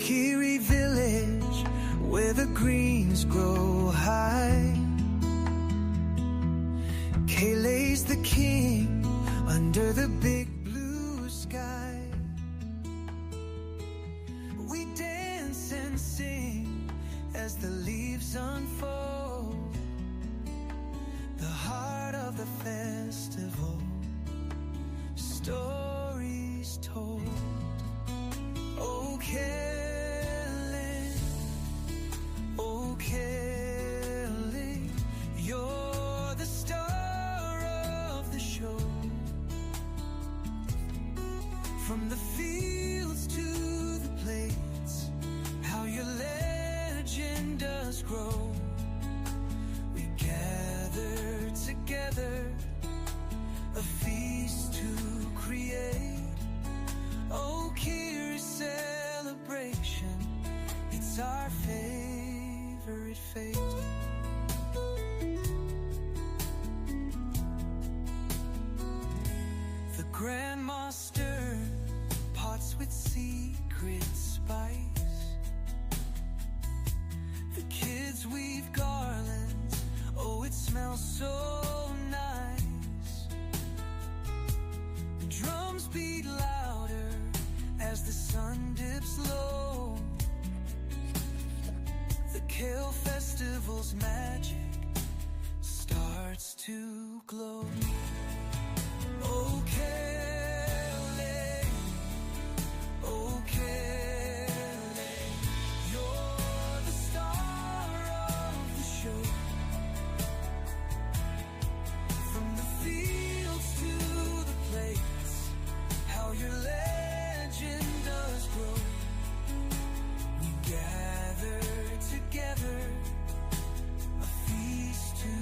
Kiri village, where the greens grow high. Kayleigh's the king under the big blue sky. We dance and sing as the leaves unfold. The heart of the festival, stories told. Oh, Kelly, oh, Kelly, you're the star of the show. From the fields to the plates, how your legend does grow. We gather together, a feast to create. Oh, Kiri's celebration, it's our favorite fate. The grandma stirred pots with secret spice. The kids weave garlands, oh, it smells so nice. The drums beat louder as the sun dips low. The Kale Festival's magic starts to glow. Oh, Kelly, oh, Kelly, you're the star of the show. From the fields to the plates, how your legend does grow. We gather together, a feast to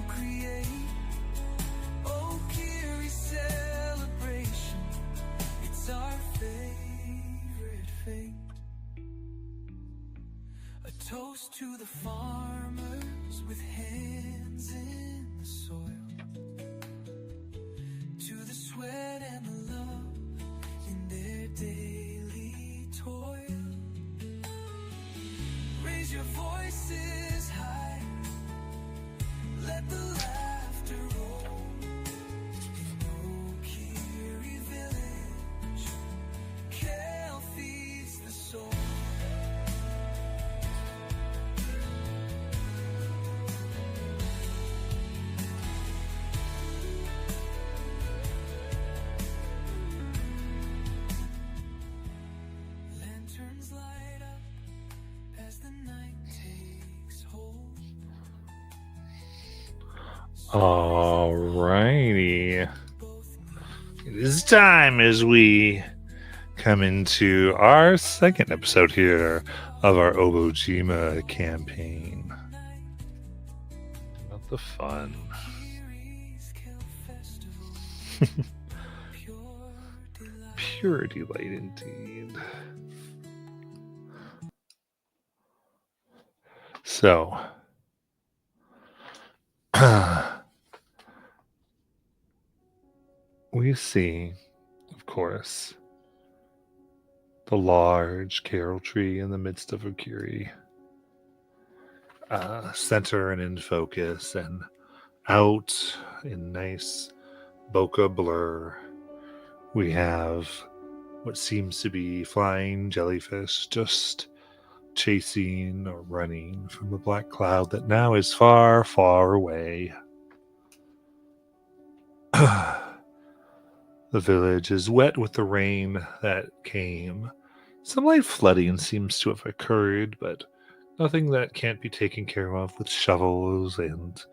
create. Oh, Kiri's celebration, it's our favorite fate. A toast to the farmers with hands in the soil, to the sweat and the love in their daily toil. Raise your voices high, let the laughter roll. In Old Kiri village, Kale feeds the soul. Lanterns light up as the night takes hold. Alrighty. It is time as we come into our second episode here of our Obojima campaign. About the fun. Kiri's Kale Festival, pure delight. Pure delight indeed. So, we see, of course, the large carol tree in the midst of Okiri, center and in focus, and out in nice bokeh blur, we have what seems to be flying jellyfish just chasing or running from the black cloud that now is far, far away. The village is wet with the rain that came. Some light flooding seems to have occurred, but nothing that can't be taken care of with shovels and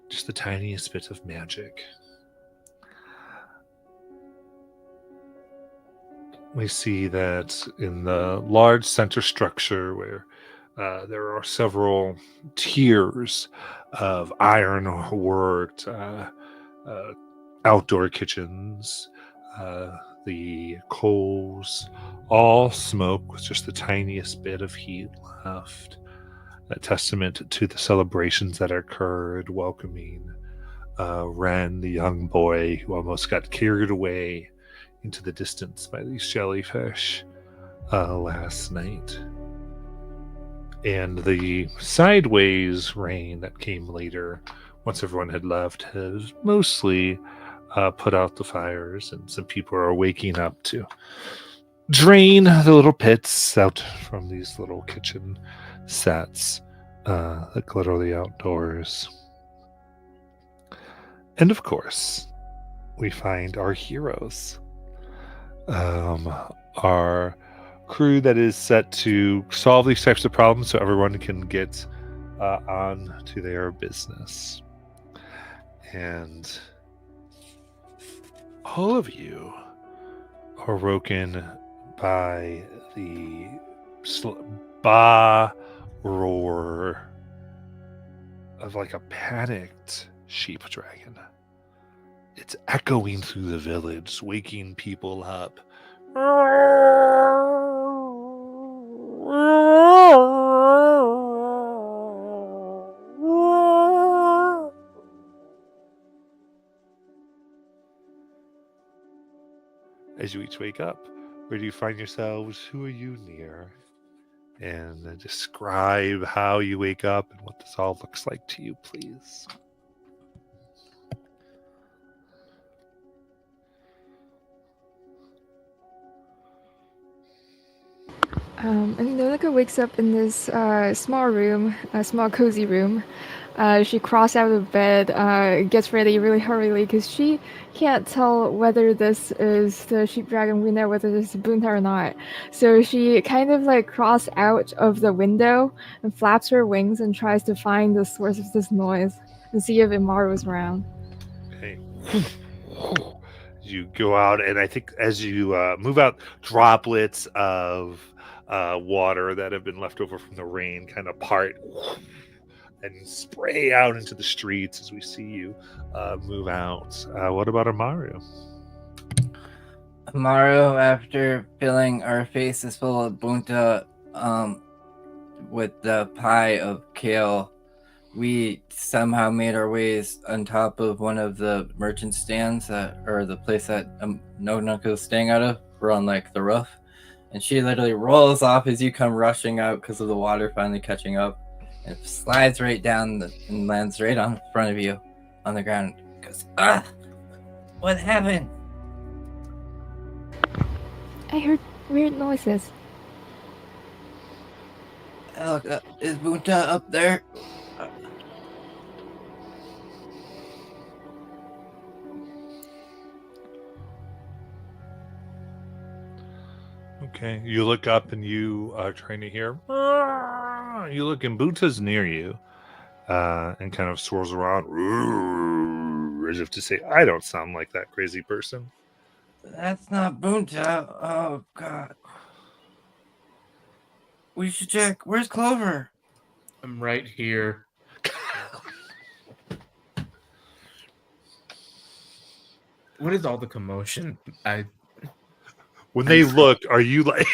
just the tiniest bit of magic. We see that in the large center structure where there are several tiers of iron-worked outdoor kitchens. The coals all smoke with just the tiniest bit of heat left. A testament to the celebrations that occurred welcoming Ren, the young boy who almost got carried away into the distance by these jellyfish last night. And the sideways rain that came later, once everyone had left, has mostly put out the fires, and some people are waking up to drain the little pits out from these little kitchen sets that glitter the outdoors. And of course, we find our heroes. Our crew that is set to solve these types of problems so everyone can get on to their business. And all of you are woken by the ba roar of like a panicked sheep dragon. It's echoing through the village, waking people up. As you each wake up, where do you find yourselves? Who are you near? And describe how you wake up and what this all looks like to you, please. And Nonika wakes up in this small room, a small cozy room. She crawls out of bed, gets ready really hurriedly because she can't tell whether this is the sheep dragon we know, whether this is Bunta or not. So she kind of like crawls out of the window and flaps her wings and tries to find the source of this noise and see if Imaru is around. Okay. You go out, and I think as you move out, droplets of water that have been left over from the rain kind of part and spray out into the streets as we see you move out. What about Amaru? Amaru, after filling our faces full of bunta with the pie of kale, we somehow made our ways on top of one of the merchant stands or the place that Nonika was staying out of. We're on like the roof. And she literally rolls off as you come rushing out because of the water finally catching up. And slides right down and lands right on front of you on the ground. Goes, what happened? I heard weird noises. Look, is Bunta up there? Okay, you look up and you are trying to hear. You look, and Bunta's near you, and kind of swirls around as if to say, "I don't sound like that crazy person." That's not Bunta. Oh God. We should check. Where's Clover? I'm right here. What is all the commotion? When they look, are you like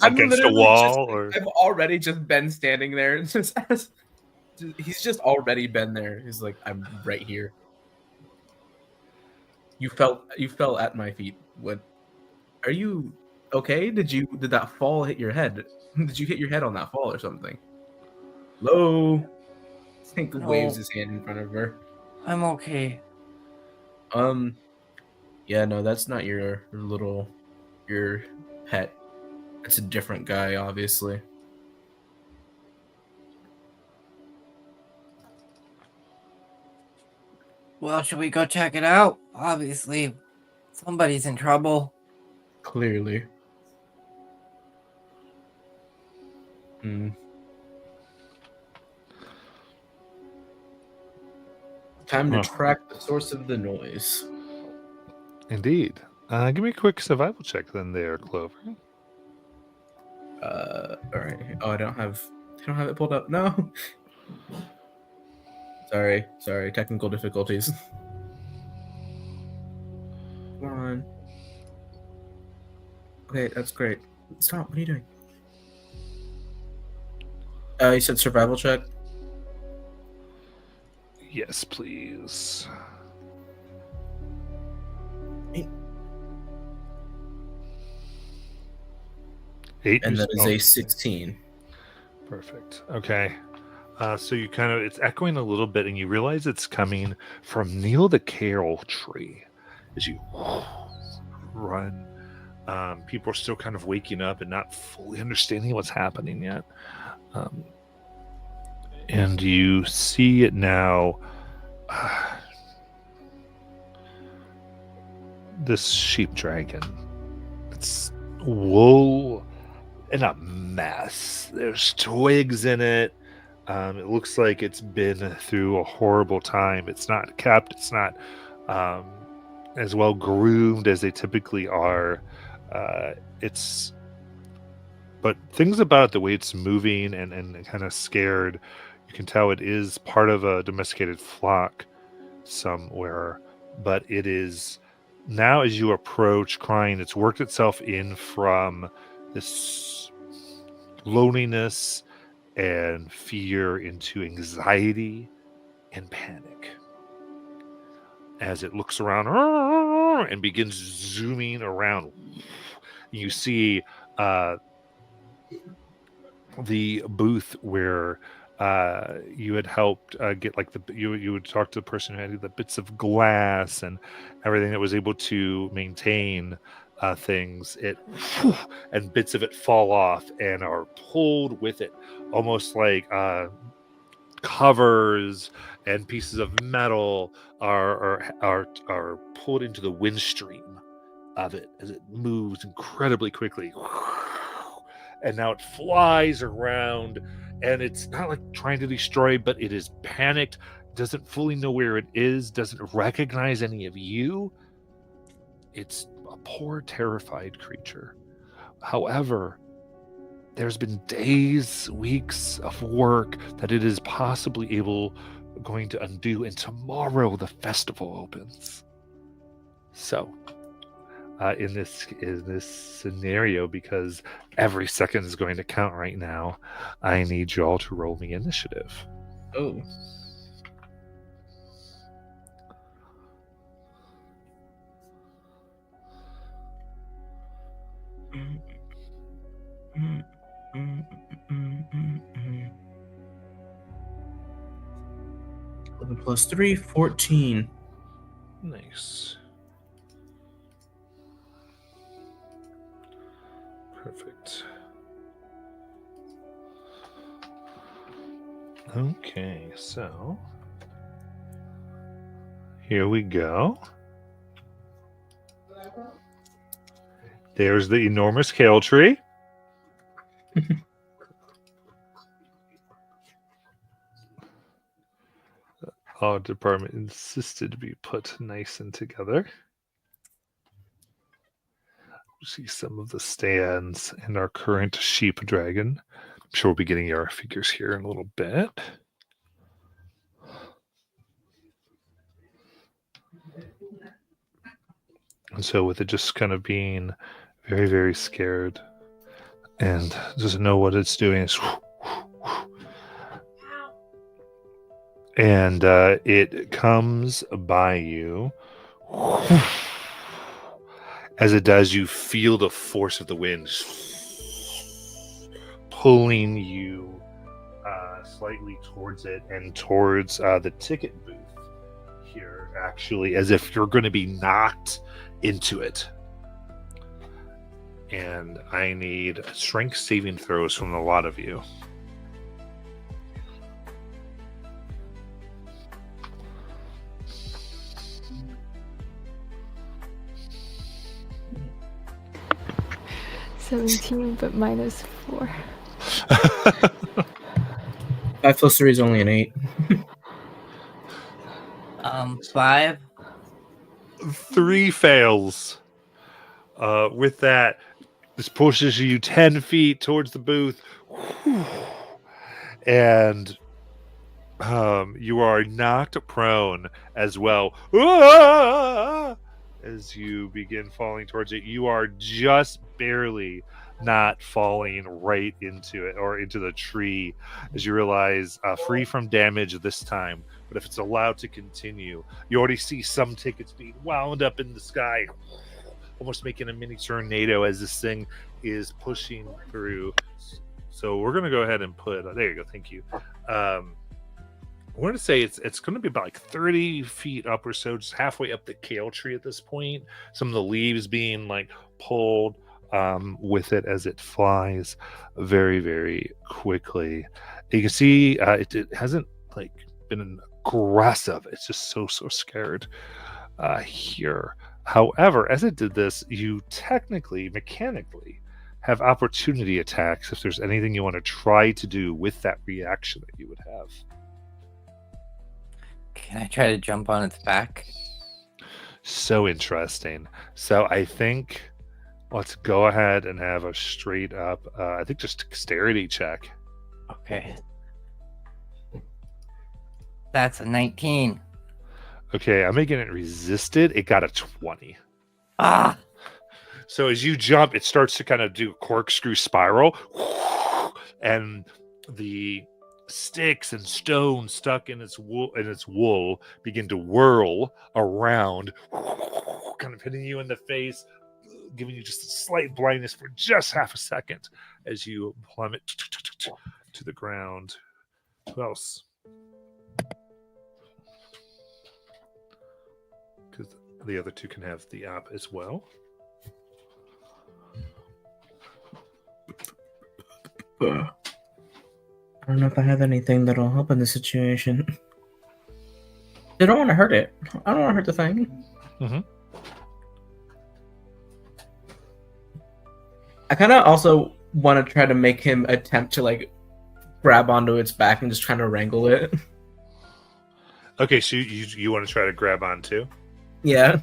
against a wall, or I've already just been standing there. He's just already been there. He's like, I'm right here. You fell at my feet. What? Are you okay? Did that fall hit your head? Did you hit your head on that fall or something? Hello? I think waves his hand in front of her. I'm okay. Yeah, no, that's not your pet. It's a different guy, obviously. Well, should we go check it out? Obviously, somebody's in trouble. Clearly. Time to track the source of the noise. Indeed. Give me a quick survival check then there, Clover. Alright. Oh, I don't have it pulled up. No. Sorry, technical difficulties. Come on. Okay, that's great. Stop, what are you doing? You said survival check? Yes, please. Eight, and that is a 16. Perfect. Okay. So you kind of, it's echoing a little bit, and you realize it's coming from Neil the Kale tree as you run. People are still kind of waking up and not fully understanding what's happening yet. And you see it now. This sheep dragon. It's wool in a mess. There's twigs in it. It looks like it's been through a horrible time. It's not kept. It's not as well groomed as they typically are. But things about it, the way it's moving and kind of scared, you can tell it is part of a domesticated flock somewhere. But it is now, as you approach crying, it's worked itself in from this loneliness and fear into anxiety and panic as it looks around and begins zooming around. You see the booth where you had helped get like you would talk to the person who had the bits of glass and everything that was able to maintain things. And bits of it fall off and are pulled with it, almost like covers and pieces of metal are pulled into the windstream of it as it moves incredibly quickly. And now it flies around, and it's not like trying to destroy, but it is panicked, doesn't fully know where it is, doesn't recognize any of you. It's a poor, terrified creature. However, there's been days, weeks of work that it is possibly going to undo, and tomorrow the festival opens. So, in this scenario, because every second is going to count right now, I need you all to roll me initiative. Oh. +3, 14. Nice. Perfect. Okay, so here we go. There's the enormous kale tree. Our department insisted to be put nice and together. See some of the stands and our current sheep dragon. I'm sure we'll be getting our figures here in a little bit. And so with it just kind of being very, very scared and doesn't know what it's doing, it's and it comes by you. As it does, you feel the force of the wind pulling you slightly towards it and towards the ticket booth here, actually, as if you're going to be knocked into it. And I need strength saving throws from a lot of you. $17, but -4. 5 + 3 is only an 8. 5. 3 fails. With that, this pushes you 10 feet towards the booth. And you are knocked prone as well. As you begin falling towards it, you are just barely not falling right into it or into the tree, as you realize free from damage this time. But if it's allowed to continue, you already see some tickets being wound up in the sky, almost making a mini tornado as this thing is pushing through. So we're gonna go ahead and put. There you go. Thank you. We're gonna say it's gonna be about like 30 feet up or so, just halfway up the kale tree at this point. Some of the leaves being like pulled with it as it flies very, very quickly. You can see it hasn't like been aggressive. It's just so scared here. However, as it did this, you technically, mechanically, have opportunity attacks if there's anything you want to try to do with that reaction that you would have. Can I try to jump on its back? So interesting. So I think let's go ahead and have a straight up, I think just dexterity check. Okay. That's a 19. Okay, I'm making it resisted. It got a 20. Ah! So as you jump, it starts to kind of do a corkscrew spiral, and the sticks and stones stuck in its wool begin to whirl around, kind of hitting you in the face, giving you just a slight blindness for just half a second as you plummet to the ground. Who else? Because the other two can have the app as well. I don't know if I have anything that'll help in this situation. I don't want to hurt it. I don't want to hurt the thing. Mm-hmm. I kind of also want to try to make him attempt to like grab onto its back and just trying to wrangle it. Okay, so you want to try to grab on too? Yeah.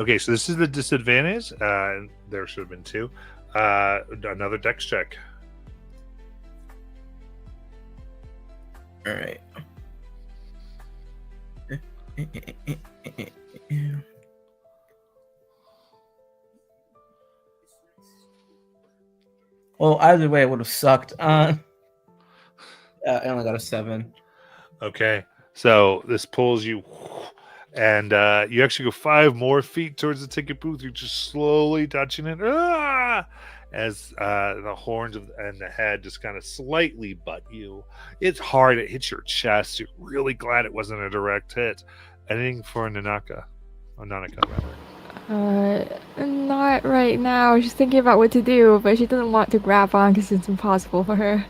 Okay, so this is the disadvantage. There should have been two. Another dex check. All right. Well, either way, it would have sucked. I only got a 7. Okay, so this pulls you, and you actually go 5 more feet towards the ticket booth. You're just slowly touching it. As the horns and the head just kind of slightly butt you. It's hard. It hits your chest. You're really glad it wasn't a direct hit. Anything for Nanaka? Or Nanaka, rather. Not right now. She's thinking about what to do, but she doesn't want to grab on because it's impossible for her.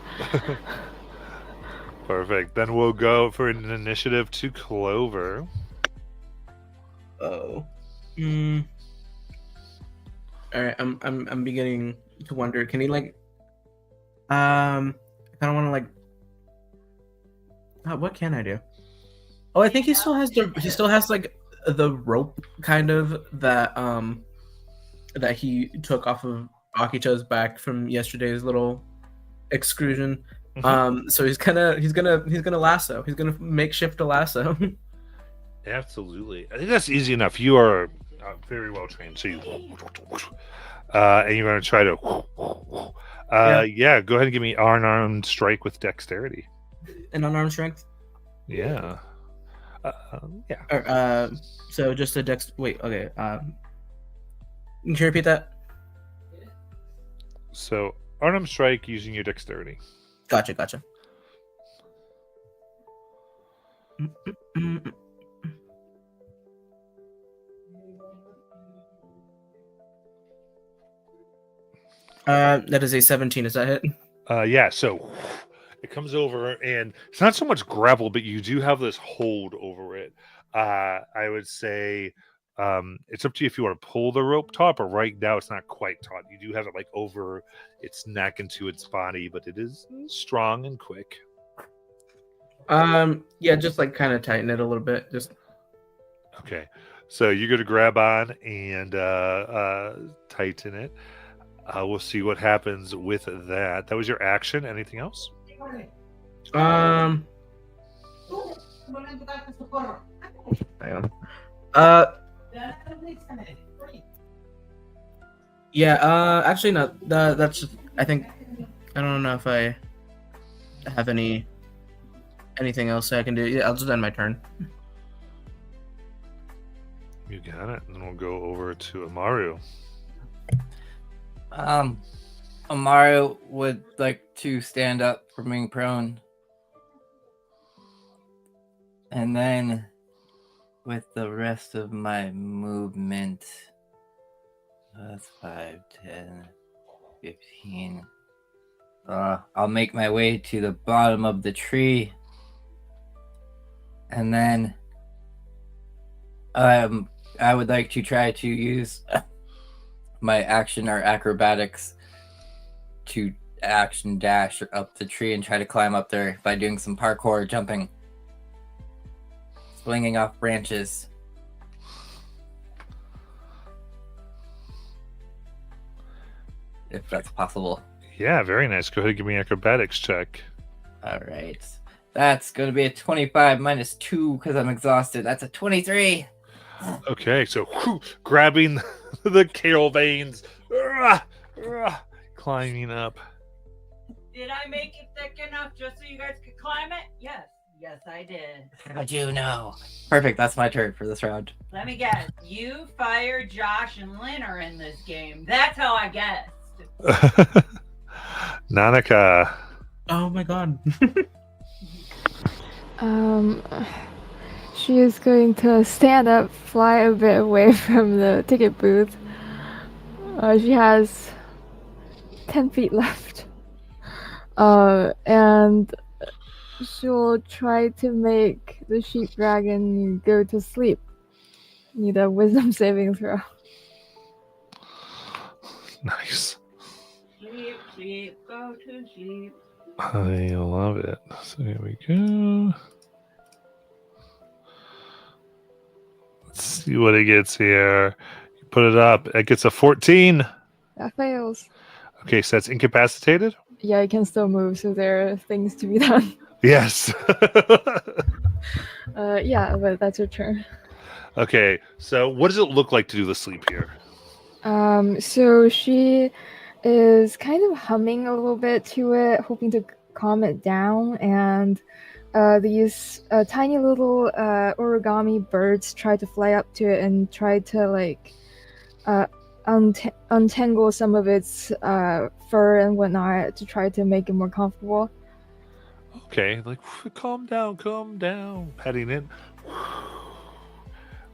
Perfect. Then we'll go for an initiative to Clover. Oh. All right. I'm beginning to wonder. Can he like? I kind of want to like. What can I do? Oh, I think he still has like the rope kind of that that he took off of Akito's back from yesterday's little excursion. Mhm. So he's gonna lasso. He's gonna makeshift a lasso. Absolutely. I think that's easy enough. You are very well trained. So you, and you're going to try to, yeah. Go ahead and give me unarmed strike with dexterity. An unarmed strength. Yeah. Yeah. So just a dex. Wait. Okay. Can you repeat that? So unarmed strike using your dexterity. Gotcha. That is a 17. Is that hit? Yeah. So it comes over, and it's not so much grapple, but you do have this hold over it. I would say it's up to you if you want to pull the rope taut, but right now it's not quite taut. You do have it like over its neck into its body, but it is strong and quick. Yeah, just like kind of tighten it a little bit. Just okay. So you're going to grab on and tighten it. We'll see what happens with that. That was your action. Anything else? Hang on. Yeah, actually no. That's just, I think I don't know if I have anything else I can do. Yeah, I'll just end my turn. You got it. And then we'll go over to Amaru. Amaru would like to stand up from being prone. And then with the rest of my movement, that's 5, 10, 15. I'll make my way to the bottom of the tree. And then I would like to try to use my action or acrobatics to action dash up the tree and try to climb up there by doing some parkour jumping, swinging off branches. If that's possible. Yeah, very nice. Go ahead and give me an acrobatics check. All right. That's going to be a 25 minus 2 because I'm exhausted. That's a 23. Okay, so grabbing the kale veins, climbing up. Did I make it thick enough just so you guys could climb it? Yes. Yes, I did. How'd you know? Perfect. That's my turn for this round. Let me guess. You, Fire, Josh, and Lynn are in this game. That's how I guessed. Nanaka. Oh my god. She is going to stand up, fly a bit away from the ticket booth. She has 10 feet left. And she'll try to make the sheep dragon go to sleep. Need a wisdom saving throw. Nice. Sleep, sleep, go to sleep. I love it. So here we go. Let's see what it gets here. You put it up. It gets a 14. That fails. Okay, so that's incapacitated? Yeah, it can still move, so there are things to be done. Yes. Yeah, but that's her turn. Okay, so what does it look like to do the sleep here? So she is kind of humming a little bit to it, hoping to calm it down, and these tiny little origami birds try to fly up to it and try to like untangle some of its fur and whatnot to try to make it more comfortable. Okay, like calm down, patting it.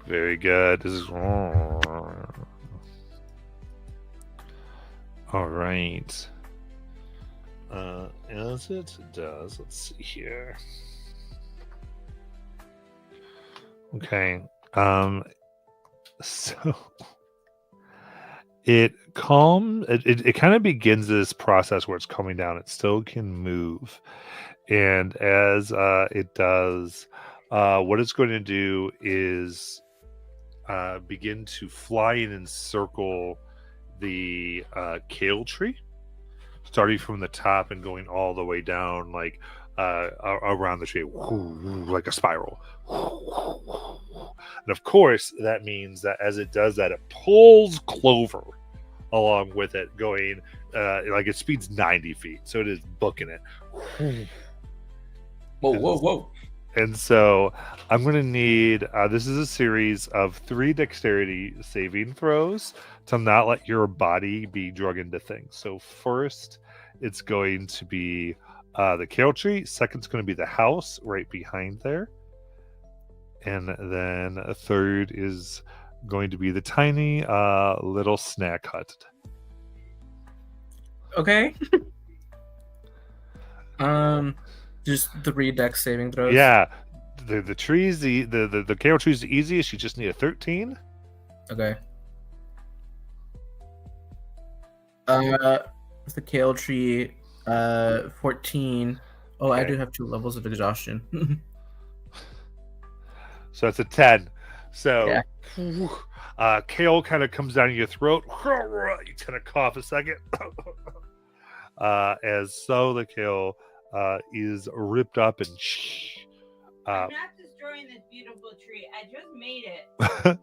Very good. This is all right. As it does, let's see here. Okay. So it kind of begins this process where it's coming down. It still can move. And as it does, what it's going to do is begin to fly in and circle the kale tree, starting from the top and going all the way down, like around the tree, like a spiral. And of course, that means that as it does that, it pulls Clover along with it, going like it speeds 90 feet. So it is booking it. Whoa. And so I'm going to need, this is a series of 3 dexterity saving throws to not let your body be drug into things. So first, it's going to be the kale tree. Second, it's going to be the house right behind there. And then a third is going to be the tiny little snack hut. Okay. Just 3 dex saving throws. Yeah. The trees, the kale tree is the easiest. You just need a 13. Okay. The kale tree, 14. Oh, I Okay. do have 2 levels of exhaustion. So it's a 10. So Yeah. kale kind of comes down your throat. You kind of cough a second. As so the kale is ripped up and I'm not destroying this beautiful tree. I just made it.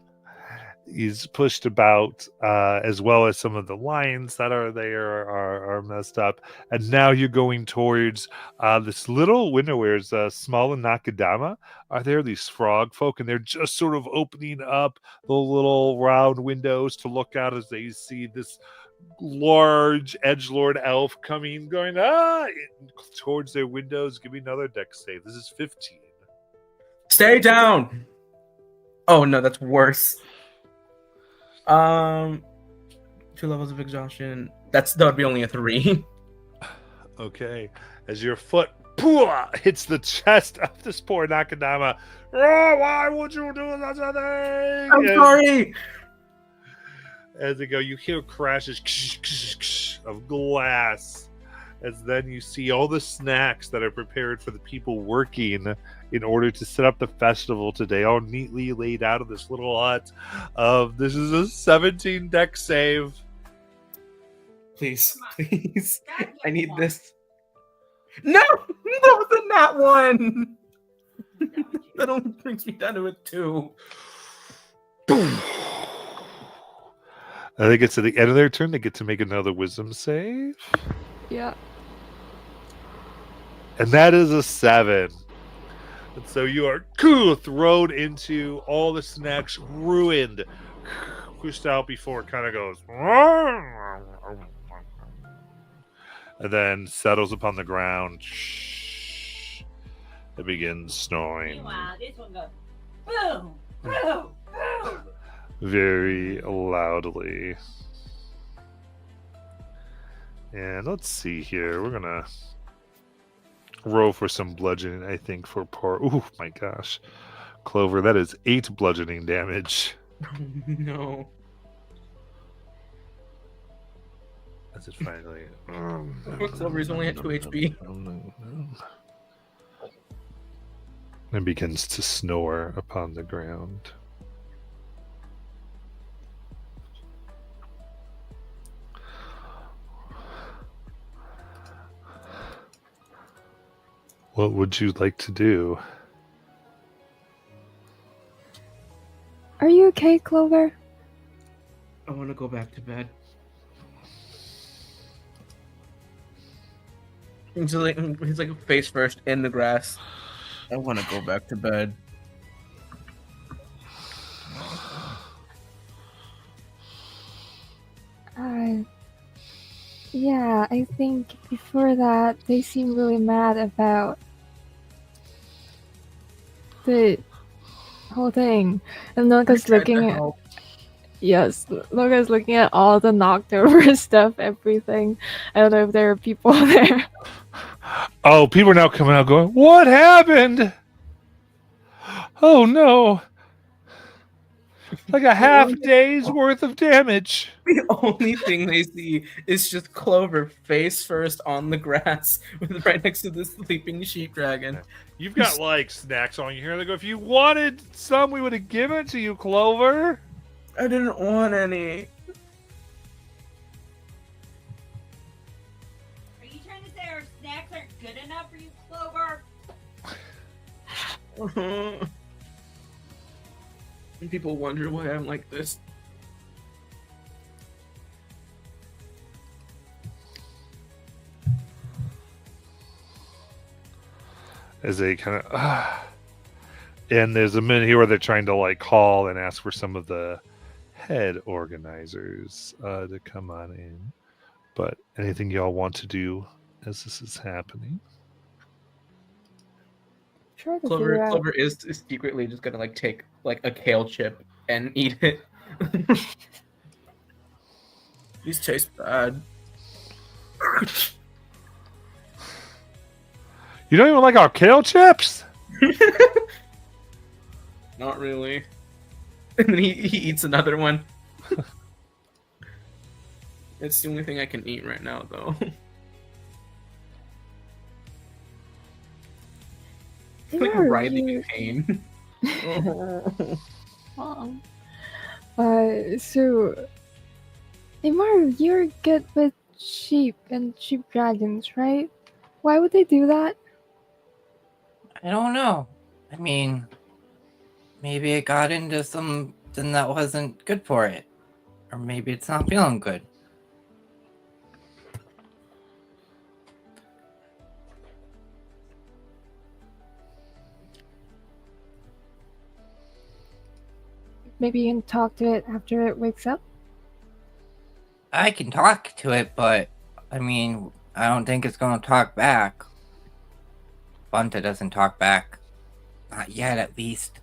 he's pushed about, as well as some of the lions that are there are messed up. And now you're going towards this little window where it's small and Nakadama. Are there these frog folk, and they're just sort of opening up the little round windows to look out as they see this large edgelord elf coming, going towards their windows. Give me another deck save. This is 15. Stay down. Oh no, that's worse. 2 levels of exhaustion. That would be only a 3. Okay, as your foot hits the chest of this poor Nakadama. Oh, why would you do such a thing? I'm sorry. As they go, you hear crashes of glass. As then you see all the snacks that are prepared for the people working in order to set up the festival today, all neatly laid out of this little hut. This is a 17 deck save. Please, please. I need this. No! That wasn't that one! That only brings me down to a 2. I think it's at the end of their turn. They get to make another wisdom save. Yeah. And that is a 7. And so you are thrown into all the snacks, ruined, pushed out before it kind of goes. And then settles upon the ground. It begins snoring. Meanwhile, this one goes boom, boom, boom. Very loudly. And let's see here. We're gonna roll for some bludgeoning, I think, for poor. Oh my gosh. Clover, that is 8 bludgeoning damage. No. As it finally. Clover's only at 2 HP. And begins to snore upon the ground. What would you like to do? Are you okay, Clover? I want to go back to bed. He's like face first in the grass. I want to go back to bed. Yeah, I think before that they seem really mad about the whole thing. And Noga's looking at Noga's looking at all the knocked over stuff, everything. I don't know if there are people there. Oh, people are now coming out going, "What happened? Oh no. Like a half day's worth of damage." The only thing they see is just Clover face first on the grass, right next to the sleeping sheep dragon. You've got like snacks on you here. They go, "If you wanted some, we would have given it to you, Clover." I didn't want any. Are you trying to say our snacks aren't good enough for you, Clover? And people wonder why I'm like this. As they kind of, and there's a minute here where they're trying to like call and ask for some of the head organizers to come on in. But anything y'all want to do as this is happening? Try to figure out. Clover is secretly just gonna like take like a kale chip and eat it. These taste bad. You don't even like our kale chips? Not really. And then he eats another one. It's the only thing I can eat right now, though. Like Are writhing you- in pain. Mom. So, Imaru, you're good with sheep and sheep dragons, right? Why would they do that? I don't know. I mean, maybe it got into something that wasn't good for it. Or maybe it's not feeling good. Maybe you can talk to it after it wakes up? I can talk to it, but I mean, I don't think it's gonna talk back. Bunta doesn't talk back. Not yet, at least.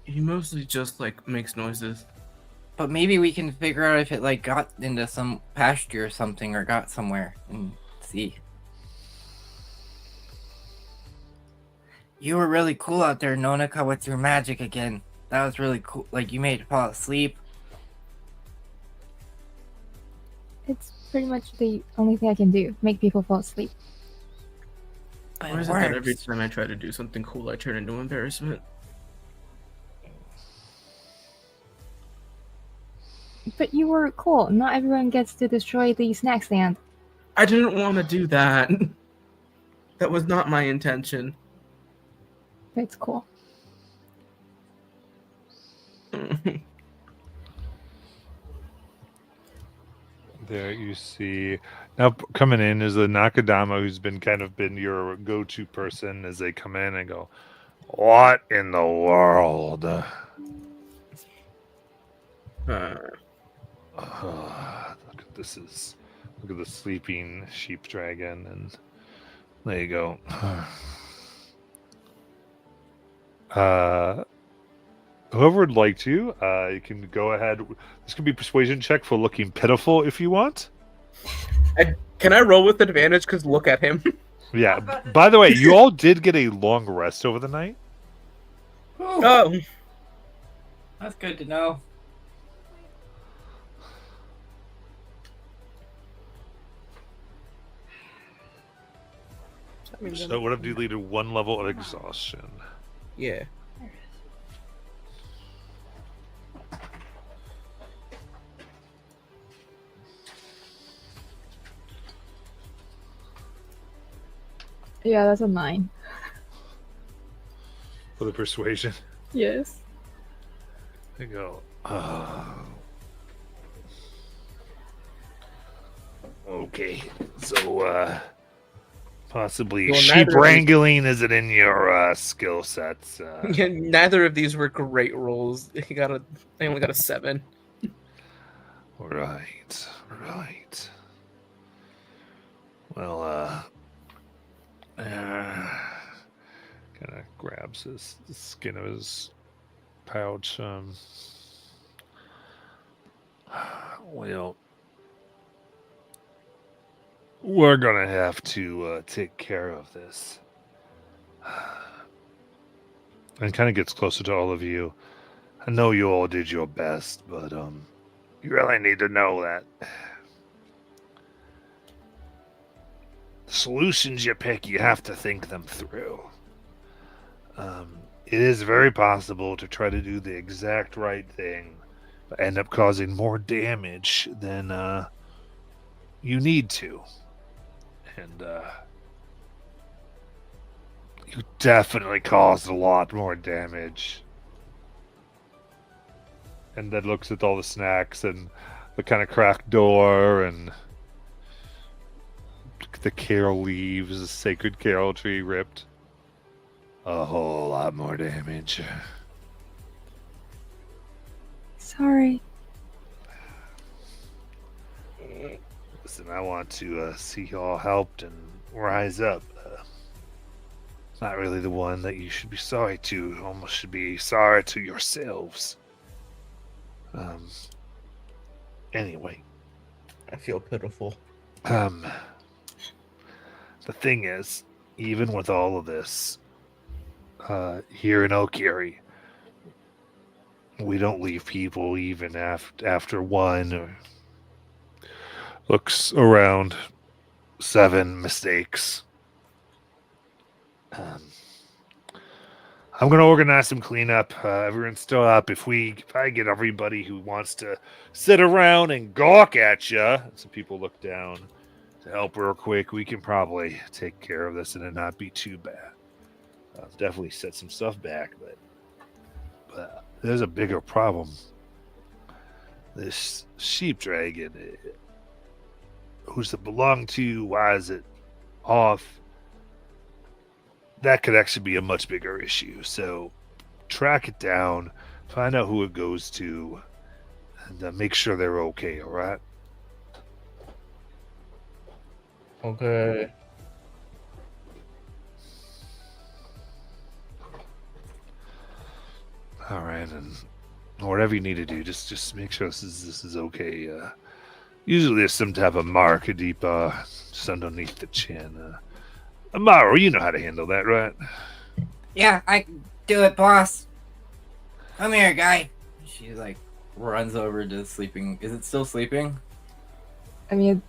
He mostly just like makes noises. But maybe we can figure out if it like got into some pasture or something, or got somewhere and see. You were really cool out there, Nonika, with your magic again. That was really cool. Like, you made it fall asleep. It's pretty much the only thing I can do, make people fall asleep. But Why it is it that every works. time I try to do something cool, I turn into embarrassment? But you were cool. Not everyone gets to destroy the snack stand. I didn't want to do that. That was not my intention. But it's cool. There you see. Now coming in is the Nakadama, who's been your go-to person as they come in and go, "What in the world?" Uh, Look at this is look at the sleeping sheep dragon, and there you go. Whoever would like to, you can go ahead. This could be persuasion check for looking pitiful if you want. can I roll with advantage? Because look at him. Yeah. By the way, you all did get a long rest over the night. Oh, That's good to know. So what if you lead to 1 level of exhaustion? yeah. Yeah, that's a 9. For the persuasion. Yes. There you go. Okay. So possibly Well, sheep neither of these- wrangling isn't in your skill sets. Yeah, neither of these were great rolls. I only got a 7. Right. Well, kind of grabs the skin of his pouch. Well, we're gonna have to take care of this. And kind of gets closer to all of you. I know you all did your best, but you really need to know that the solutions you pick, you have to think them through. It is very possible to try to do the exact right thing, but end up causing more damage than you need to. And you definitely caused a lot more damage. And then looks at all the snacks and the kind of cracked door and the carol leaves, the sacred carol tree ripped. A whole lot more damage. Sorry. Listen, I want to see you all helped and rise up. Not really the one that you should be sorry to. You almost should be sorry to yourselves. Anyway. I feel pitiful. The thing is, even with all of this, here in Okiri, we don't leave people even after 1 or looks around 7 mistakes. I'm going to organize some cleanup. Everyone's still up. If I get everybody who wants to sit around and gawk at you, some people look down to help real quick, we can probably take care of this and it not be too bad. Definitely set some stuff back, but there's a bigger problem. This sheep dragon, who's it belong to? Why is it off? That could actually be a much bigger issue. So track it down, find out who it goes to, and make sure they're okay. All right. Okay. All right, and whatever you need to do, just make sure this is okay. Usually there's some type of mark deep just underneath the chin. Amaru, you know how to handle that, right? Yeah, I can do it, boss. Come here, guy. She like runs over to sleeping. Is it still sleeping? I mean,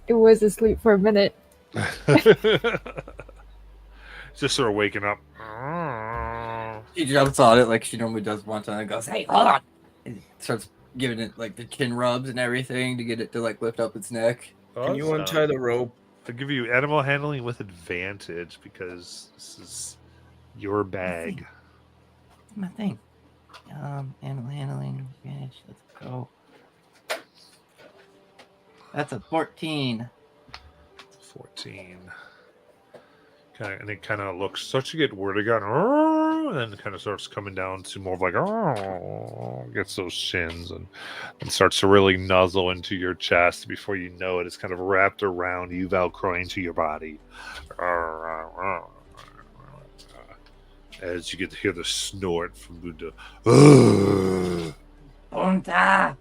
it was asleep for a minute. Just sort of waking up. She jumps on it like she normally does one time and goes, "Hey, hold on!" And starts giving it like the chin rubs and everything to get it to like lift up its neck. Can you untie the rope? I'll give you animal handling with advantage because this is your bag. My thing. Animal handling advantage. Let's go. That's a 14. 14. And it kind of starts to get word again, and then it kind of starts coming down to more of like, gets those shins and starts to really nuzzle into your chest. Before you know it, it's kind of wrapped around you, Velcroing to your body. As you get to hear the snort from Buddha. Bunta!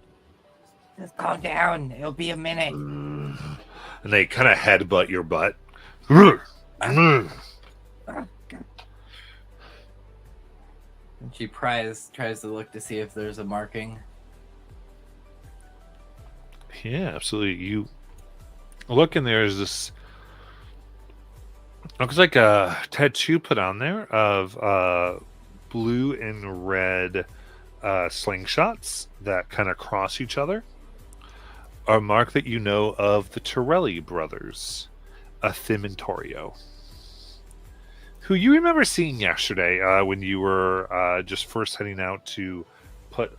Just calm down. It'll be a minute. And they kind of headbutt your butt. And she tries to look to see if there's a marking. Yeah, absolutely. You look, and there's this. Looks like a tattoo put on there of blue and red slingshots that kind of cross each other. A mark that you know of the Torelli brothers, a Thimentorio, who you remember seeing yesterday when you were just first heading out to put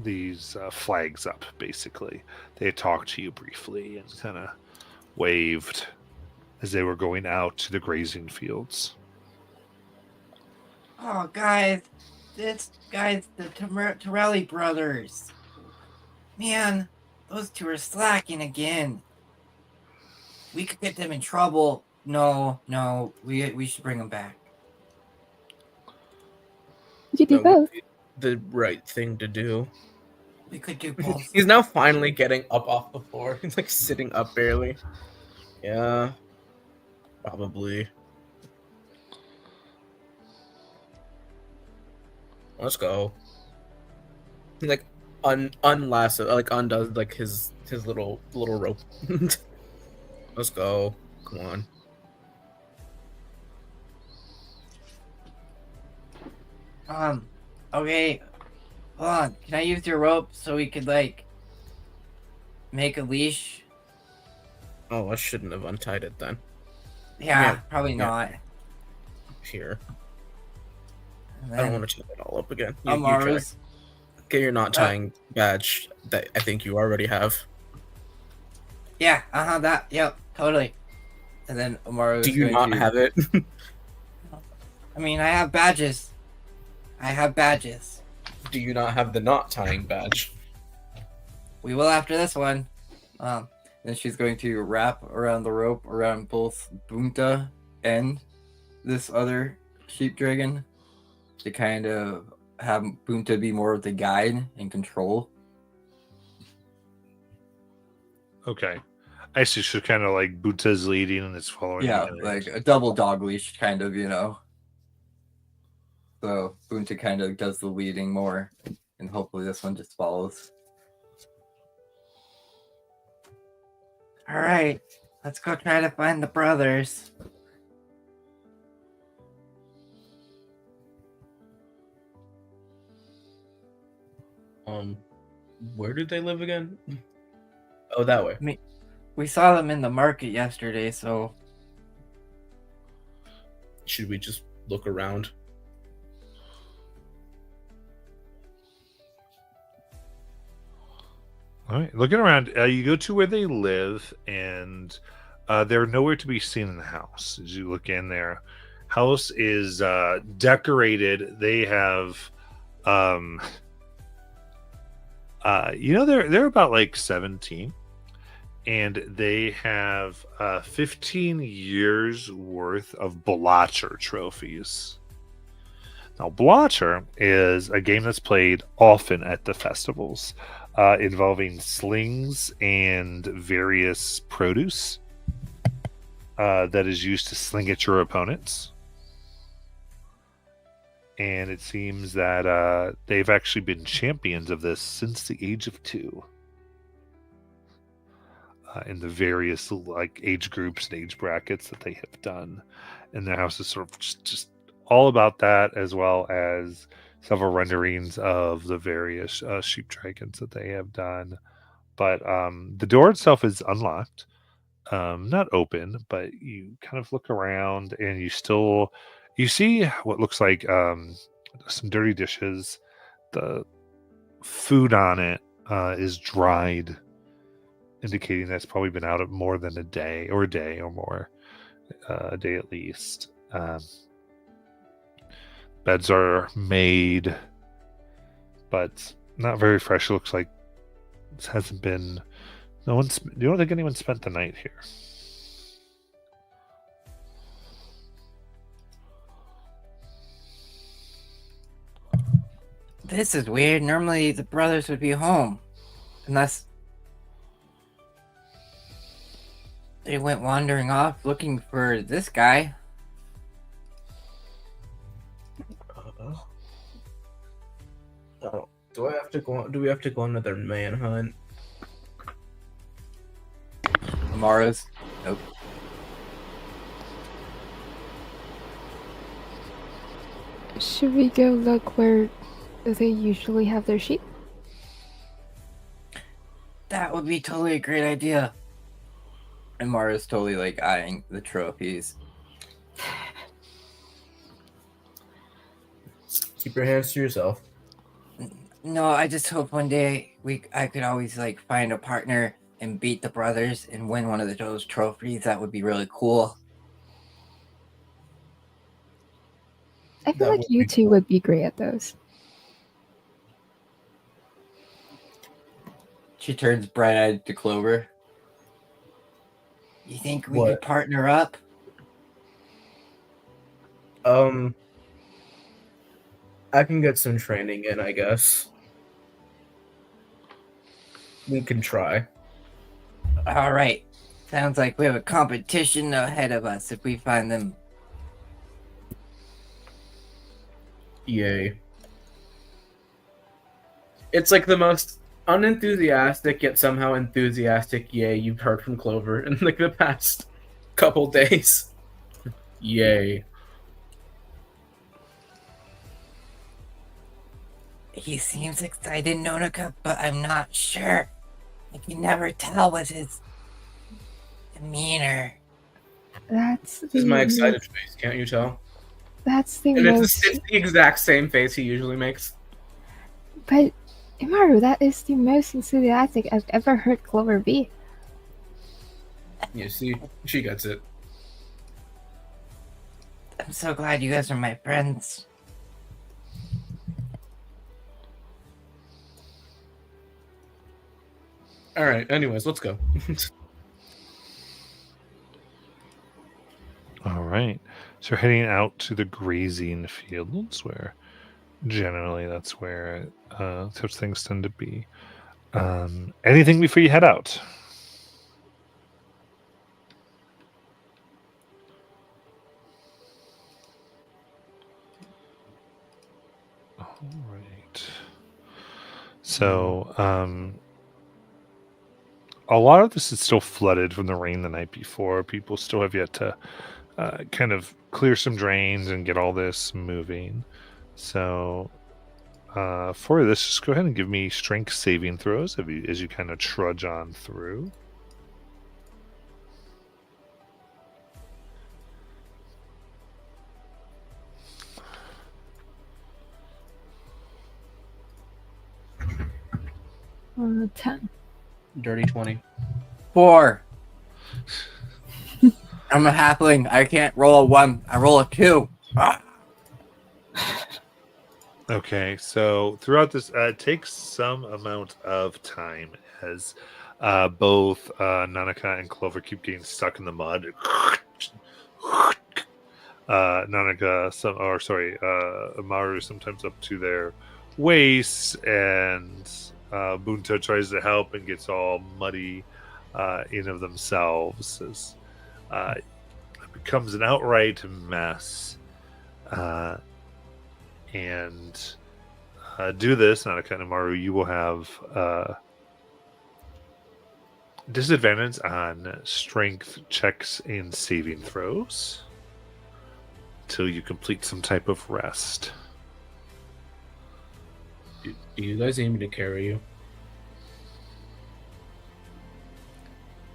these flags up, basically. They had talked to you briefly and kind of waved as they were going out to the grazing fields. Oh, guys. The Torelli brothers. Man, those two are slacking again. We could get them in trouble. No, we should bring them back. You do That both. would be the right thing to do. We could do both. He's now finally getting up off the floor. He's like sitting up barely. Yeah, probably. Let's go. He like unlassos, like undoes like his little rope. Let's go. Come on. Okay. Hold on. Can I use your rope so we could like make a leash? Oh, I shouldn't have untied it then. Yeah, Yeah, probably yeah. not. Here. And I don't then want to tie it all up again. You try. Amaru's. Get your knot tying badge that I think you already have. Yeah, that. Yep, totally. And then Amaru's. Do you going not to- have it? I mean, I have badges. Do you not have the knot tying badge? We will after this one. Then she's going to wrap around the rope around both Bunta and this other sheep dragon to kind of have Bunta be more of the guide and control. Okay. I see. So kind of like Buta's leading and it's following. Yeah, the like others. a double dog leash, kind of, you know. So Bunta kind of does the leading more, and hopefully this one just follows. All right, let's go try to find the brothers. Where did they live again? Oh, that way. We saw them in the market yesterday, so Should we just look around? All right. Looking around, you go to where they live, and they're nowhere to be seen in the house. As you look in there, house is decorated. They have They're about like 17, and they have 15 years worth of Blotcher trophies. Now, Blotcher is a game that's played often at the festivals, involving slings and various produce that is used to sling at your opponents. And it seems that they've actually been champions of this since the age of 2. In the various like age groups and age brackets that they have done. And their house is sort of just all about that, as well as several renderings of the various sheep dragons that they have done. But the door itself is unlocked, not open, but you kind of look around and you see what looks like some dirty dishes. The food on it is dried, indicating that's probably been out of more than a day or more, a day at least. Beds are made, but not very fresh. It looks like this hasn't been. You don't think anyone spent the night here? This is weird. Normally the brothers would be home. Unless they went wandering off looking for this guy. Do we have to go on another manhunt? Amara's. Nope. Should we go look where they usually have their sheep? That would be totally a great idea. And Mara's totally like eyeing the trophies. Keep your hands to yourself. No, I just hope one day I could always like find a partner and beat the brothers and win one of those trophies. That would be really cool. I feel That like would you be two cool. would be great at those. She turns bright-eyed to Clover. You think we What? could partner up? I can get some training in, I guess. We can try. All right. Sounds like we have a competition ahead of us if we find them. Yay. It's like the most unenthusiastic yet somehow enthusiastic yay you've heard from Clover in like the past couple days. Yay. He seems excited, Nonika, but I'm not sure. I can never tell with his demeanor. That's This is my excited face, can't you tell? That's the And most. it's the exact same face he usually makes. But Imaru, that is the most enthusiastic I've ever heard Clover be. You see, she gets it. I'm so glad you guys are my friends. Alright, anyways, let's go. All right. So we're heading out to the grazing fields, where generally that's where such things tend to be. Anything before you head out? All right. So, a lot of this is still flooded from the rain the night before. People still have yet to kind of clear some drains and get all this moving. So, for this, just go ahead and give me strength saving throws as you kind of trudge on through. Uh, 10. Dirty 20. 4. I'm a halfling. I can't roll a 1. I roll a 2. Ah. Okay. Okay, so throughout this, it takes some amount of time as both Nanaka and Clover keep getting stuck in the mud. Maru sometimes up to their waist, and Bunta tries to help and gets all muddy in of themselves as it becomes an outright mess. And do this, Nanaka and Maru, you will have disadvantage on strength checks and saving throws till you complete some type of rest. Do you guys need me to carry you?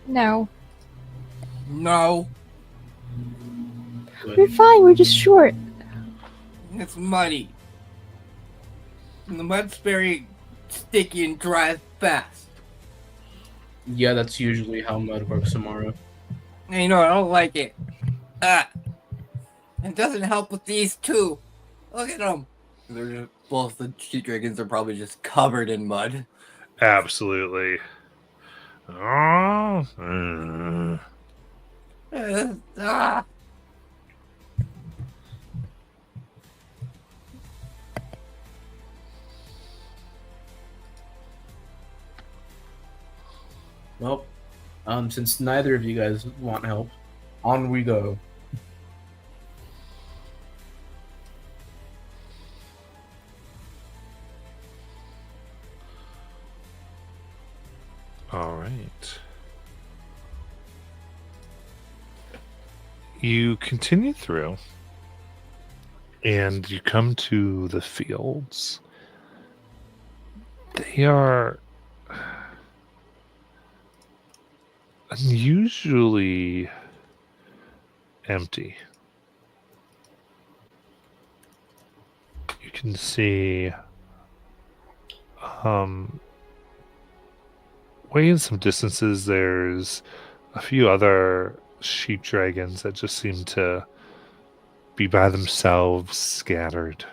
No. No, We're fine, we're just short. it's muddy. And the mud's very sticky and dries fast. Yeah, that's usually how mud works tomorrow. And you know, I don't like it. It doesn't help with these two. Look at them. They're just, both the sheep dragons are probably just covered in mud. Absolutely. Oh, Ah. Well, since neither of you guys want help, on we go. all right. You continue through, and you come to the fields. They are unusually empty. You can see way in some distances there's a few other sheep dragons that just seem to be by themselves, scattered,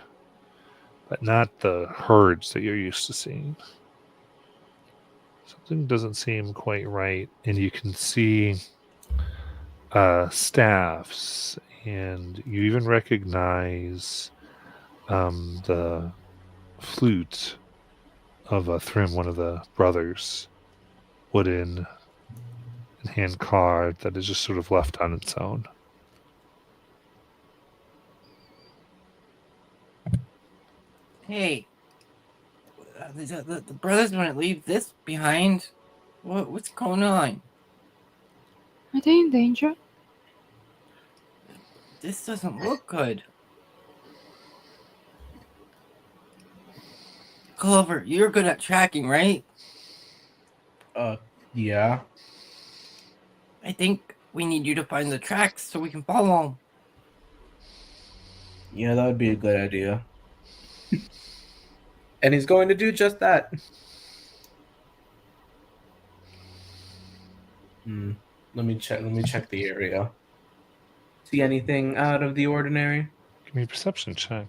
but not the herds that you're used to seeing. Something doesn't seem quite right, and you can see staffs, and you even recognize the flute of Thrym, one of the brothers, wooden and hand carved, that is just sort of left on its own. Hey, the brothers wouldn't leave this behind. What's going on? Are they in danger? This doesn't look good. Clover, you're good at tracking, right? Yeah. I think we need you to find the tracks so we can follow them. Yeah, that would be a good idea. And he's going to do just that. Let me check the area. See anything out of the ordinary? Give me a perception check.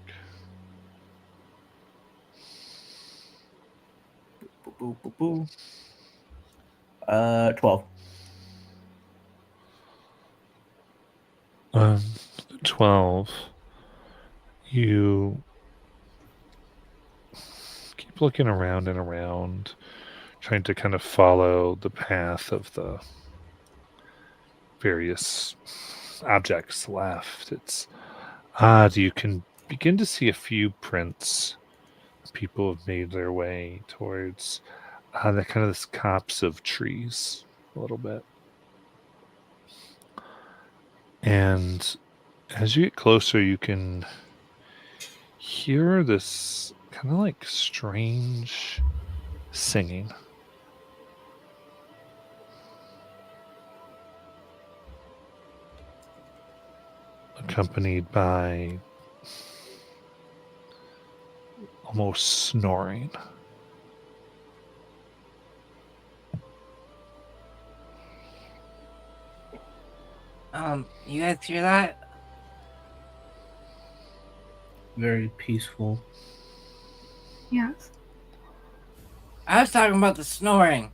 Boo, boo, boo, boo. 12. 12. You keep looking around and around, trying to kind of follow the path of the various objects left. It's odd. You can begin to see a few prints. People have made their way towards the kind of this copse of trees a little bit. And as you get closer, you can hear this kind of like strange singing. Accompanied by almost snoring. You guys hear that? Very peaceful. Yes. I was talking about the snoring.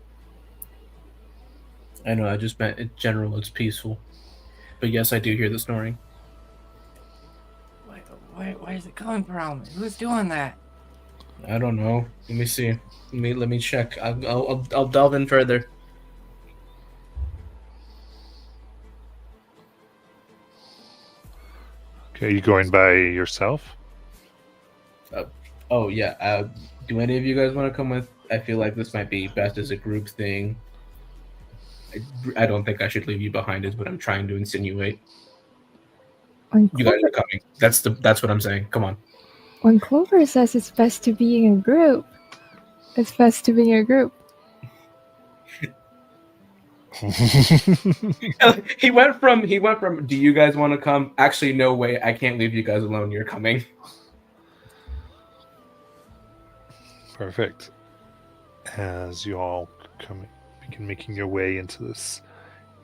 I know. I just meant in general. It's peaceful. But yes, I do hear the snoring. Where's it coming from? Who's doing that? I don't know. Let me see. Let me check. I'll delve in further. Okay, are you going by yourself? Oh yeah. Do any of you guys want to come with? I feel like this might be best as a group thing. I don't think I should leave you behind, is what I'm trying to insinuate. When You guys Clover, are coming. That's what I'm saying. Come on. when Clover says it's best to be in a group, it's best to be in a group. he went from do you guys want to come? Actually, no way. I can't leave you guys alone. You're coming. Perfect. As you all begin making your way into this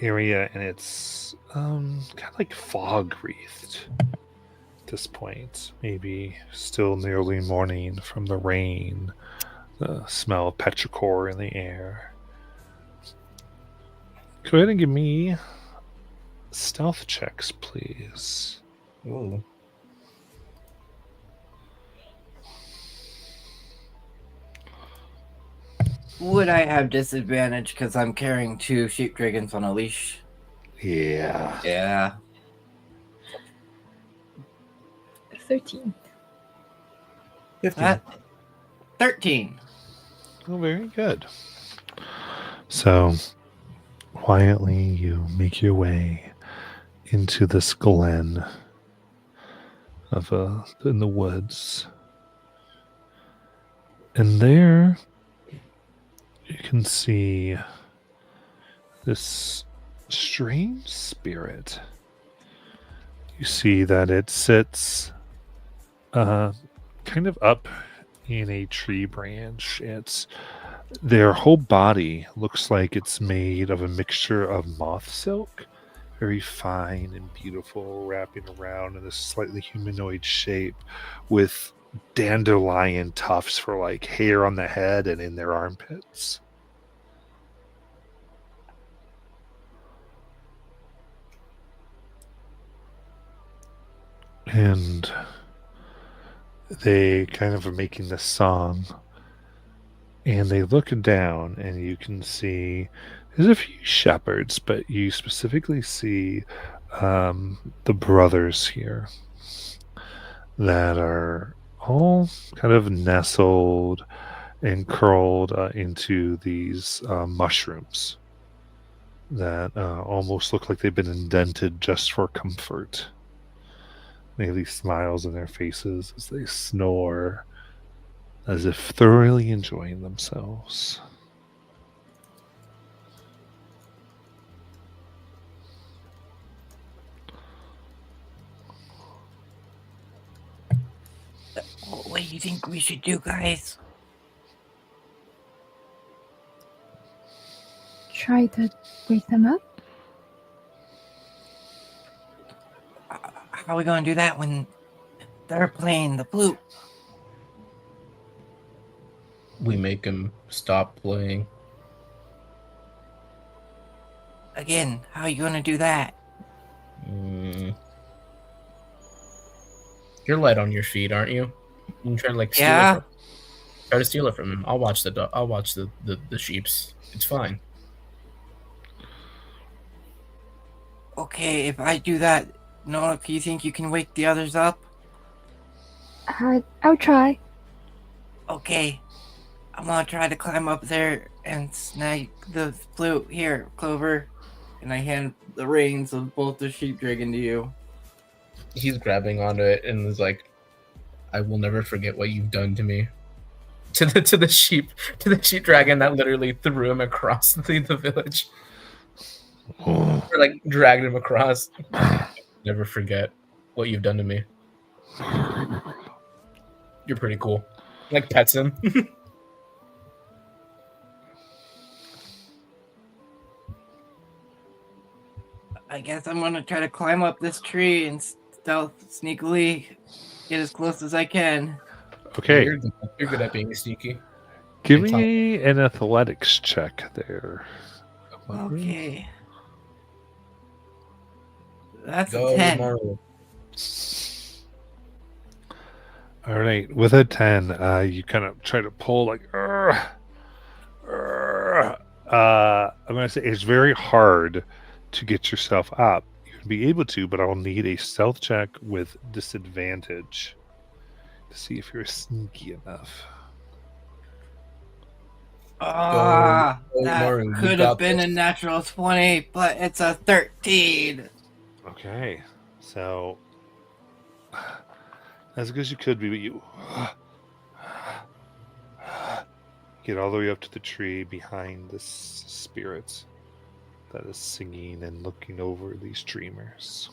area, and it's kind of like fog wreathed at this point. Maybe still in the early morning from the rain, the smell of petrichor in the air. Go ahead and give me stealth checks, please. Ooh. Would I have disadvantage because I'm carrying 2 sheep dragons on a leash? Yeah. Yeah. 13. 13. Oh, very good. So, quietly, you make your way into this glen in the woods, and there you can see this strange spirit. You see that it sits kind of up in a tree branch. Their whole body looks like it's made of a mixture of moth silk, very fine and beautiful, wrapping around in this slightly humanoid shape with dandelion tufts for like hair on the head and in their armpits. And they kind of are making this song, and they look down, and you can see there's a few shepherds, but you specifically see the brothers here that are all kind of nestled and curled into these mushrooms that almost look like they've been indented just for comfort. They have these smiles on their faces as they snore, as if thoroughly enjoying themselves. What do you think we should do, guys? Try to wake them up. How are we going to do that when they're playing the flute? We make him stop playing. Again, how are you going to do that? You're light on your feet, aren't you? You can try to steal Yeah. it. Try to steal it from him. I'll watch the sheeps. It's fine. Okay, if I do that, Noah, do you think you can wake the others up? I'll try. Okay, I'm gonna try to climb up there and snag the flute. Here, Clover. And I hand the reins of both the sheep dragon to you. He's grabbing onto it and is like, "I will never forget what you've done to me." To the sheep dragon that literally threw him across the village, or dragged him across. Never forget what you've done to me. You're pretty cool. Pets him. I guess I'm gonna try to climb up this tree and stealth sneakily get as close as I can. Okay. You're good at being sneaky. Give It's me an athletics check there. Okay. That's Go, a 10. Maru. All right. With a 10, you kind of try to pull like, I'm going to say it's very hard to get yourself up. You can be able to, but I'll need a stealth check with disadvantage to see if you're sneaky enough. Ah, Go, that Maru, you could got have been this. a natural 20, but it's a 13. Okay. So, as good as you could be, but you get all the way up to the tree behind this spirit that is singing and looking over these dreamers.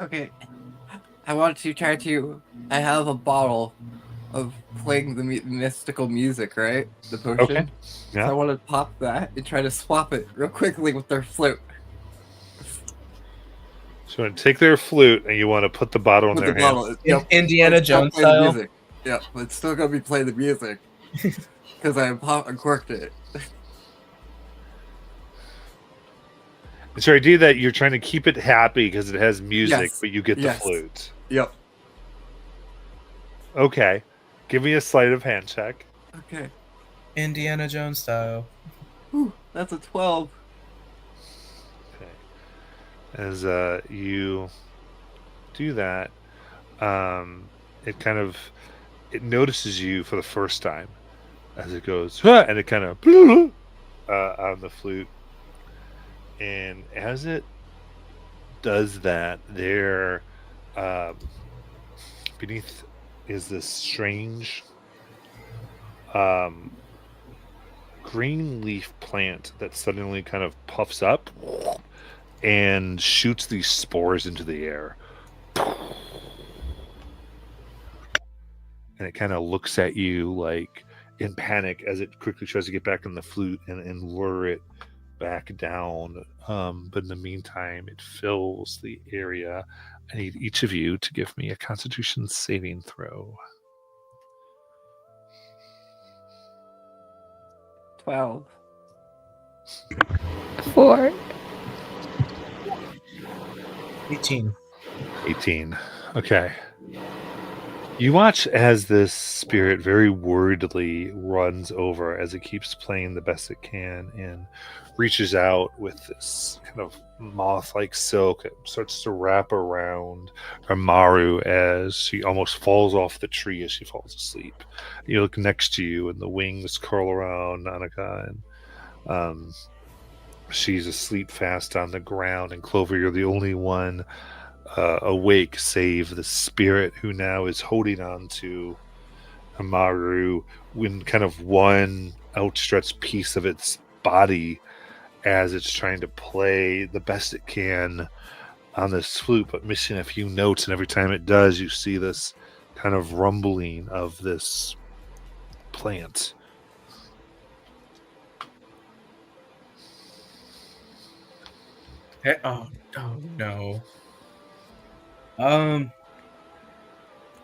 Okay. I want to try to. I have a bottle of playing the mystical music, right? The potion. Okay. So I Yeah. want to pop that and try to swap it real quickly with their flute. So you want to take their flute and you want to put the bottle in With their the hand. bottle. Yep. Indiana But still Jones play the style. music. Yeah, but it's still gonna be play the music because I uncorked it. It's your idea that you're trying to keep it happy because it has music, Yes. but you get Yes. the flute. Yep. Okay. Give me a sleight of hand check. Okay. Indiana Jones style. Whew, that's a 12. Okay. As you do that, it notices you for the first time as it goes, and it kind of on the flute. And as it does that, there beneath is this strange green leaf plant that suddenly kind of puffs up and shoots these spores into the air. And it kind of looks at you like in panic as it quickly tries to get back on the flute and lure it back down. But in the meantime, it fills the area. I need each of you to give me a Constitution saving throw. 12. 4. 18. 18. Okay. You watch as this spirit very worriedly runs over as it keeps playing the best it can and reaches out with this kind of moth-like silk. It starts to wrap around Amaru as she almost falls off the tree as she falls asleep. You look next to you and the wings curl around Nanika, and she's asleep fast on the ground, and Clover, you're the only one awake save the spirit who now is holding on to Amaru in kind of one outstretched piece of its body as it's trying to play the best it can on this flute, but missing a few notes. And every time it does, you see this kind of rumbling of this plant. Oh no. Can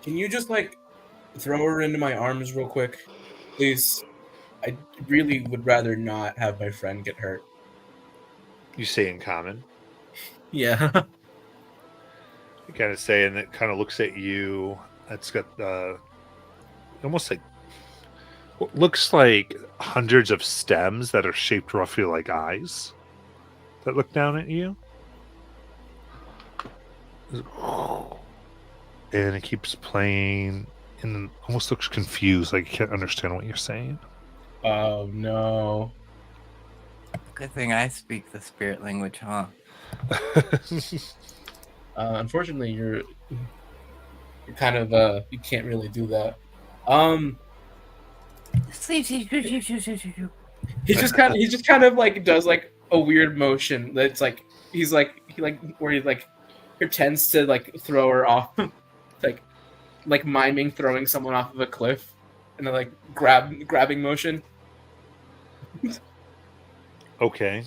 you just like throw her into my arms real quick, please? I really would rather not have my friend get hurt. You say in common. Yeah. You kind of say, and it kind of looks at you. It's got almost like what looks like hundreds of stems that are shaped roughly like eyes that look down at you. And it keeps playing and almost looks confused, like you can't understand what you're saying. Oh no. Good thing I speak the spirit language, huh? Unfortunately, you're kind of you can't really do that. Sleep. He just kind of like does like a weird motion that's like he pretends to like throw her off, like miming throwing someone off of a cliff, and then like grabbing motion. Okay.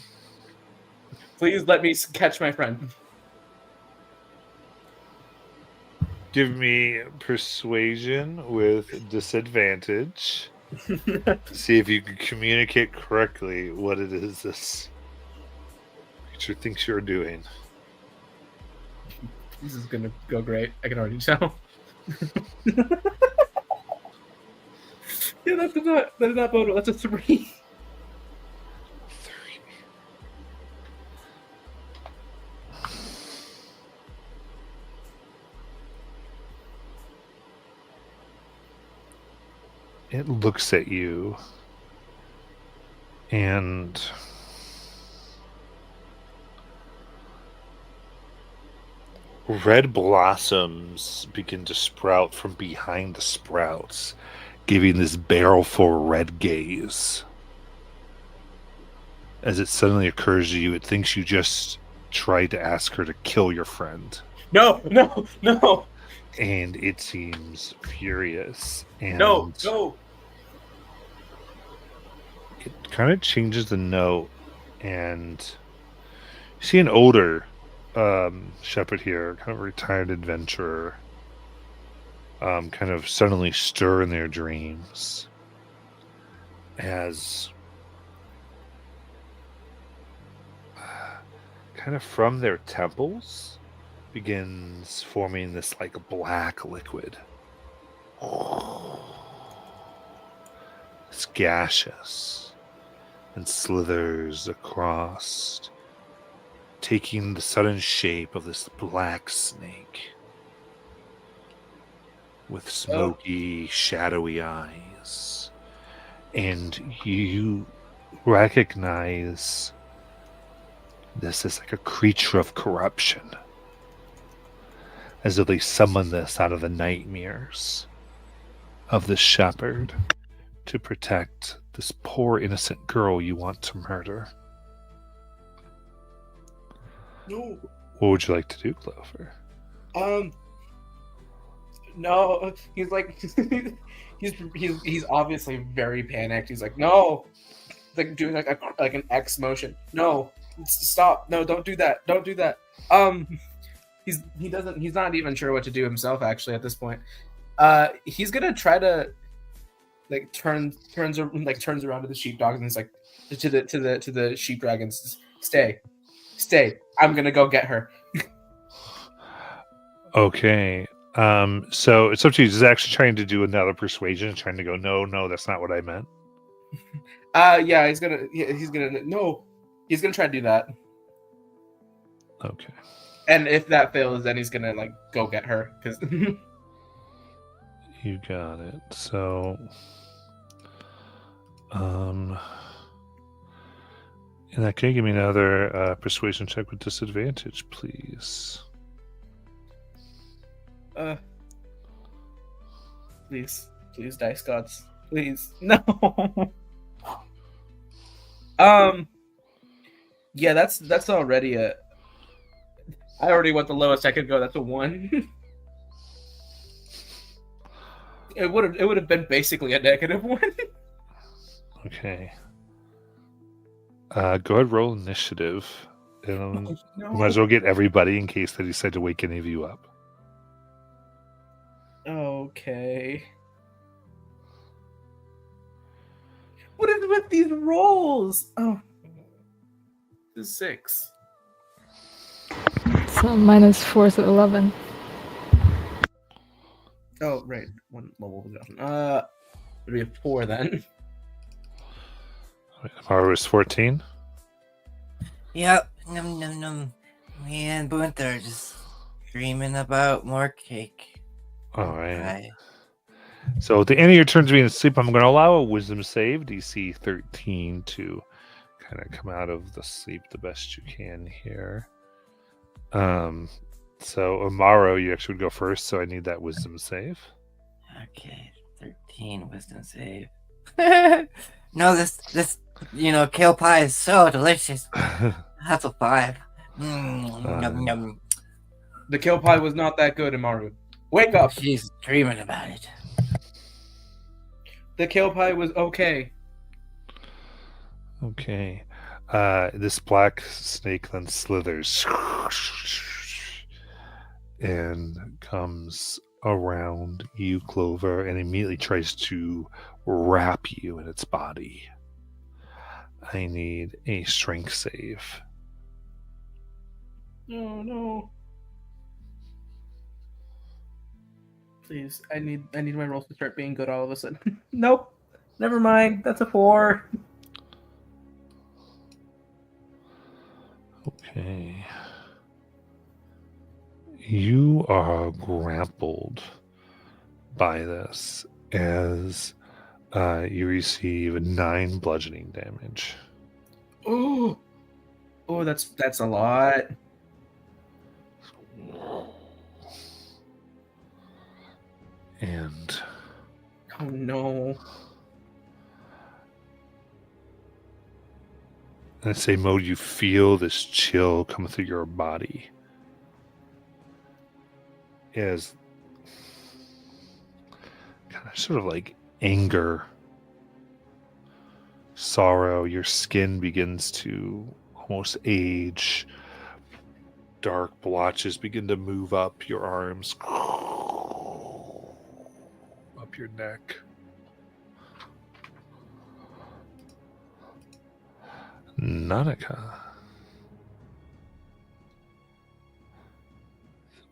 Please let me catch my friend. Give me persuasion with disadvantage. See if you can communicate correctly what it is this creature thinks you're doing. This is gonna go great. I can already tell. Yeah, that did not bode well. That's a 3. 3. It looks at you and red blossoms begin to sprout from behind the sprouts, giving this baleful red gaze. As it suddenly occurs to you, it thinks you just tried to ask her to kill your friend. No, no, no, And it seems furious. And no. it kind of changes the note, and you see an older shepherd here, kind of a retired adventurer, kind of suddenly stir in their dreams as kind of from their temples begins forming this like black liquid. It's gaseous and slithers across, taking the sudden shape of this black snake with smoky, shadowy eyes. And you recognize this as like a creature of corruption, as if they summoned this out of the nightmares of the shepherd to protect this poor innocent girl you want to murder. No. What would you like to do, Clover? No. He's like, he's obviously very panicked. He's like, no, like doing like an X motion. No, stop. No, don't do that. Don't do that. He's not even sure what to do himself actually at this point. He's gonna try to like turns around to the sheepdogs and he's like to the sheep dragons, stay. I'm gonna go get her. Okay. So it's up to you. He's actually trying to do another persuasion, trying to go, no, that's not what I meant. Yeah, he's gonna try to do that. Okay. And if that fails, then he's gonna like go get her because. You got it. So, in that case, give me another persuasion check with disadvantage, please. Please, dice gods, please, no. Yeah, that's already a. I already went the lowest I could go. That's a 1. It would have been basically a -1. Okay. Go ahead, roll initiative. And No. might as well get everybody in case they decide to wake any of you up. Okay. What is with these rolls? Oh, this is 6. So -4 to 11. Oh, right. 1 level down. It'd be a 4 then. Amaro is 14. Yep. Num. Me and Gunther are just dreaming about more cake. All right. Right. So at the end of your turns being asleep, I'm going to allow a wisdom save, DC 13, to kind of come out of the sleep the best you can here. So Amaro, you actually would go first, so I need that wisdom save. Okay, 13 wisdom save. No, this kale pie is so delicious. That's a 5. Yum. The kill pie was not that good, Amaru. Wake up! She's dreaming about it. The kill pie was okay. Okay. This black snake then slithers and comes around you, Clover, and immediately tries to wrap you in its body. I need a strength save. Oh no. Please, I need my rolls to start being good all of a sudden. Nope. Never mind. That's a 4. Okay. You are grappled by this as you receive 9 bludgeoning damage. Oh. Oh, that's a lot. And Oh no. in the same mode, you feel this chill come through your body as kind of sort of like anger, sorrow. Your skin begins to almost age. Dark blotches begin to move up your arms, up your neck. Nanika.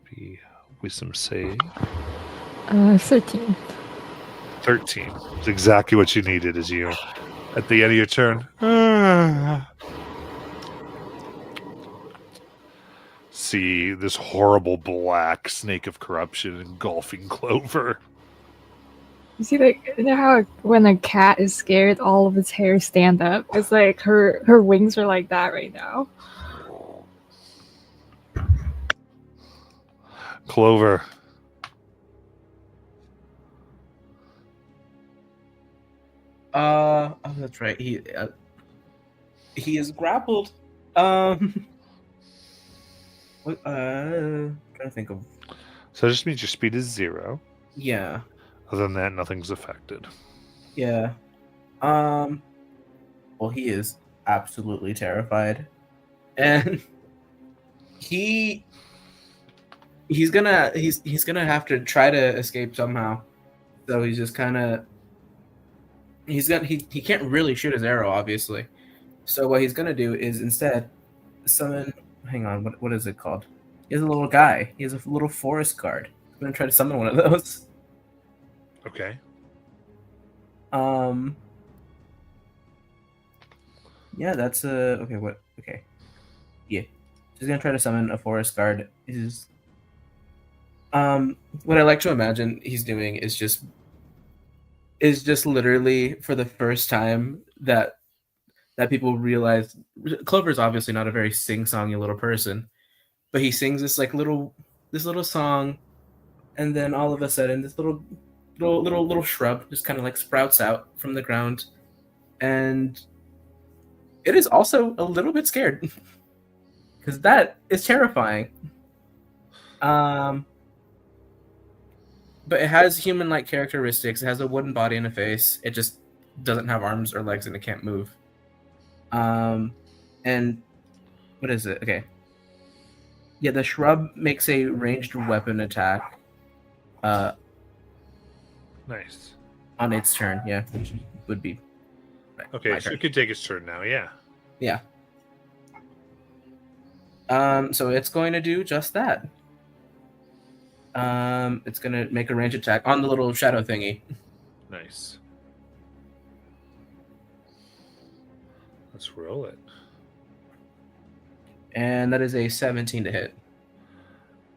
Be wisdom save. 13. 13. It's exactly what you needed as you, at the end of your turn, see this horrible black snake of corruption engulfing Clover. You see, like, you know how when a cat is scared, all of its hairs stand up? It's like her wings are like that right now. Clover. Oh, that's right. He is grappled. What? Trying to think of. So that just means your speed is 0. Yeah. Other than that, nothing's affected. Yeah. Well, he is absolutely terrified, and he's gonna have to try to escape somehow. So he's just kind of he can't really shoot his arrow, obviously. So what he's gonna do is instead summon. Hang on, what is it called? He has a little guy. He has a little forest guard. I'm gonna try to summon one of those. Okay. Yeah, that's okay. What? Okay. Yeah, she's gonna try to summon a forest guard. Is what I like to imagine he's doing is just literally for the first time that people realize Clover's obviously not a very sing-songy little person, but he sings this like little song, and then all of a sudden this little shrub just kind of like sprouts out from the ground, and it is also a little bit scared because that is terrifying. But it has human-like characteristics. It has a wooden body and a face. It just doesn't have arms or legs, and it can't move. And what is it? Okay. Yeah, the shrub makes a ranged weapon attack. Nice. On its turn, yeah, which would be. Okay, my so turn. it could take its turn now, yeah. Yeah. So it's going to do just that. It's gonna make a range attack on the little shadow thingy. Nice. Let's roll it. And that is a 17 to hit.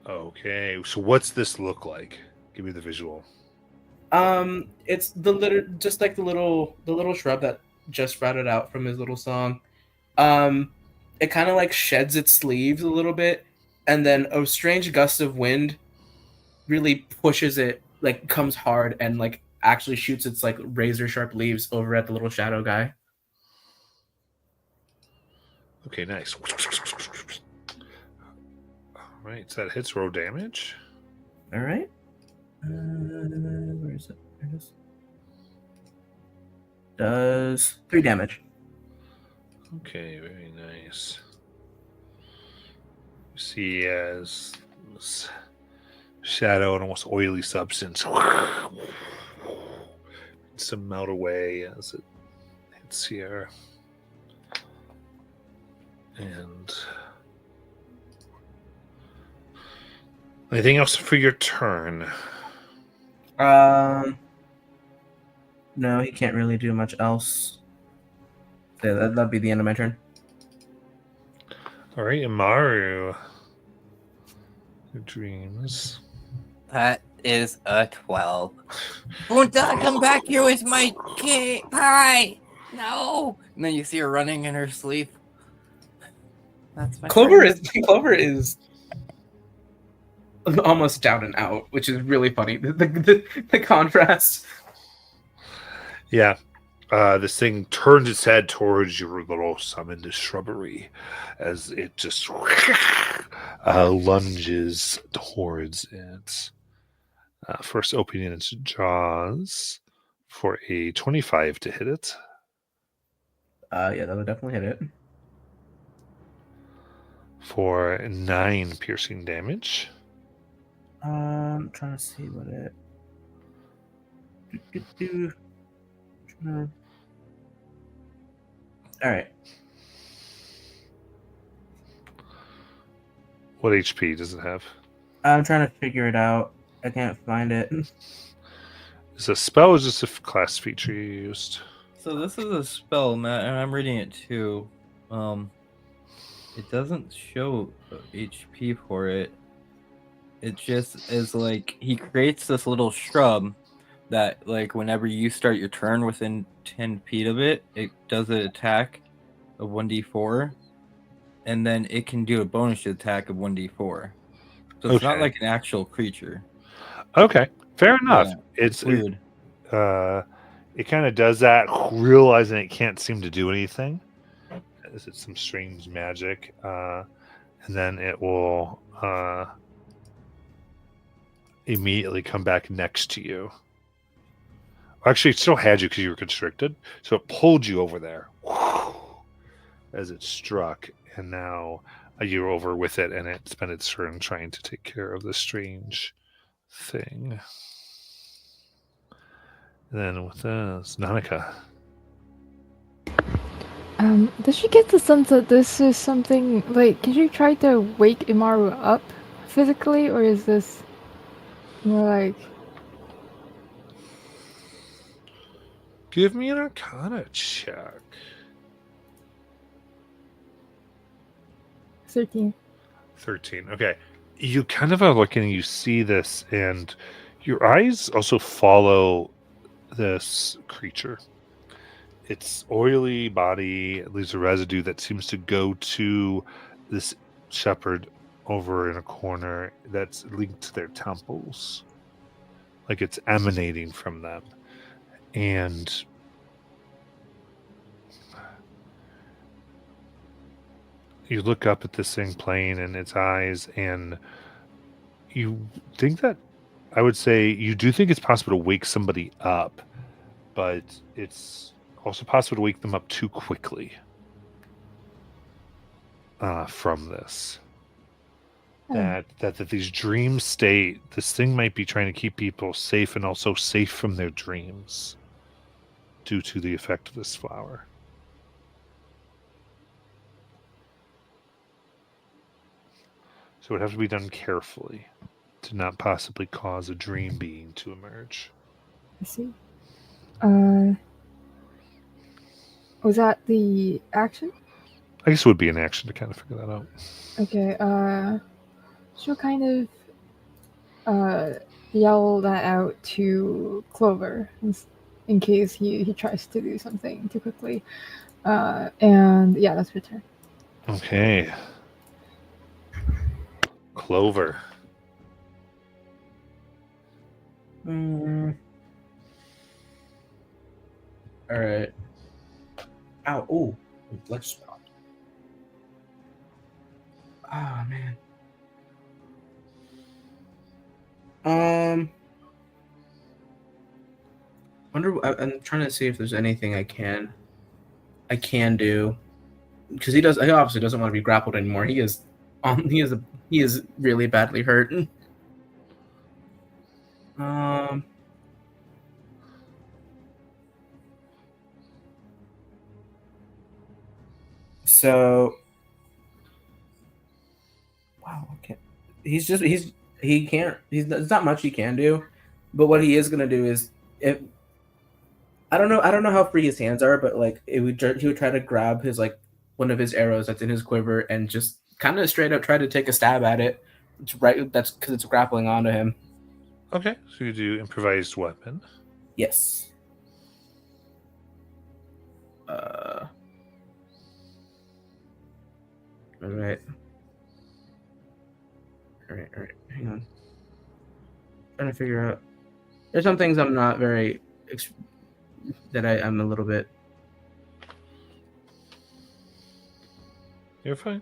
Okay, so what's this look like? Give me the visual. It's just like the little shrub that just sprouted out from his little song. It kind of like sheds its leaves a little bit, and then a strange gust of wind really pushes it, like comes hard and like actually shoots its like razor sharp leaves over at the little shadow guy. Okay, nice. All right, so that hits roll damage. All right. Where is it? There it is. Does 3 damage. Okay, very nice. You see as this shadow and almost oily substance to melt away as it hits here. And anything else for your turn? No, he can't really do much else. Yeah, that'd be the end of my turn. All right, Imaru. Your dreams. That is a 12. Bunta, come back here with my pie! No! And then you see her running in her sleep. That's my Clover turn. is almost down and out, which is really funny. The contrast. Yeah. This thing turns its head towards your little summoned shrubbery as it just lunges towards it. First opening its jaws for a 25 to hit it. Yeah, that would definitely hit it. For 9 piercing damage. I'm trying to see what it. All right. What HP does it have? I'm trying to figure it out. I can't find it. Is a spell or just a class feature you used? So this is a spell, Matt, and I'm reading it too. It doesn't show HP for it. It just is like he creates this little shrub that, like, whenever you start your turn within 10 feet of it, it does an attack of 1d4, and then it can do a bonus attack of 1d4. So it's not Okay. like an actual creature. Okay, fair enough. Yeah, It's weird. it kind of does that, realizing it can't seem to do anything. It's some strange magic, and then it will immediately come back next to you. Actually, it still had you because you were constricted, so it pulled you over there as it struck, and now you're over with it, and it spent its turn trying to take care of the strange thing. And then with this, Nanika. Does she get the sense that this is something like? Can she try to wake Imaru up physically, or is this more like? Give me an Arcana check. 13. 13. Okay. You kind of are looking and you see this, and your eyes also follow this creature. Its oily body leaves a residue that seems to go to this shepherd over in a corner that's linked to their temples. Like it's emanating from them. And you look up at this thing playing in its eyes, and you think that, I would say, you do think it's possible to wake somebody up, but it's also possible to wake them up too quickly from this. That these dream state, this thing might be trying to keep people safe and also safe from their dreams due to the effect of this flower. So it would have to be done carefully to not possibly cause a dream being to emerge. I see. Was that the action? I guess it would be an action to kind of figure that out. Okay, she'll kind of yell that out to Clover in case he tries to do something too quickly. And yeah, that's her turn. Okay. Clover. All right. Ow! Oh, blood spot. Oh man. I'm trying to see if there's anything I can do, because he obviously doesn't want to be grappled anymore. He is really badly hurt. So, wow, okay. There's not much he can do, but what he is gonna do is if I don't know how free his hands are, but like he would try to grab his like one of his arrows that's in his quiver and just kind of straight up try to take a stab at it. That's because it's grappling onto him. Okay, so you do improvised weapon. Yes. All right. Hang on. Trying to figure out. There's some things I'm not very that I'm a little bit. You're fine.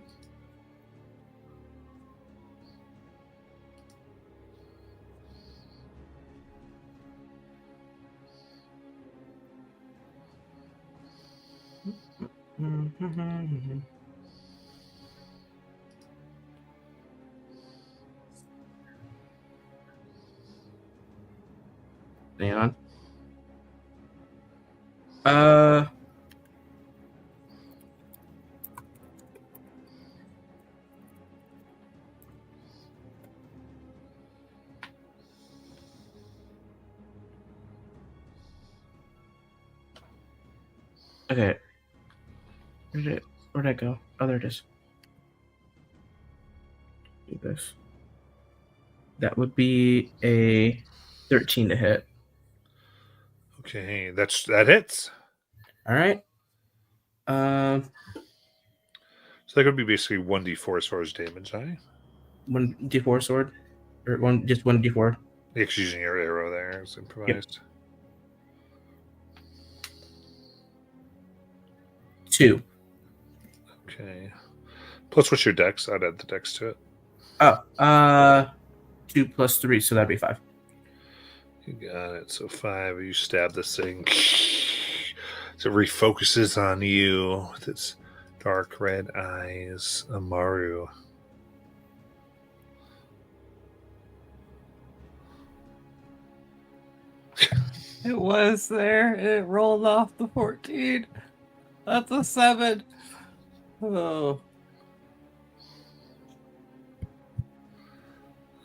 Hang on. Okay. Where'd I go? Oh, there it is. Do this. That would be a 13 to hit. Okay, that hits. All right. So that could be basically 1d4 as far as damage, right? 1d4 sword, or just 1d4. It's using your arrow there. It's improvised. Yep. 2. Okay. Plus, what's your dex? I'd add the dex to it. Oh, 2 plus 3, so that'd be 5. You got it. So 5. You stab this thing. So it refocuses on you with its dark red eyes. Amaru. It was there. It rolled off the 14. That's a 7. Oh.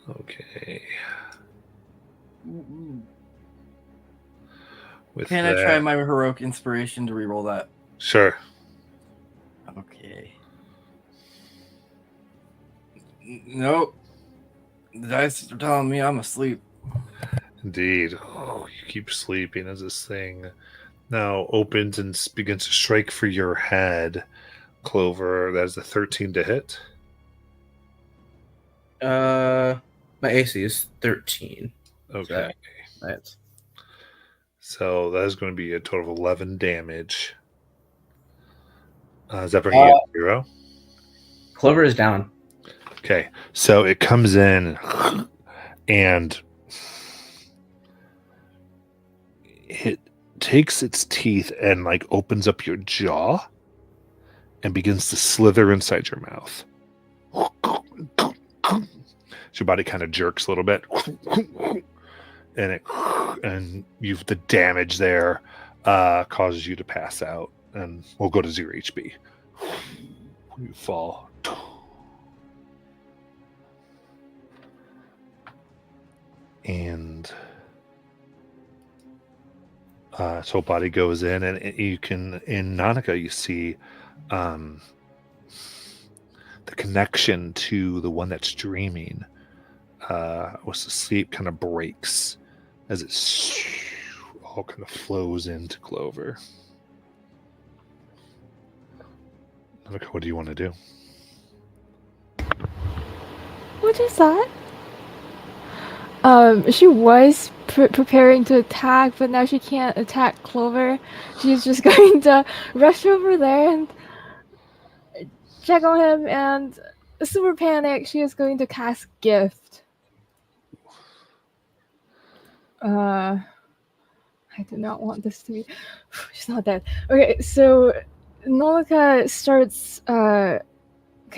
Okay. Can I try my heroic inspiration to reroll that? Sure. Okay. Nope. The dice are telling me I'm asleep. Indeed. Oh, you keep sleeping as this thing now opens and begins to strike for your head. Clover, that is a 13 to hit. My AC is 13. Okay. That's So that is going to be a total of 11 damage. Is that bringing you to 0? Clover is down. Okay. So it comes in and it takes its teeth and like opens up your jaw and begins to slither inside your mouth. So your body kind of jerks a little bit. And the damage there causes you to pass out, and we'll go to 0 HP. You fall. And so body goes in, and you can, in Nanika, you see the connection to the one that's dreaming was asleep kind of breaks as it all kind of flows into Clover. Nanika, what do you want to do? What is that? She was preparing to attack, but now she can't attack Clover. She's just going to rush over there and check on him, and super panic, she is going to cast Gift. I do not want this to be... She's not dead. Okay, so Nolika starts kind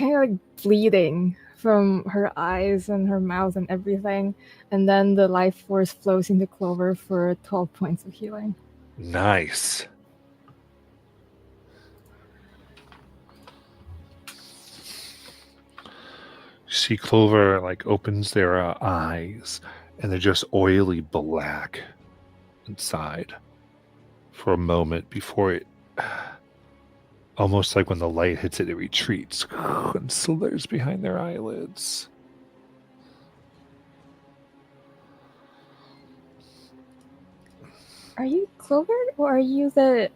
of like bleeding from her eyes and her mouth and everything, and then the life force flows into Clover for 12 points of healing. Nice. See Clover like opens their eyes, and they're just oily black inside for a moment before it, almost like when the light hits it, it retreats and slithers behind their eyelids. Are you Clover or are you the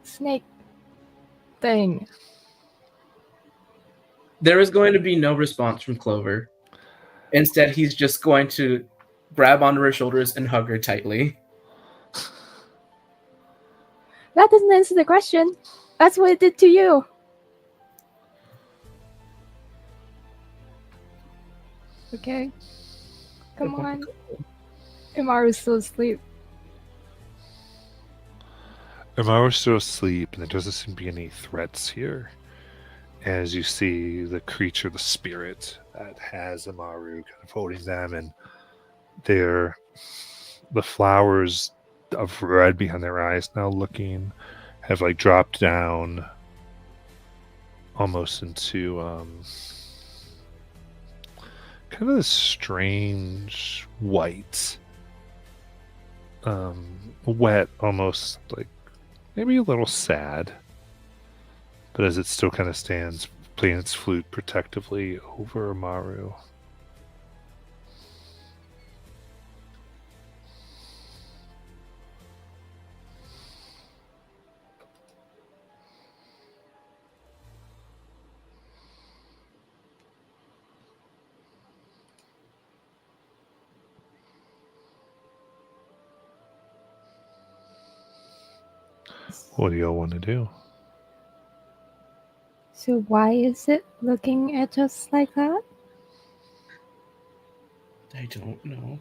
snake thing? There is going to be no response from Clover. Instead, he's just going to grab onto her shoulders and hug her tightly. That doesn't answer the question. That's what it did to you. Okay. Come on. Imaru's still asleep. Amaru's still asleep, and there doesn't seem to be any threats here. As you see the creature, the spirit that has Amaru kind of holding them, and the flowers of red behind their eyes now looking have like dropped down almost into kind of this strange white, wet, almost like maybe a little sad, but as it still kind of stands playing its flute protectively over Amaru. What do y'all want to do? So why is it looking at us like that? I don't know.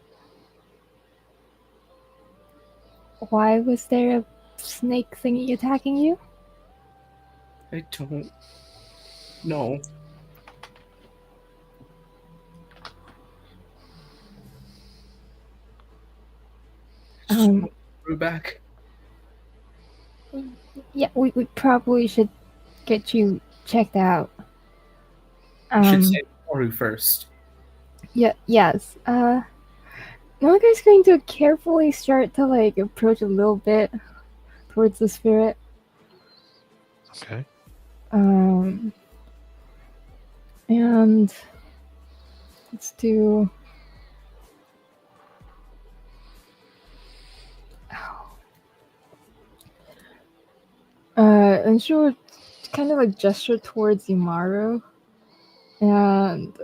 Why was there a snake thingy attacking you? I don't know. Grew back. Yeah, we probably should get you checked out. You should say Maru first. Yeah, yes. Naga's going to carefully start to like approach a little bit towards the spirit. Okay. And let's do. And she'll kind of like gesture towards Imaru, and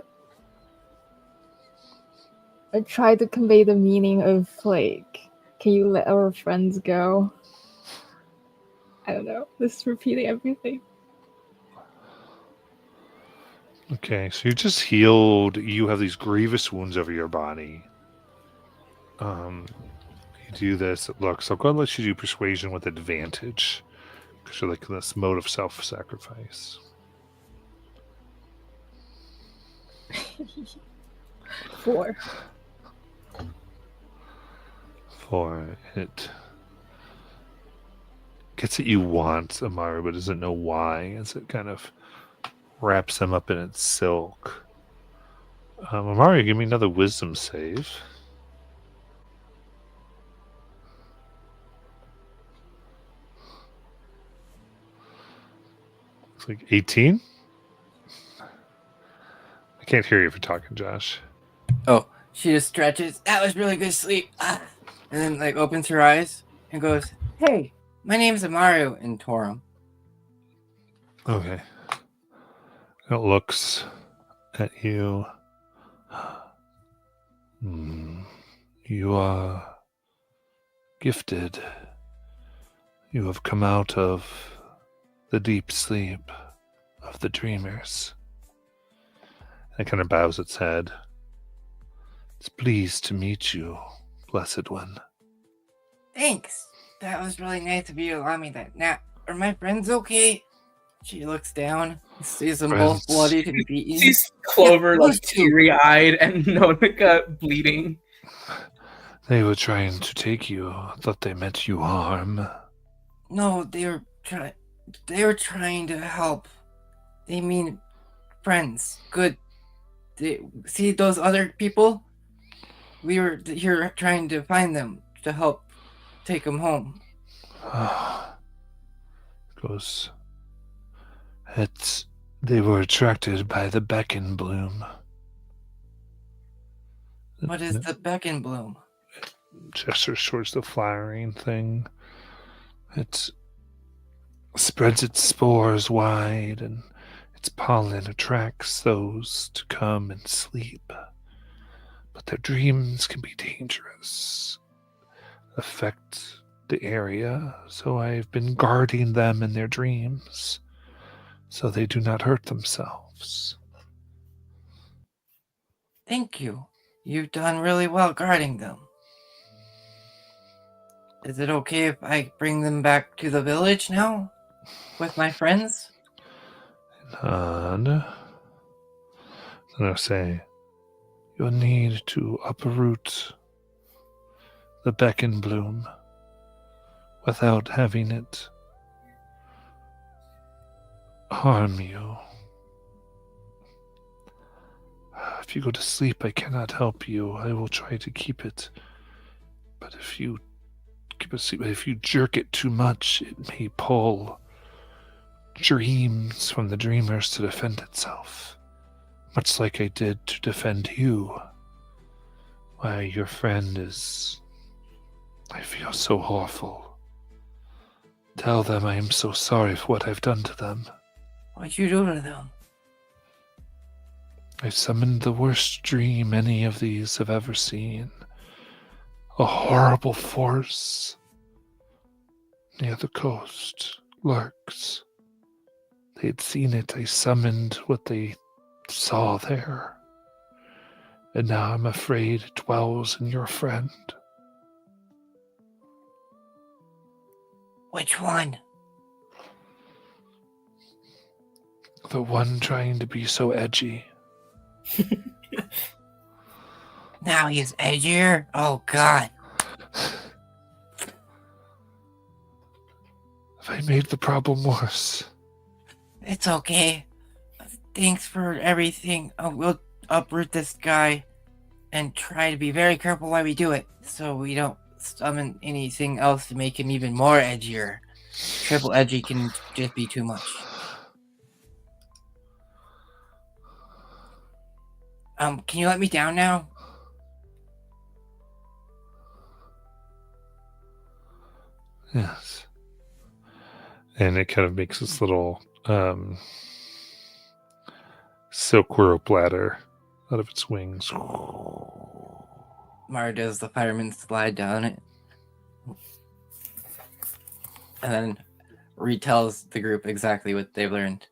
I try to convey the meaning of like, can you let our friends go? I don't know. This is repeating everything. Okay, so you're just healed. You have these grievous wounds over your body. You do this. Look, so I'll go and let you do persuasion with advantage. Because you're like this mode of self-sacrifice. 4. 4. It gets what you want, Amaru, but doesn't know why, as it kind of wraps him up in its silk. Amaru, give me another wisdom save. It's like 18? I can't hear you if you're talking, Josh. Oh, she just stretches. That was really good sleep. Ah. And then like opens her eyes and goes, "Hey, my name's Amaru in Torum." Okay. It looks at you. You are gifted. You have come out of the deep sleep of the dreamers. It kind of bows its head. It's pleased to meet you, Blessed One. Thanks. That was really nice of you to allow me that nap. Are my friends okay? She looks down, sees them both Friends. bloodied and beaten. Sees Clover those like two. teary-eyed and Nonika bleeding. They were trying to take you. I thought they meant you harm. No, they were trying to help. They mean friends. Good. See those other people? We were here trying to find them to help take them home. Goes. They were attracted by the beckon bloom. What is the beckon bloom? Gestures towards the flowering thing. It spreads its spores wide, and its pollen attracts those to come and sleep. But their dreams can be dangerous, affect the area, so I've been guarding them in their dreams, so they do not hurt themselves. Thank you. You've done really well guarding them. Is it okay if I bring them back to the village now? With my friends? And then I'll say, you'll need to uproot the beckon bloom without having it harm you. If you go to sleep, I cannot help you. I will try to keep it. But if you jerk it too much, it may pull dreams from the dreamers to defend itself. Much like I did to defend you. Why, your friend is... I feel so awful. Tell them I am so sorry for what I've done to them. What'd you do to them? I summoned the worst dream any of these have ever seen. A horrible force near the coast lurks. They had seen it. I summoned what they saw there. And now I'm afraid it dwells in your friend. Which one? The one trying to be so edgy. Now he's edgier? Oh, God. Have I made the problem worse? It's okay. Thanks for everything. We'll uproot this guy and try to be very careful while we do it so we don't summon anything else to make him even more edgier. Triple edgy can just be too much. Can you let me down now? Yes. And it kind of makes this little silk rope ladder out of its wings. Mara does the fireman slide down it. And then retells the group exactly what they've learned.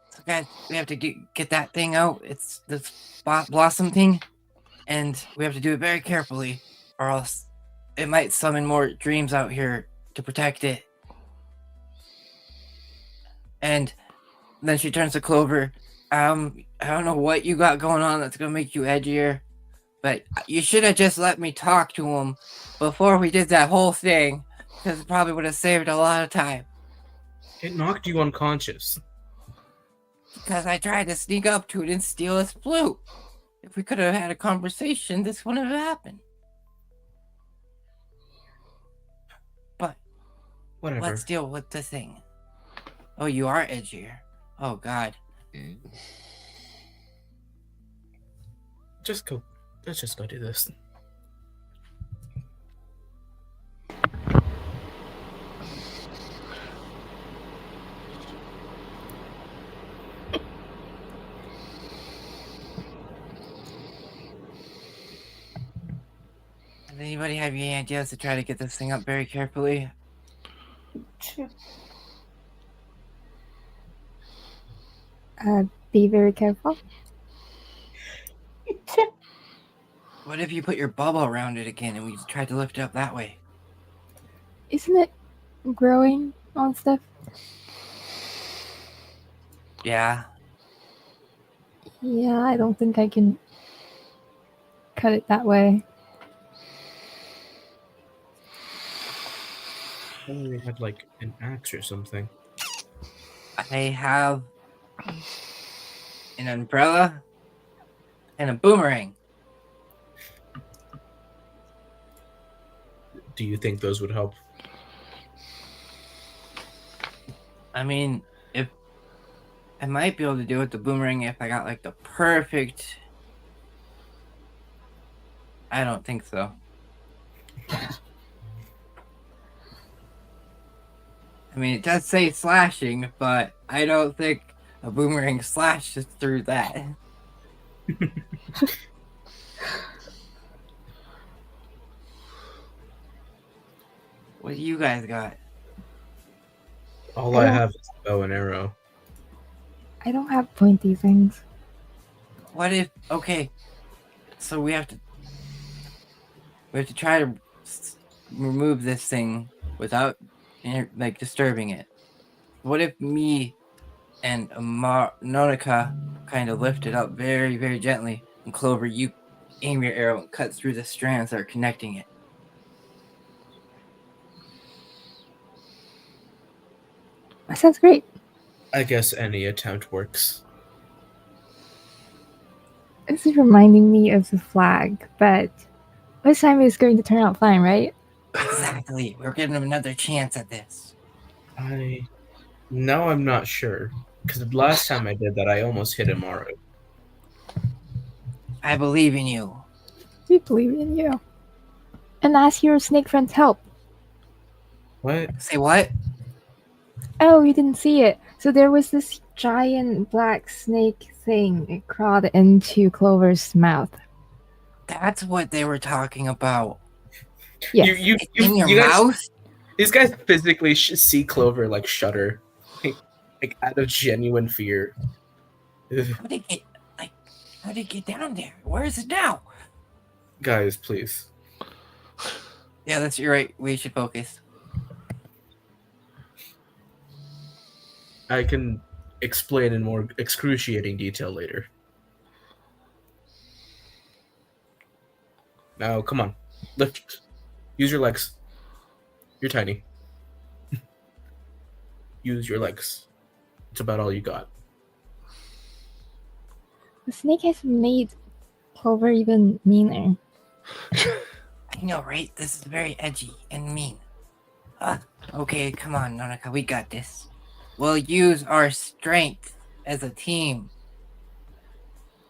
So guys, we have to get that thing out. It's this blossom thing. And we have to do it very carefully, or else it might summon more dreams out here to protect it. And then she turns to Clover. I don't know what you got going on that's gonna make you edgier, but you should have just let me talk to him before we did that whole thing, because it probably would have saved a lot of time. It knocked you unconscious. Because I tried to sneak up to it and steal its flute. If we could have had a conversation, this wouldn't have happened. But Whatever. let's deal with the thing. Oh, you are edgier. Oh, God. Just go. Let's just go do this. Does anybody have any ideas to try to get this thing up very carefully? Be very careful. What if you put your bubble around it again and we try to lift it up that way? Isn't it growing on stuff? Yeah. Yeah, I don't think I can cut it that way. Only we had like an axe or something. I have an umbrella and a boomerang. Do you think those would help? I mean, if I might be able to do with the boomerang if I got like the perfect. I don't think so. I mean, it does say slashing, but I don't think a boomerang slashes through that. What do you guys got? All I I don't- have is a bow and arrow. I don't have pointy things. What if? Okay, so we have to try to remove this thing without like disturbing it. What if me and Nonica kind of lift it up very, very gently, and Clover, you aim your arrow and cut through the strands that are connecting it? That sounds great. I guess any attempt works. This is reminding me of the flag, but this time it's going to turn out fine, right? Exactly. We're giving him another chance at this. Now I'm not sure. Because the last time I did that, I almost hit Imaru. I believe in you. We believe in you. And ask your snake friend's help. What? Say what? Oh, you didn't see it. So there was this giant black snake thing. It crawled into Clover's mouth. That's what they were talking about. Yes. In your you guys, mouth? these guys physically see Clover like shudder, like out of genuine fear. Ugh. How did it get down there? Where is it now? Guys, please. Yeah, you're right. We should focus. I can explain in more excruciating detail later. Now, come on. Lift. Use your legs. You're tiny. Use your legs. It's about all you got. The snake has made Clover even meaner. I know, right? This is very edgy and mean. Okay, come on, Nonica. We got this. We'll use our strength as a team.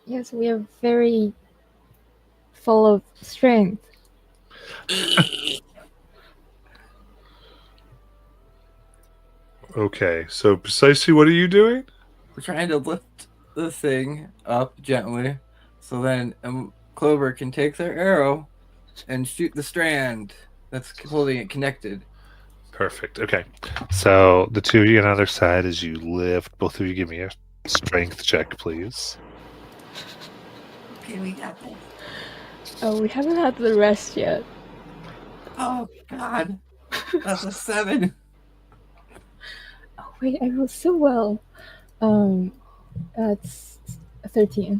Yes, we are very full of strength. Okay, so precisely what are you doing? We're trying to lift the thing up gently, so then Clover can take their arrow and shoot the strand that's holding it connected. Perfect. Okay. So the two of you on the other side as you lift, both of you give me a strength check, please. Okay, we got this. Oh, we haven't had the rest yet. Oh, God. That's a 7. Oh, wait, I rolled so well. That's a 13.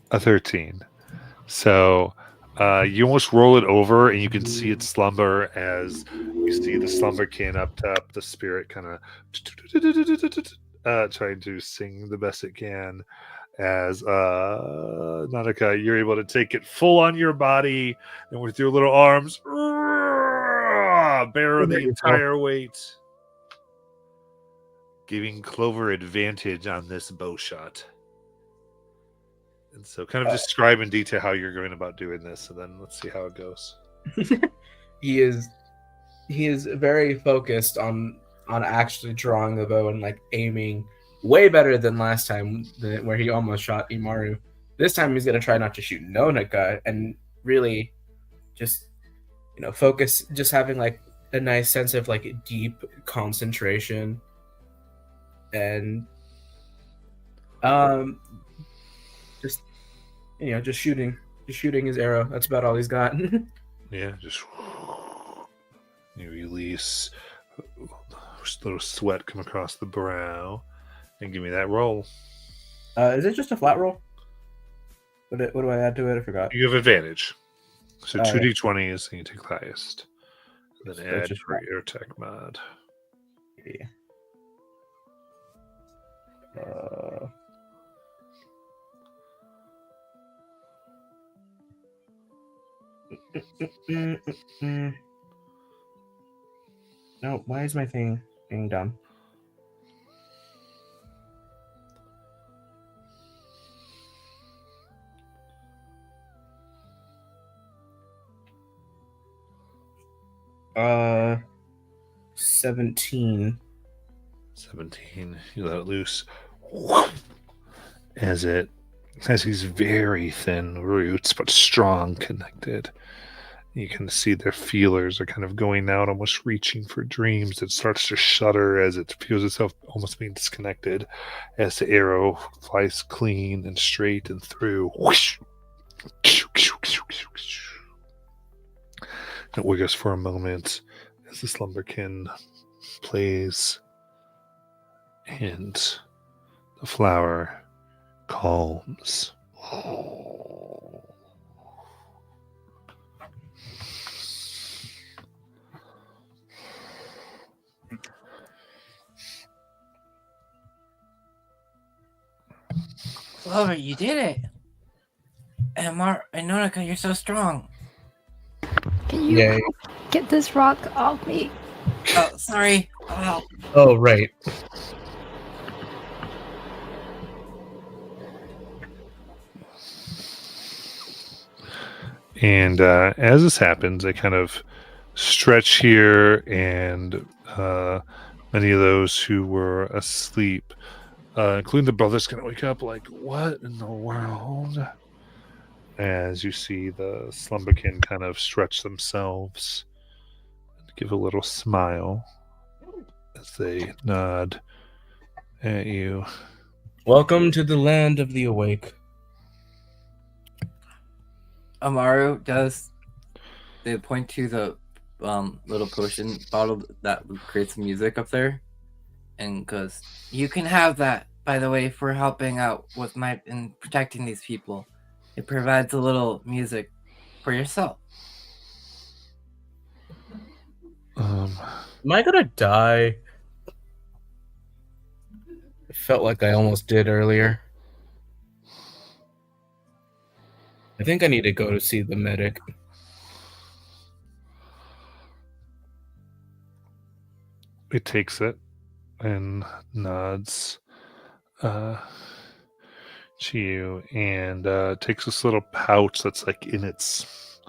A 13. So you almost roll it over and you can see it slumber as you see the slumber kin up top, the spirit kind of trying to sing the best it can as Nonica, you're able to take it full on your body and with your little arms bear the entire weight, giving Clover advantage on this bow shot. And so kind of describe in detail how you're going about doing this, and then let's see how it goes. He is very focused on actually drawing the bow and like aiming way better than last time where he almost shot Imaru. This time he's gonna try not to shoot Nonica and really just focus, just having like a nice sense of like deep concentration and just shooting his arrow. That's about all he's got. Yeah, just you release a little sweat come across the brow And give me that roll. Is it just a flat roll? What do I add to it? I forgot. You have advantage. So Oh, two yeah. d20s, and you take the highest. Then So add it's just for your tech mod. Yeah. No, why is my thing being done? Uh, 17. 17. You let it loose. As it has these very thin roots, but strong connected. You can see their feelers are kind of going out, almost reaching for dreams. It starts to shudder as it feels itself almost being disconnected as the arrow flies clean and straight and through. Whoosh! It wiggles for a moment as the slumberkin plays, and the flower calms. Clover, you did it. And Nonica, you're so strong. Can you Yay. get this rock off me? Oh, sorry. Oh, Oh, right. And as this happens, they kind of stretch here, and many of those who were asleep, including the brothers, kind of wake up like, what in the world? As you see the slumberkin kind of stretch themselves and give a little smile as they nod at you. Welcome to the land of the awake. Amaru does. They point to the little potion bottle that creates music up there, and goes, "You can have that. By the way, for helping out with in protecting these people, it provides a little music for yourself." Am I gonna die? I felt like I almost did earlier. I think I need to go to see the medic. It takes it and nods to you, and takes this little pouch that's like in its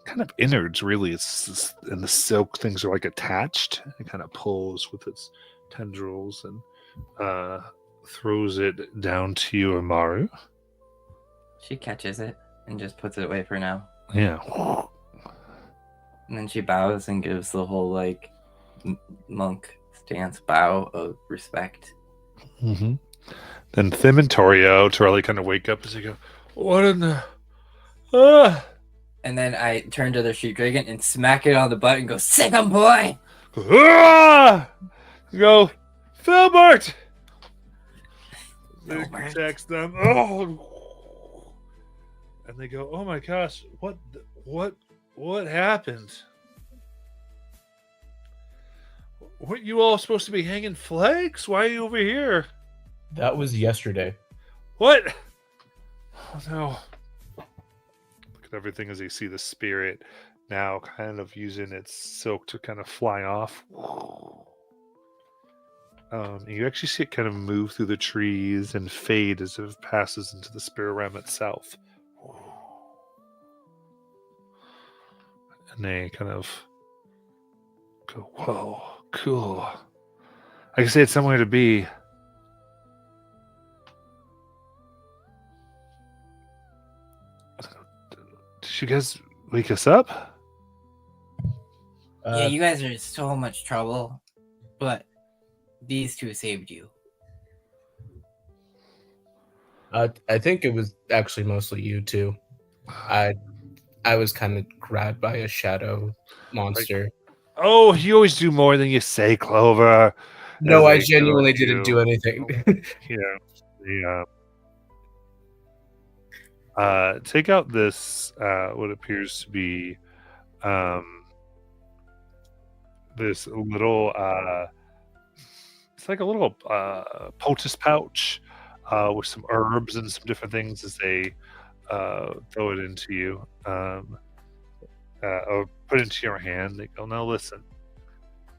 kind of innards, really. And the silk things are like attached. It kind of pulls with its tendrils and throws it down to you, Amaru. She catches it and just puts it away for now. Yeah. And then she bows and gives the whole like monk stance bow of respect. Mm-hmm. Then Thim and Toriel kind of wake up as they go, what in the... And then I turn to the street dragon and smack it on the butt and go, "Sick 'em, boy!" Go, Filbert! They Filbert. text them. Oh! And they go, oh my gosh, what happened? Weren't you all supposed to be hanging flags? Why are you over here? That was yesterday. What? Oh no. Look at everything as you see the spirit now kind of using its silk to kind of fly off. You actually see it kind of move through the trees and fade as it passes into the spirit realm itself. And they kind of go, whoa, cool. I can say it's somewhere to be. Did you guys wake us up? Yeah, you guys are in so much trouble, but these two saved you. I think it was actually mostly you two. I was kind of grabbed by a shadow monster. Oh, you always do more than you say, Clover. No, as I they genuinely go didn't to, do anything. you know, take out this what appears to be um, this little it's like a little poultice pouch with some herbs and some different things as they throw it into you or put it into your hand. They go, now listen,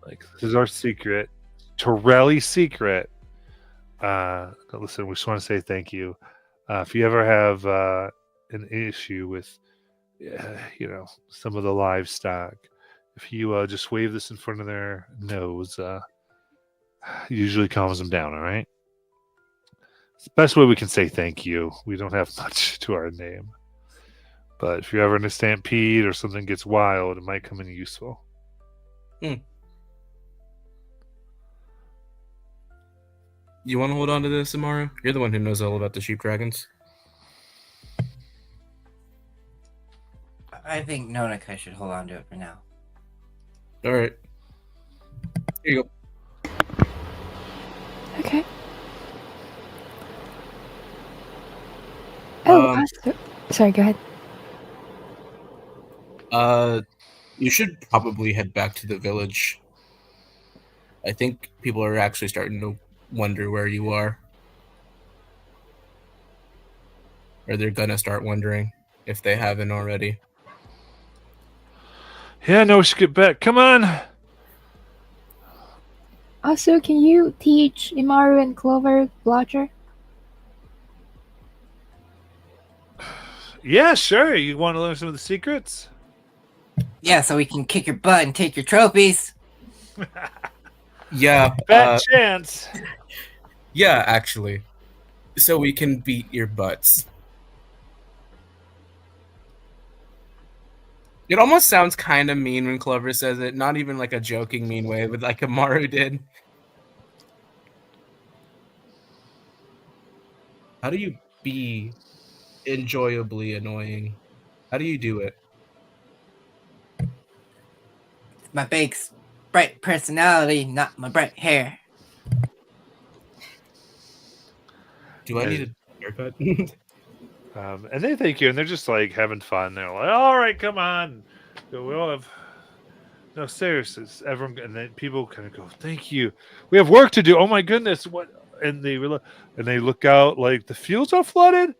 like this is our secret, Torelli's secret. Listen, we just want to say thank you. If you ever have an issue with some of the livestock, if you just wave this in front of their nose, usually calms them down. All right. It's the best way we can say thank you. We don't have much to our name, but if you're ever in a stampede or something gets wild, it might come in useful. You want to hold on to this, Amaru? You're the one who knows all about the sheep dragons. I think Nonika should hold on to it for now. All right. Here you go. Okay. Oh, Um, sorry, go ahead. You should probably head back to the village. I think people are actually starting to wonder where you are. Or they're gonna start wondering if they haven't already. Yeah, no, we should get back. Come on. Also, can you teach Imaru and Clover Blotcher? Yeah, sure. You want to learn some of the secrets? Yeah, so we can kick your butt and take your trophies. Yeah. Bad chance. Yeah, actually. So we can beat your butts. It almost sounds kind of mean when Clover says it. Not even like a joking mean way, but like Amaru did. How do you be enjoyably annoying? How do you do it? My bake's bright personality, not my bright hair. Do I need a haircut? And they thank you, and they're just like having fun. They're like, "All right, come on, we all have." No, seriously, everyone, and then people kind of go, "Thank you, we have work to do." Oh my goodness, what? And they look out like the fields are flooded.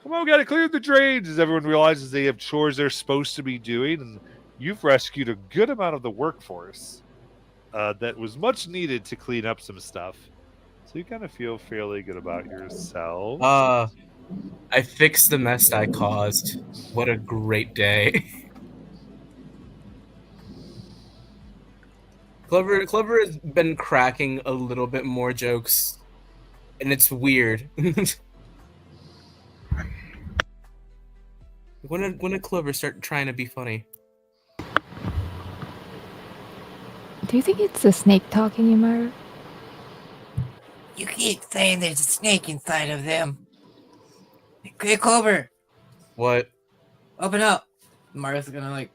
Come on, we got to clear the drains. As everyone realizes they have chores they're supposed to be doing, and you've rescued a good amount of the workforce that was much needed to clean up some stuff. So you kind of feel fairly good about yourself. I fixed the mess I caused. What a great day. Clover has been cracking a little bit more jokes, and it's weird. When did Clover start trying to be funny? Do you think it's a snake talking, Imaru? You keep saying there's a snake inside of them. Hey, Clover, What? open up. Maru's gonna like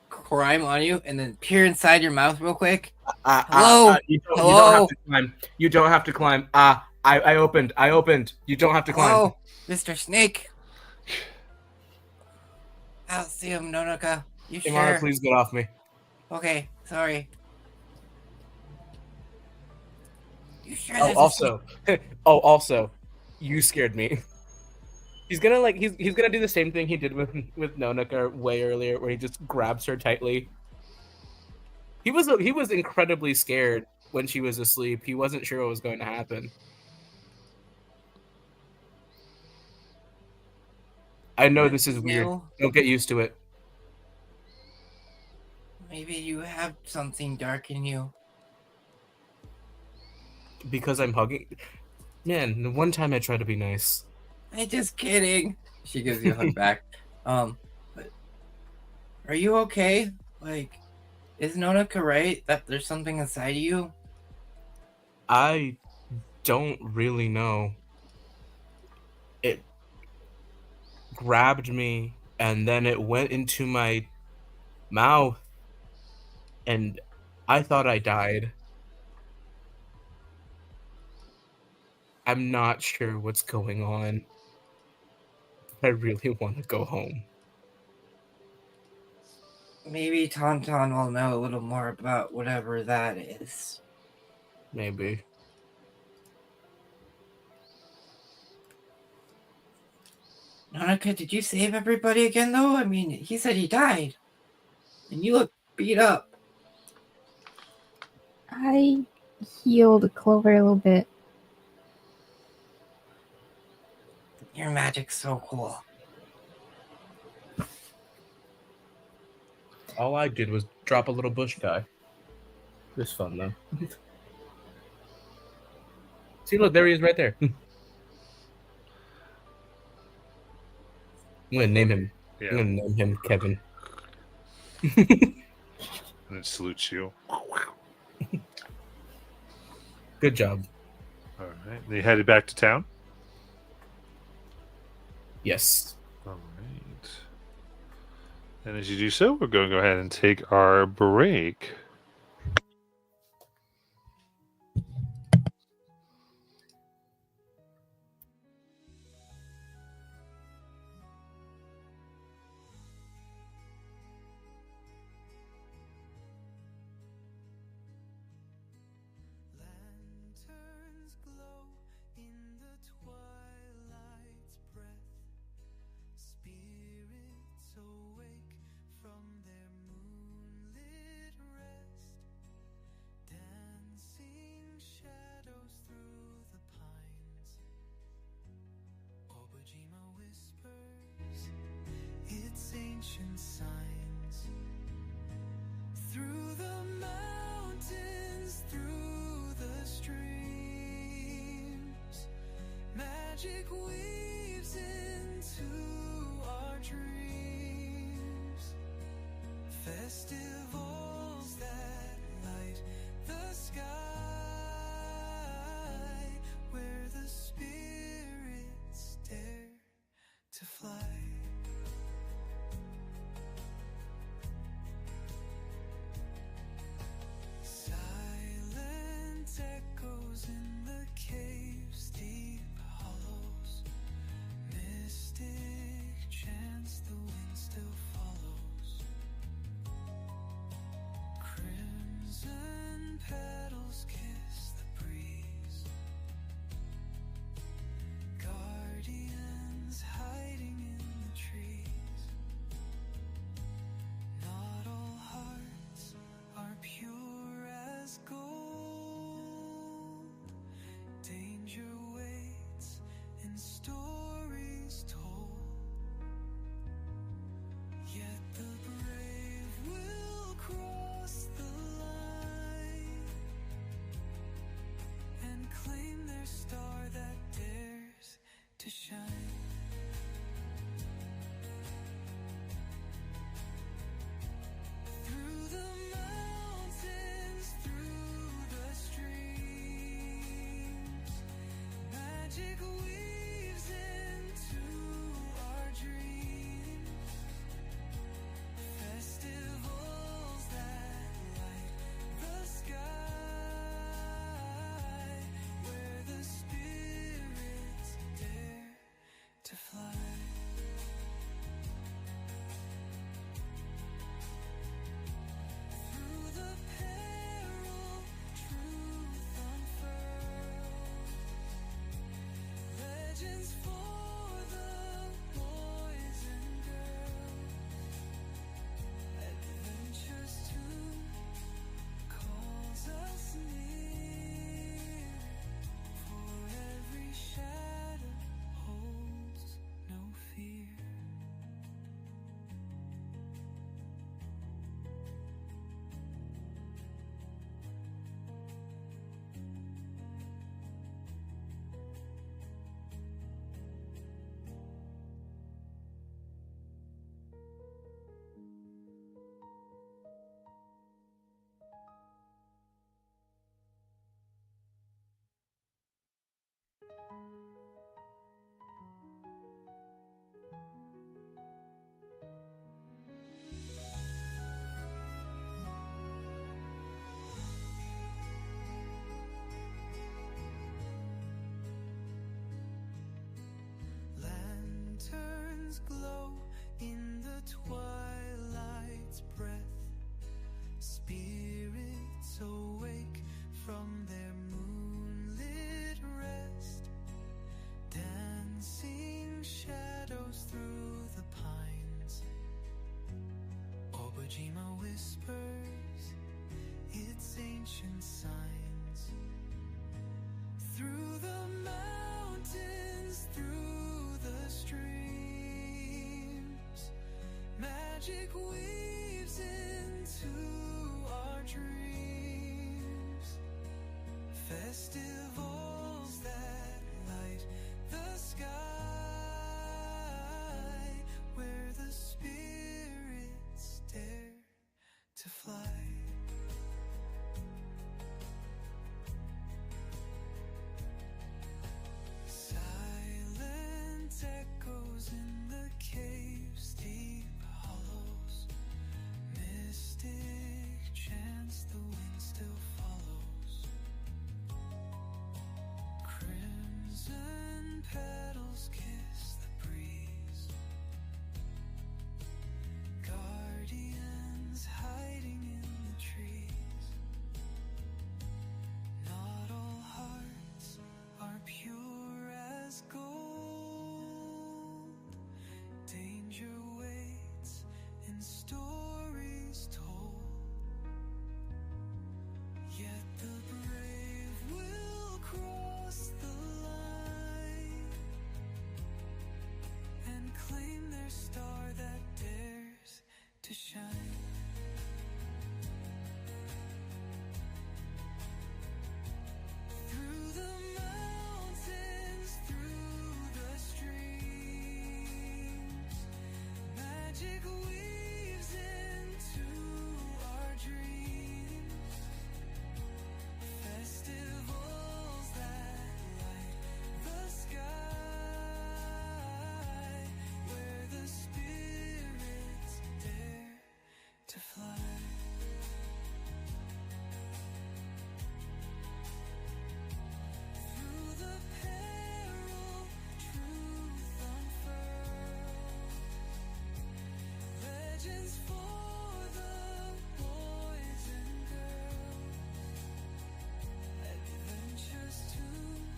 climb on you and then peer inside your mouth real quick. Hello? You don't Hello? have to climb. You don't have to climb. I opened. You don't have to climb. Hello, Mr. Snake. I don't see him, Nonoka. You Imara, sure? please get off me. Okay, sorry. You sure? Oh, there's a also, also, you scared me. He's gonna he's gonna do the same thing he did with Nonoka way earlier, where he just grabs her tightly. He was incredibly scared when she was asleep. He wasn't sure what was going to happen. I know this is weird. No. Don't get used to it. Maybe you have something dark in you. Because I'm hugging. Man, the one time I tried to be nice. I'm just kidding. She gives you a hug back. But are you okay? Like, is Nonoka right that there's something inside of you? I don't really know. It grabbed me and then it went into my mouth and I thought I died. I'm not sure what's going on. I really want to go home. Maybe Tauntaun will know a little more about whatever that is. Maybe. Nonica, did you save everybody again, though? I mean, he said he died. And you look beat up. I healed Clover a little bit. Your magic's so cool. All I did was drop a little bush guy. It was fun, though. See, look, there he is right there. I'm gonna name him. Yeah. I'm gonna name him Kevin. And it salutes you. Good job. All right. They headed back to town. Yes. All right. And as you do so, we're going to go ahead and take our break. Lanterns glow in the twilight's breath. Spirits awake from their moonlit rest. Dancing shadows through the pines. Obajima whispers its ancient signs. Through the mountains, through the streams, magic weaves into our dreams. Festivals that light the sky, where the spirits dare to fly. Silent echoes in the caves, deep hollows. Mystic chants, the wind still follows. Obajima whispers its ancient signs through the mountains, through the streams. Magic weaves into our dreams. Festivals that light the sky, where the spirits dare to fly. Silent echoes in the caves, deep hollows. Mystic chants, the wind still follows. Crimson petals kiss the breeze. Guardians hiding in the trees. Not all hearts are pure as gold. Danger waits in stories told. Yet the brave will cross the line and claim their star that dares to shine. Through the mountains, through the streams, magic weaves into our dreams. Festivals that light the sky, where the spirits dare to fly. Through the peril, truth unfurled. Legends for the boys and girls. Adventure's tune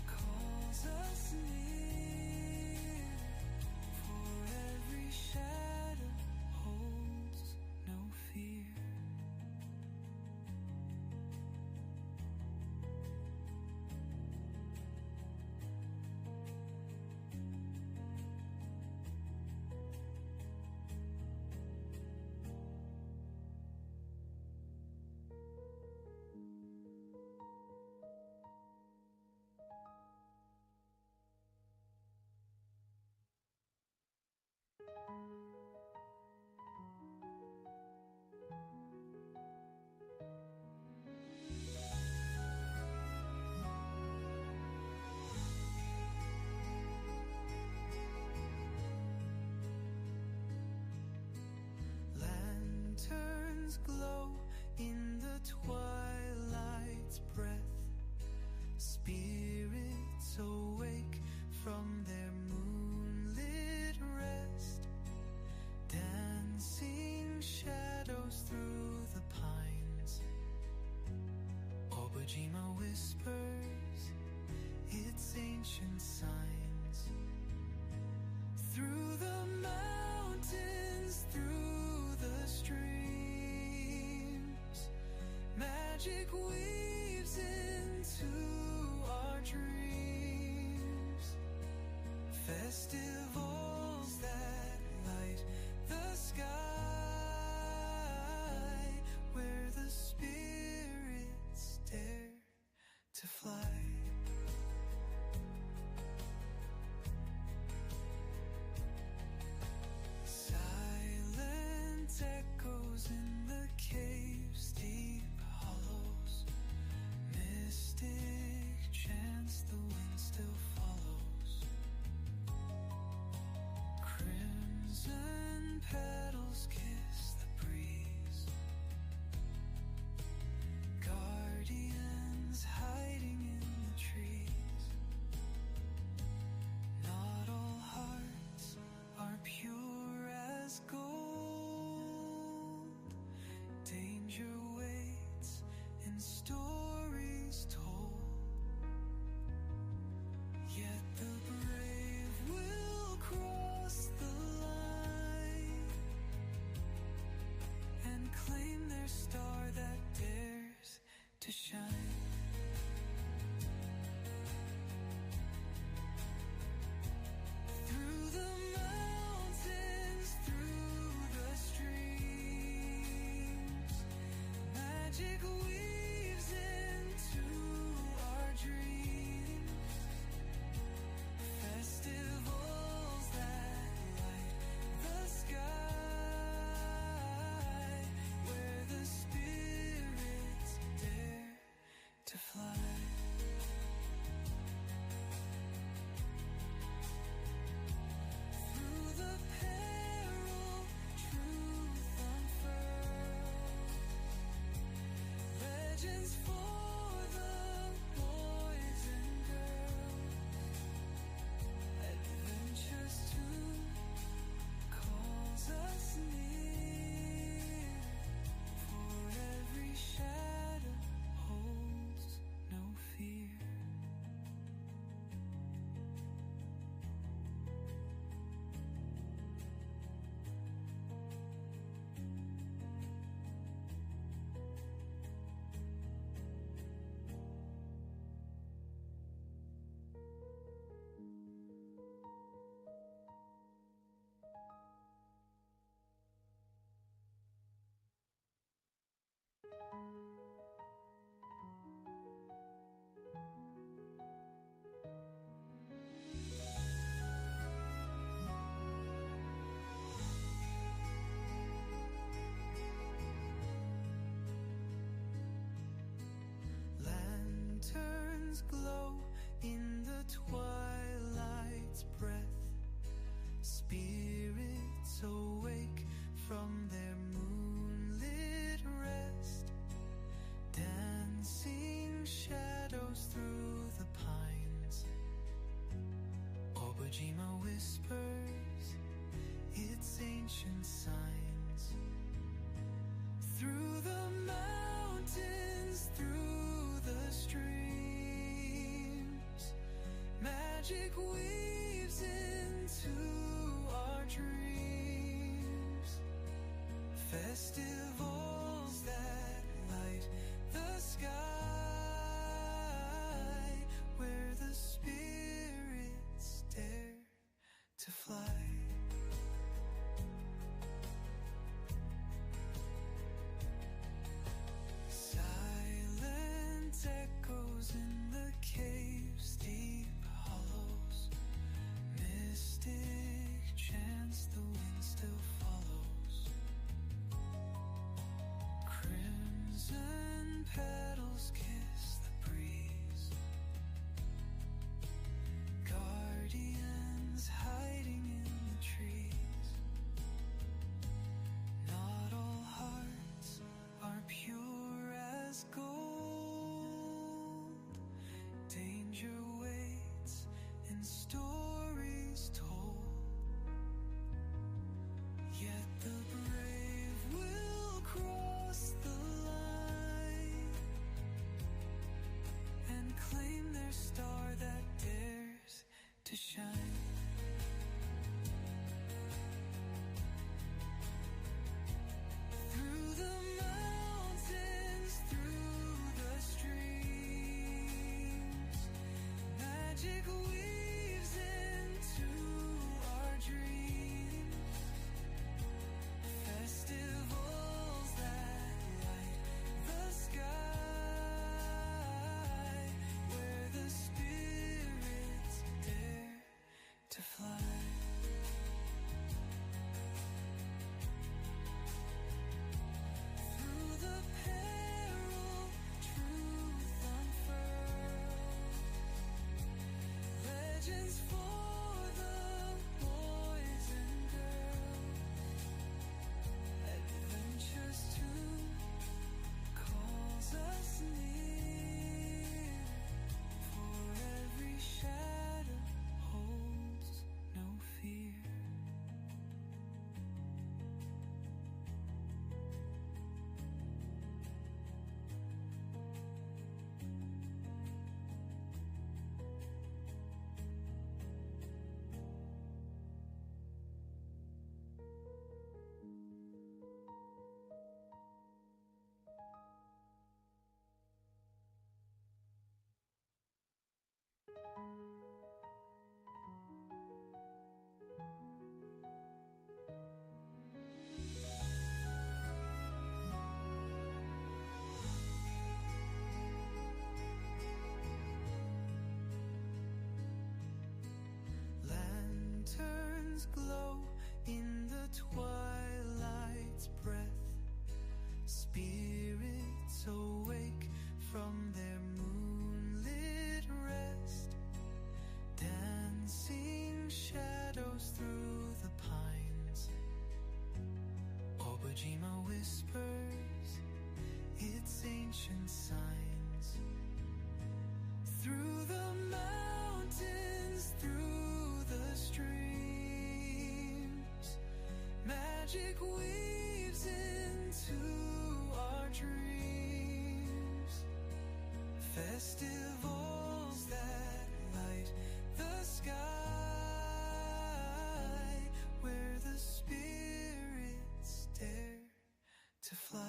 calls us near. For every shadow holds no fear. Lanterns glow in the twilight's breath. Spirits awake from their moonlit rest. Dancing shadows through the pines. Obajima whispers its ancient signs. Through the mountains, through the streams, magic weaves into our dreams. Festivals that light the sky, where the spirits dare to fly. Silent echoes in the caves, deep hollows. Mystic chants, the wind still follows. Crimson petals kiss the breeze. Guardians hiding in the trees. Not all hearts are pure as gold. Danger waits in stories told. Yet the brave will cross the line Lanterns glow in the twilight's breath. Spirits awake from their moonlit rest. Dancing shadows through the pines. Obojima whispers its ancient signs. Through the mountains, through the streams, magic weaves into our dreams. Festivals that light the sky, where the spirits dare to fly. Echoes in the caves, deep hollows. Mystic chants, the wind still follows. Crimson petals kiss the breeze. Guardians hiding in the trees. Not all hearts are pure as gold. Danger waits in stories told. Yet the brave will cross the line and claim their star that dares to shine. Lanterns glow in the twilight's breath. Spirits awake from their moonlit rest. Dancing shadows through the pines. Obojima whispers its ancient signs. Through the mountains, through the streams, magic weaves into our dreams. Festivals that light the sky, where the spirits dare to fly.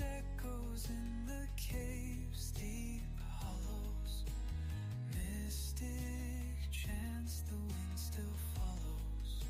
Echoes in the caves, deep hollows. Mystic chants, the wind still follows.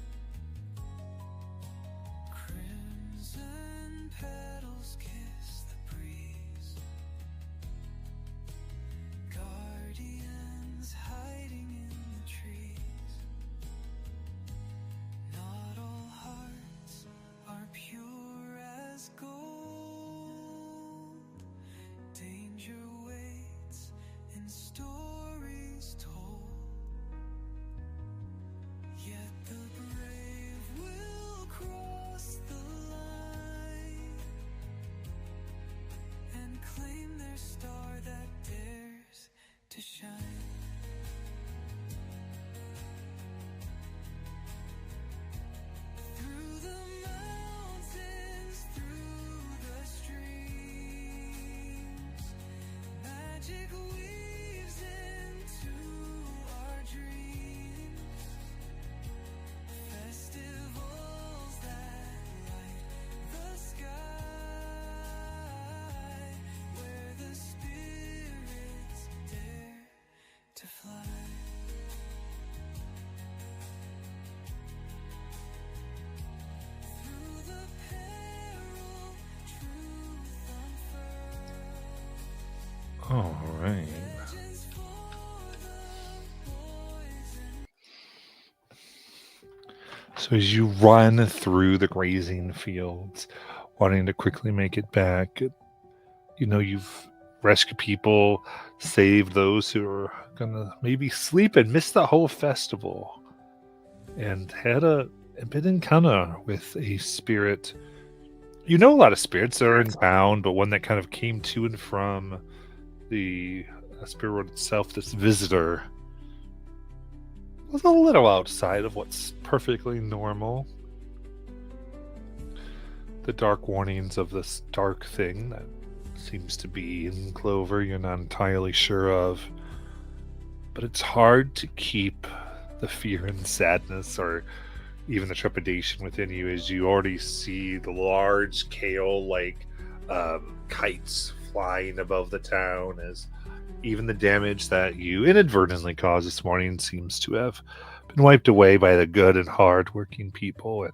All right. So as you run through the grazing fields, wanting to quickly make it back, you know you've rescued people, saved those who are gonna maybe sleep and miss the whole festival, and had a bit encounter with a spirit. You know a lot of spirits that are in town, but one that kind of came to and from the spirit world itself, this visitor, was a little outside of what's perfectly normal. The dark warnings of this dark thing that seems to be in Clover, you're not entirely sure of. But it's hard to keep the fear and sadness or even the trepidation within you as you already see the large kale-like kites flying above the town, as even the damage that you inadvertently caused this morning seems to have been wiped away by the good and hard-working people. And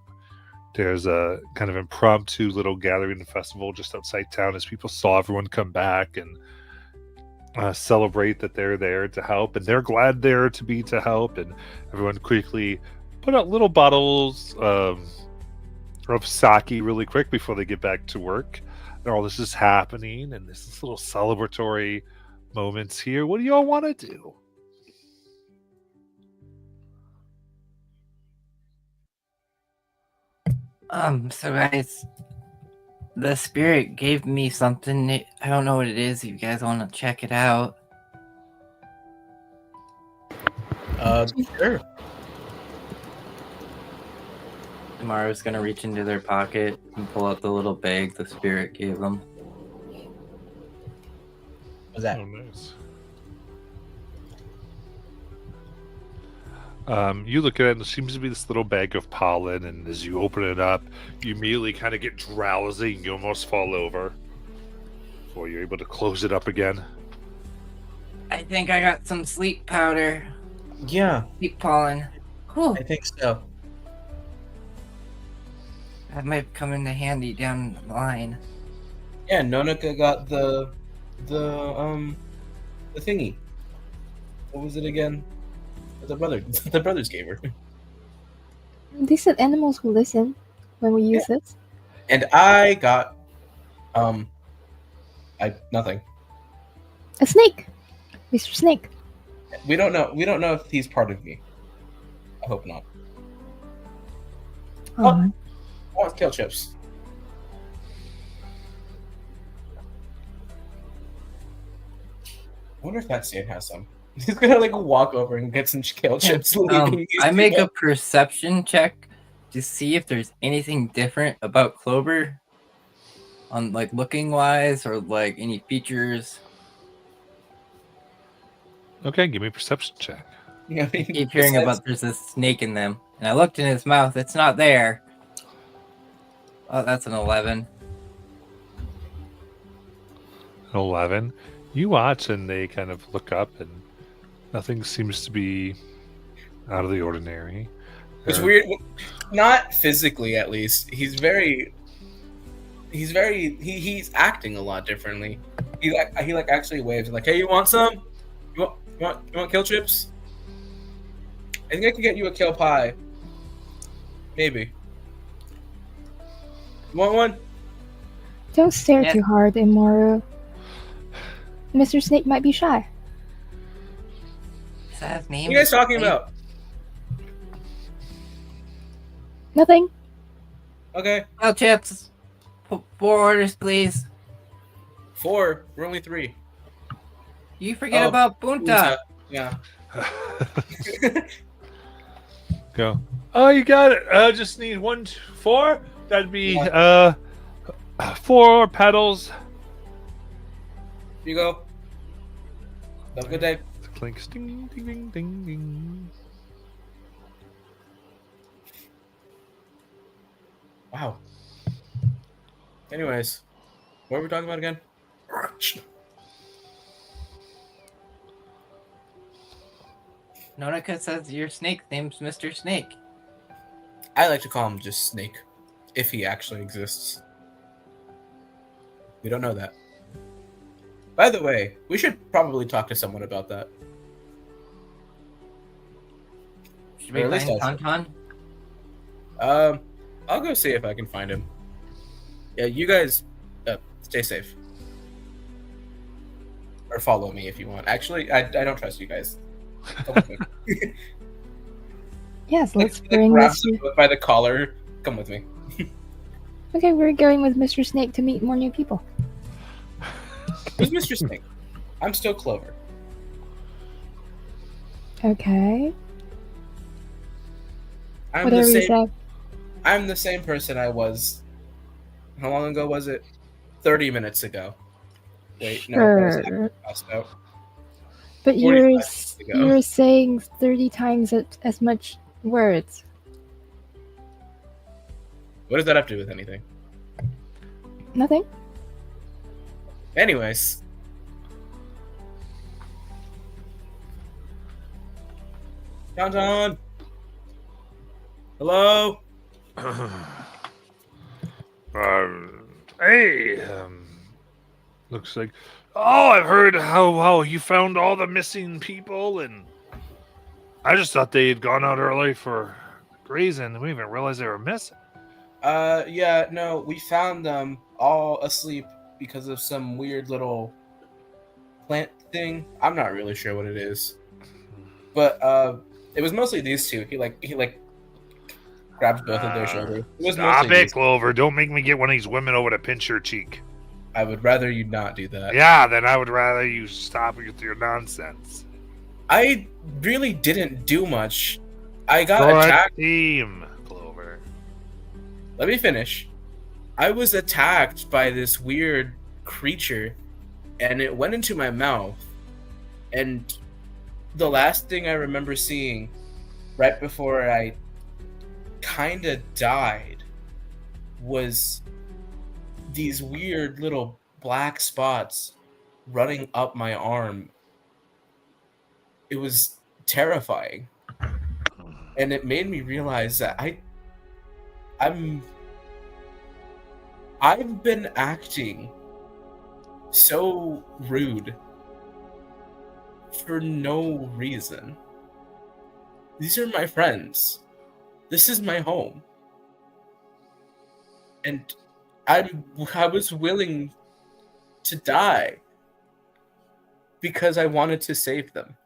there's a kind of impromptu little gathering and festival just outside town as people saw everyone come back and celebrate that they're there to help, and they're glad they're to be to help. And everyone quickly put out little bottles of sake really quick before they get back to work. And all this is happening, and this little celebratory moments here. What do y'all want to do? So guys, the spirit gave me something. I don't know what it is. If you guys want to check it out. Sure. Tomorrow's gonna reach into their pocket and pull out the little bag the spirit gave them. What's that? Oh, nice. You look at it, and there seems to be this little bag of pollen, and as you open it up, you immediately kind of get drowsy and you almost fall over before you're able to close it up again. I think I got some sleep powder. Yeah, Sleep pollen. Whew, I think so. that might come into handy down the line. Yeah, Nonika got the thingy. What was it again? The brothers gave her. They said animals will listen when we use this. And I got nothing. A snake, Mr. Snake. We don't know if he's part of me. I hope not. Oh, I want kale chips. I wonder if that Stan has some. He's gonna like walk over and get some kale chips. I make a perception check to see if there's anything different about Clover, on like looking wise or like any features. Okay, give me a perception check. Yeah, I keep hearing about there's a snake in them, and I looked in his mouth. It's not there. Oh, that's an 11. 11. You watch, and they kind of look up, and nothing seems to be out of the ordinary. It's They're- weird. Not physically, at least. He's acting a lot differently. He actually waves and like, hey, you want some? You want kale chips? I think I can get you a kale pie. Maybe. You want one? don't stare Yeah. too hard, Imoru. Mr. Snake might be shy. Is that his name? What are you guys talking about? Nothing. Okay, Oh, chips. 4 orders, please. 4. We're only 3. You forget Oh, about Bunta. Yeah. Go. Oh, you got it. Just need 4. That'd be 4 petals. You go. Have a good day. Clinks. Ding, ding, ding, ding, ding. Wow. Anyways, what were we talking about again? Nonika says your snake name's Mr. Snake. I like to call him just Snake, if he actually exists. We don't know that. By the way, we should probably talk to someone about that. Should we Or at least find I'll- Tauntaun? I'll go see if I can find him. Yeah, you guys, stay safe. Or follow me if you want. Actually, I don't trust you guys. Come with me. Yes, let's Like, bring grab Mr. them by the collar. Come with me. Okay, we're going with Mr. Snake to meet more new people. Who's Mr. Snake? I'm still Clover. Okay. I'm Whatever the you same. say. I'm the same person I was. How long ago was it? 30 minutes ago. Wait, no, that was after Sure. I passed out. But 45 you're minutes ago. you're saying 30 times as much words. What does that have to do with anything? Nothing? Anyways. Tauntaun! Hello? Hey, looks like. Oh, I've heard how you found all the missing people, and I just thought they had gone out early for grazing. We didn't even realize they were missing. Yeah, no, we found them all asleep because of some weird little plant thing. I'm not really sure what it is. But, it was mostly these two. He grabbed both of their shoulders. It was Stop mostly it, these two. Clover! Don't make me get one of these women over to pinch your cheek. I would rather you not do that. Yeah, then I would rather you stop with your nonsense. I really didn't do much. I got Good attacked. team, Clover. Let me finish. I was attacked by this weird creature, and it went into my mouth. And the last thing I remember seeing, right before I kind of died, was these weird little black spots running up my arm. It was terrifying. And it made me realize that I've been acting so rude for no reason. These are my friends. This is my home. And I was willing to die because I wanted to save them.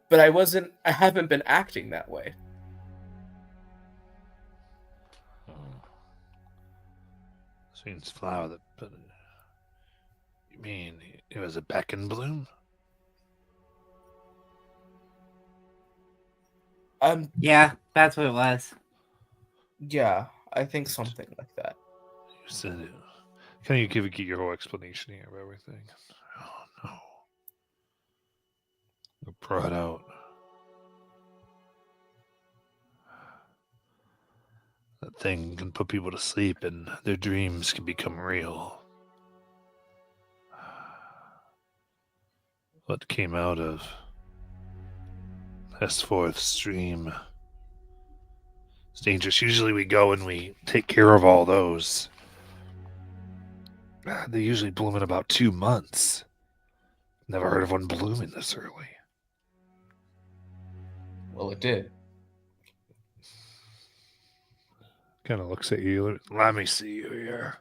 But I haven't been acting that way. Seems flower that. But you mean it was a beck and bloom? Yeah, that's what it was. Yeah, I think something like that. You said it. Can you get your whole explanation here of everything? Oh no. I brought out. That thing can put people to sleep and their dreams can become real. What came out of Hesforth's stream? It's dangerous. Usually we go and we take care of all those. They usually bloom in about 2 months. Never heard of one blooming this early. Well, it did. Kind of looks at you. Let me see you here.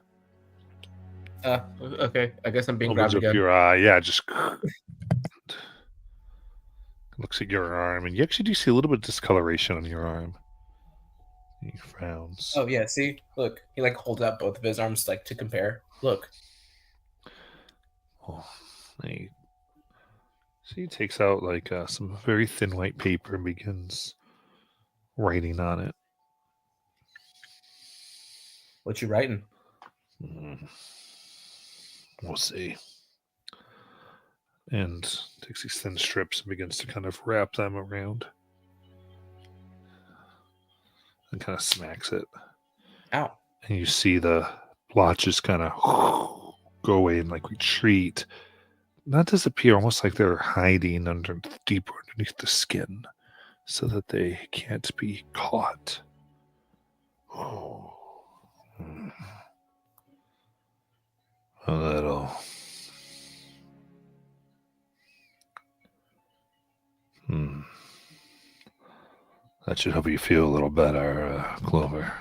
Okay. I guess I'm being Opens grabbed up again. your eye. Yeah, just looks at your arm, and you actually do see a little bit of discoloration on your arm. He frowns. Oh yeah, see? Look. He holds out both of his arms to compare. Look. Oh, so he takes out some very thin white paper and begins writing on it. What you writing? We'll see. And takes these thin strips and begins to kind of wrap them around. And kind of smacks it. Ow. And you see the blotches kind of go away and retreat. Not disappear, almost like they're hiding deeper underneath the skin so that they can't be caught. A little That should help you feel a little better, Clover.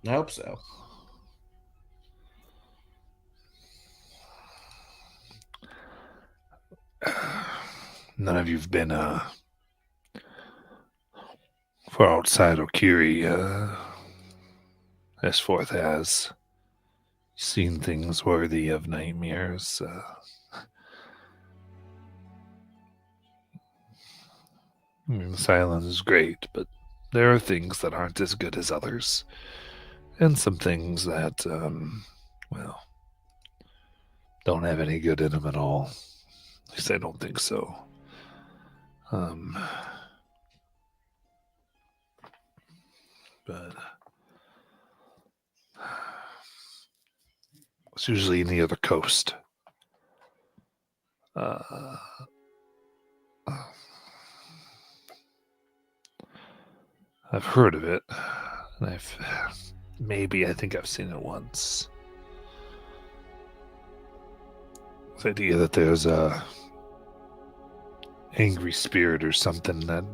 I hope so. None of you've been far outside Okiri, Esforth has seen things worthy of nightmares. I mean, the silence is great, but there are things that aren't as good as others. And some things that, well, don't have any good in them at all. At least I don't think so. But it's usually near the coast. I've heard of it, and I think I've seen it once. The idea that there's a angry spirit or something that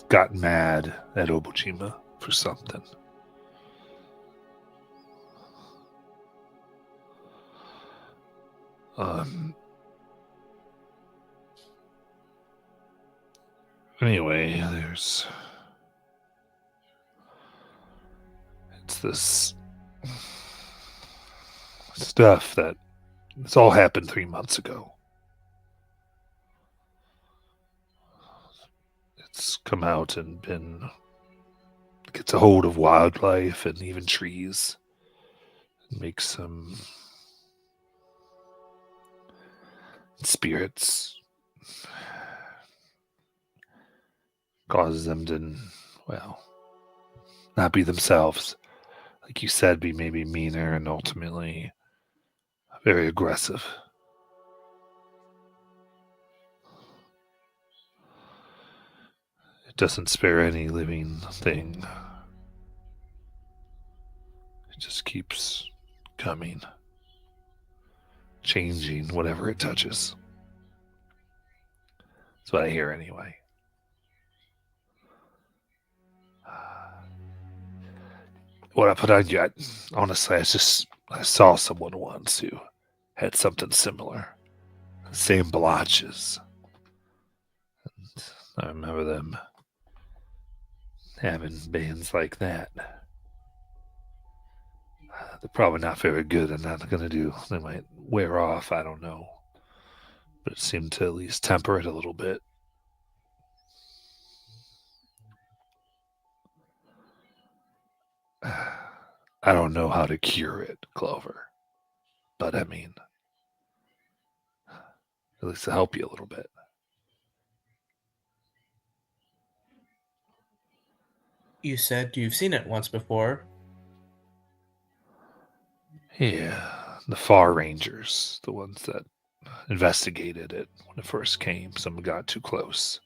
got mad at Obojima for something. Anyway, it's this stuff that it's all happened 3 months ago. It's come out and gets a hold of wildlife and even trees. It makes some spirits, causes them to, well, not be themselves. Like you said, be maybe meaner and ultimately very aggressive. It doesn't spare any living thing. It just keeps coming, changing whatever it touches. That's what I hear anyway. What I put on you, honestly, I saw someone once who had something similar. Same blotches. And I remember them having bands like that. They're probably not very good and not going to do. They might wear off, I don't know. But it seemed to at least temper it a little bit. I don't know how to cure it, Clover. But I mean, at least to help you a little bit. You said you've seen it once before. Yeah, the Far Rangers, the ones that investigated it when it first came. Someone got too close.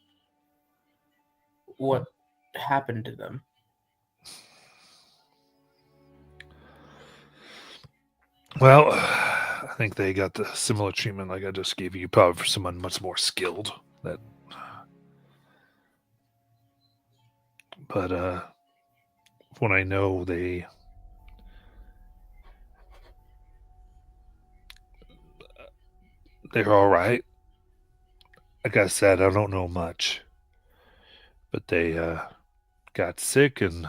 What happened to them? Well, I think they got the similar treatment like I just gave you, probably for someone much more skilled. But when I know they're all right. Like I said, I don't know much, but they got sick, and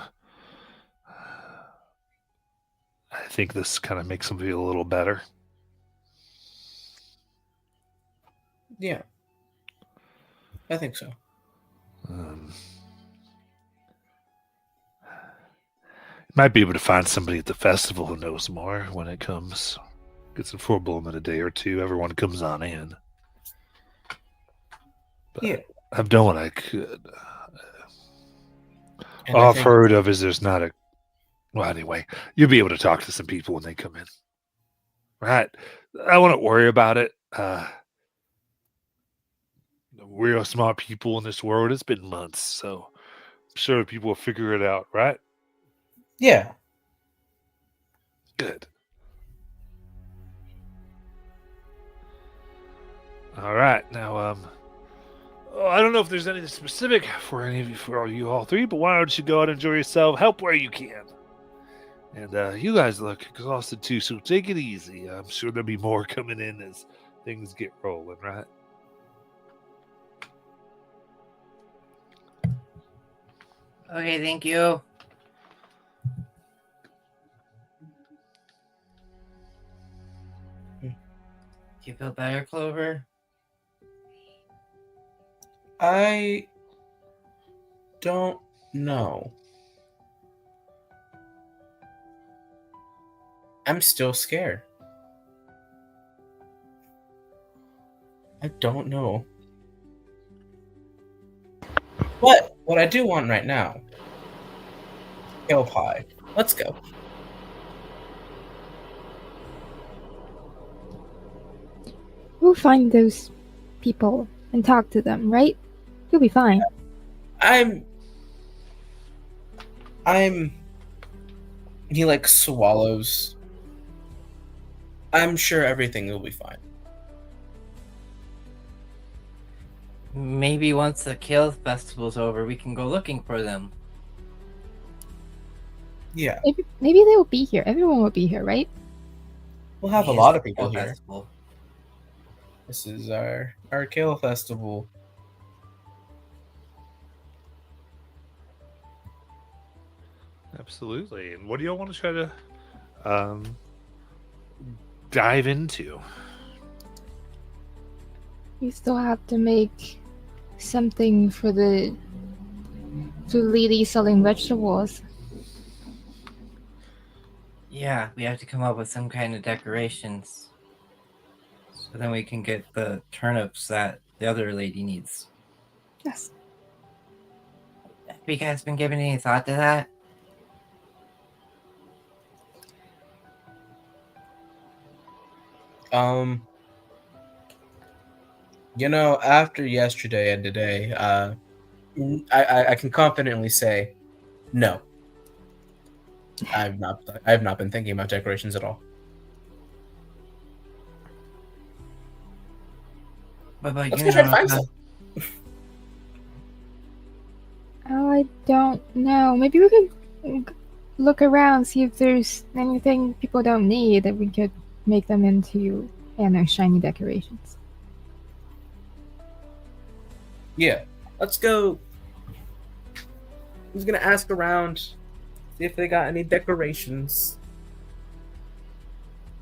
I think this kind of makes them feel a little better. Yeah, I think so. Might be able to find somebody at the festival who knows more when it comes. Get some full bloom in a day or two. Everyone comes on in. But Yeah. I've done what I could. And All I I've think- heard of is there's not a. Well, anyway, you'll be able to talk to some people when they come in. Right? I wouldn't worry about it. We're smart people in this world. It's been months, so I'm sure people will figure it out, right? Yeah. Good. All right, now Oh, I don't know if there's anything specific for any of you, for you all three, but why don't you go out and enjoy yourself? Help where you can. And you guys look exhausted too, so take it easy. I'm sure there'll be more coming in as things get rolling, right? Okay, thank you. Do you feel better, Clover? I don't know. I'm still scared. I don't know. But what I do want right now, kale pie. Let's go. We'll find those people and talk to them, right? You'll be fine. I'm. He like swallows. I'm sure everything will be fine. Maybe once the Kale Festival's over, we can go looking for them. Yeah, Maybe they will be here. Everyone will be here, right? we'll have a Yes, lot of the people Kale here. Festival. This is our Kale Festival. Absolutely. And what do y'all want to try to dive into? We still have to make something for the lady selling vegetables. Yeah, we have to come up with some kind of decorations. So then we can get the turnips that the other lady needs. Yes. Have you guys been giving any thought to that? After yesterday and today, I can confidently say, no. I've not been thinking about decorations at all. What about Let's you, go try to find Nonaka? some. Oh, I don't know. Maybe we could look around, see if there's anything people don't need that we could make them into, I don't know, shiny decorations. Yeah, let's go. I was gonna ask around, see if they got any decorations.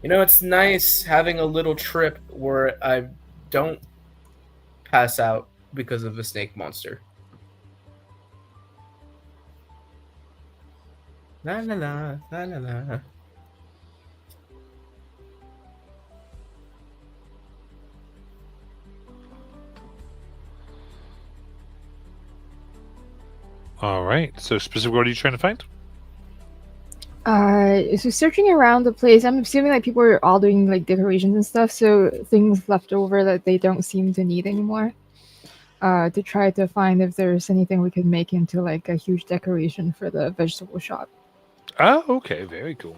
It's nice having a little trip where I don't pass out because of a snake monster. La la la la la la. All right. So, specific, what are you trying to find? So searching around the place, I'm assuming that people are all doing like decorations and stuff, so things left over that they don't seem to need anymore. To try to find if there's anything we could make into like a huge decoration for the vegetable shop. Oh, okay. Very cool.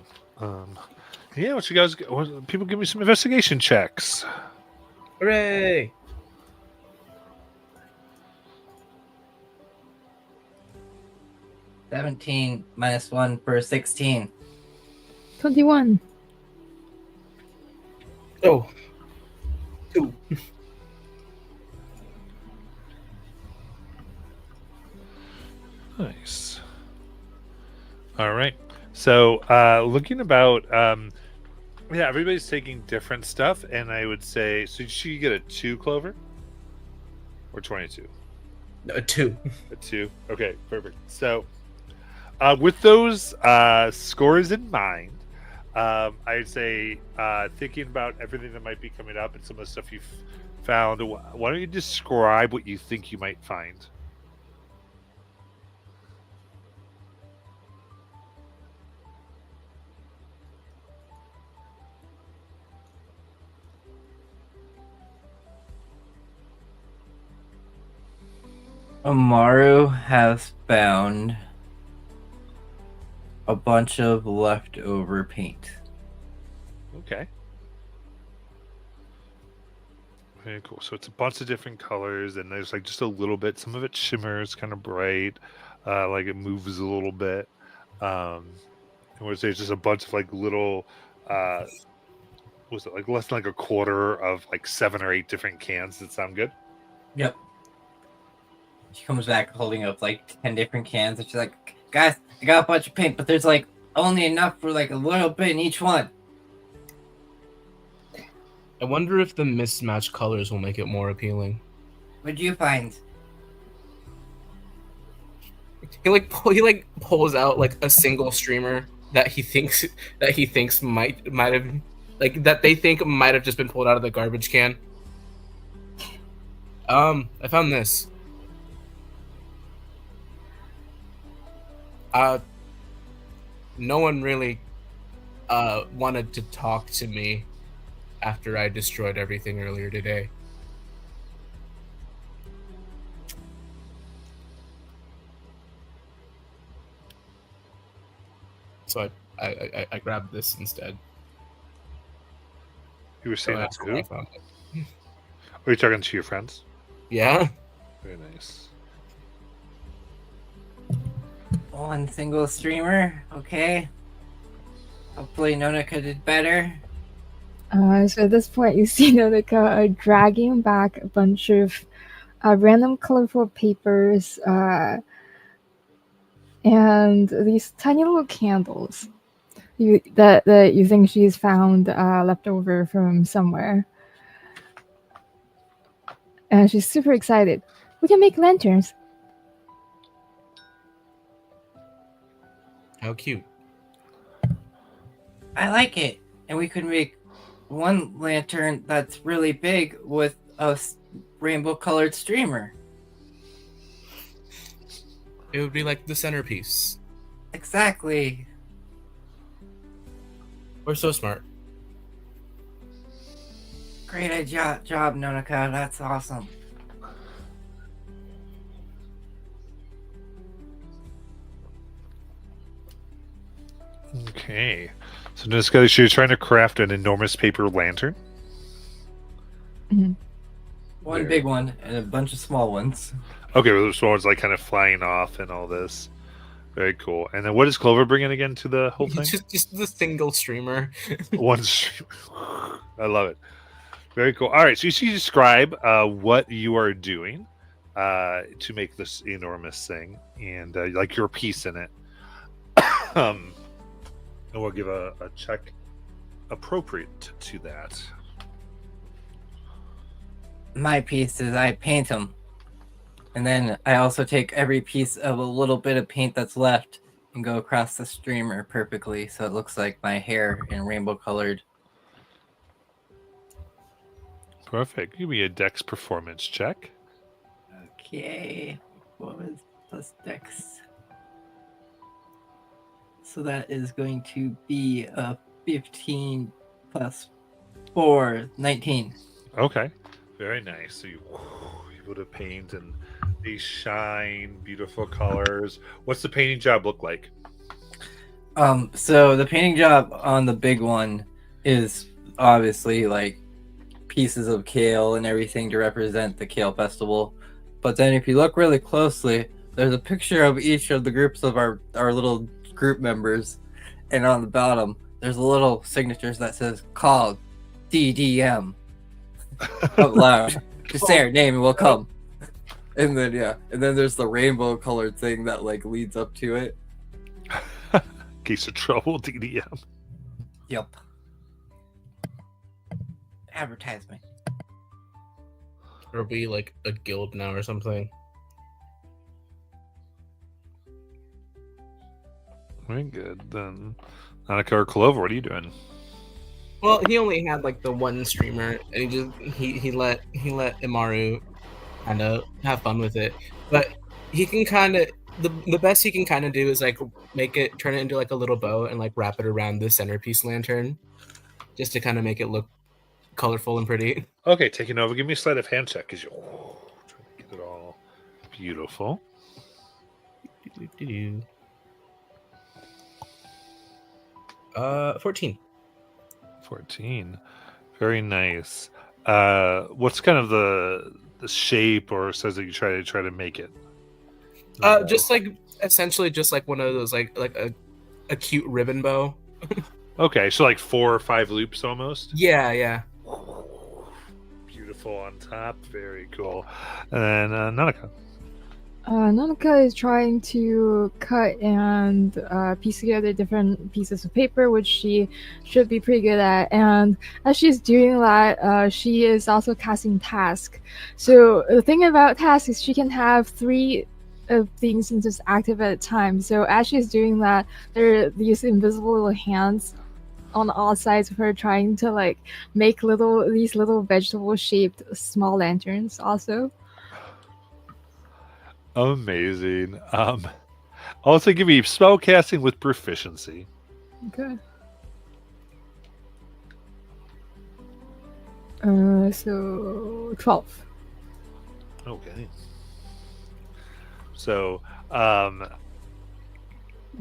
Yeah, what you guys? People give me some investigation checks. Hooray! -17 -1 for 16. 21. Oh. 2. Nice. All right. So, looking about, yeah, everybody's taking different stuff, and I would say, so should you get a 2, Clover, or 22? No, 2. A 2. Okay, perfect. So, with those scores in mind, I'd say thinking about everything that might be coming up and some of the stuff you've found, why don't you describe what you think you might find? Amaru has found a bunch of leftover paint. Okay. Very cool. So it's a bunch of different colors, and there's like just a little bit. Some of it shimmers, kind of bright, like it moves a little bit. And where there's just a bunch of like little, what was it like less than like a quarter of like 7 or 8 different cans that sound good? Yep. She comes back holding up like 10 different cans, and she's like, "Guys, I got a bunch of paint, but there's like only enough for like a little bit in each one." I wonder if the mismatched colors will make it more appealing. What'd you find? He pulls out like a single streamer that he thinks might have like that they think might have just been pulled out of the garbage can. I found this. No one really wanted to talk to me after I destroyed everything earlier today. So I grabbed this instead. You were saying So that's that's where I cool. found it. Are you talking to your friends? Yeah. Very nice. One single streamer, okay. Hopefully Nonika did better. So at this point, you see Nonika dragging back a bunch of random colorful papers and these tiny little candles that you think she's found left over from somewhere. And she's super excited. We can make lanterns. How cute. I like it. And we could make one lantern that's really big with a rainbow colored streamer. It would be like the centerpiece. Exactly. We're so smart. Great job, Nonika. That's awesome. Okay. So Niska, so you're trying to craft an enormous paper lantern? Mhm. One There. big one and a bunch of small ones. Okay, well, this one's like kind of flying off and all this. Very cool. And then what does Clover bring in again to the whole thing? Just the single streamer. One stream. I love it. Very cool. All right, so you should describe what you are doing to make this enormous thing and like your piece in it. And we'll give a check appropriate to that. My piece is I paint them. And then I also take every piece of a little bit of paint that's left and go across the streamer perfectly so it looks like my hair in rainbow colored. Perfect. Give me a Dex performance check. Okay. What was plus dex? So that is going to be a 15 plus 4, 19. Okay. Very nice. So you able to paint and these shine, beautiful colors. What's the painting job look like? So the painting job on the big one is obviously like pieces of kale and everything to represent the Kale Festival. But then if you look really closely, there's a picture of each of the groups of our little group members, and on the bottom there's a little signatures that says called DDM out loud. Just say our name and we'll come. And then and then there's the rainbow colored thing that like leads up to it. Case of trouble, DDM. Yep. Advertisement. Or be like a guild now or something. Very good. Then Annika or Clover, what are you doing? Well, he only had like the one streamer, and he let Imaru kind of have fun with it. But he can kind of the best he can kind of do is like turn it into like a little bow and like wrap it around the centerpiece lantern, just to kind of make it look colorful and pretty. Okay, taking over. Give me a sleight of hand check because you trying to get it all beautiful. 14. 14. Very nice. What's kind of the shape or says that you try to make it? Just like essentially just like one of those like a cute ribbon bow. Okay, so like 4 or 5 loops almost. Yeah. Beautiful on top, very cool. And then Nanaka. Nanaka is trying to cut and piece together different pieces of paper, which she should be pretty good at. And as she's doing that, she is also casting Task. So the thing about Task is she can have 3 things and just active at a time. So as she's doing that, there are these invisible little hands on all sides of her trying to like make these little vegetable shaped small lanterns also. Amazing. Also give me spellcasting with proficiency. Okay. So 12. Okay. So,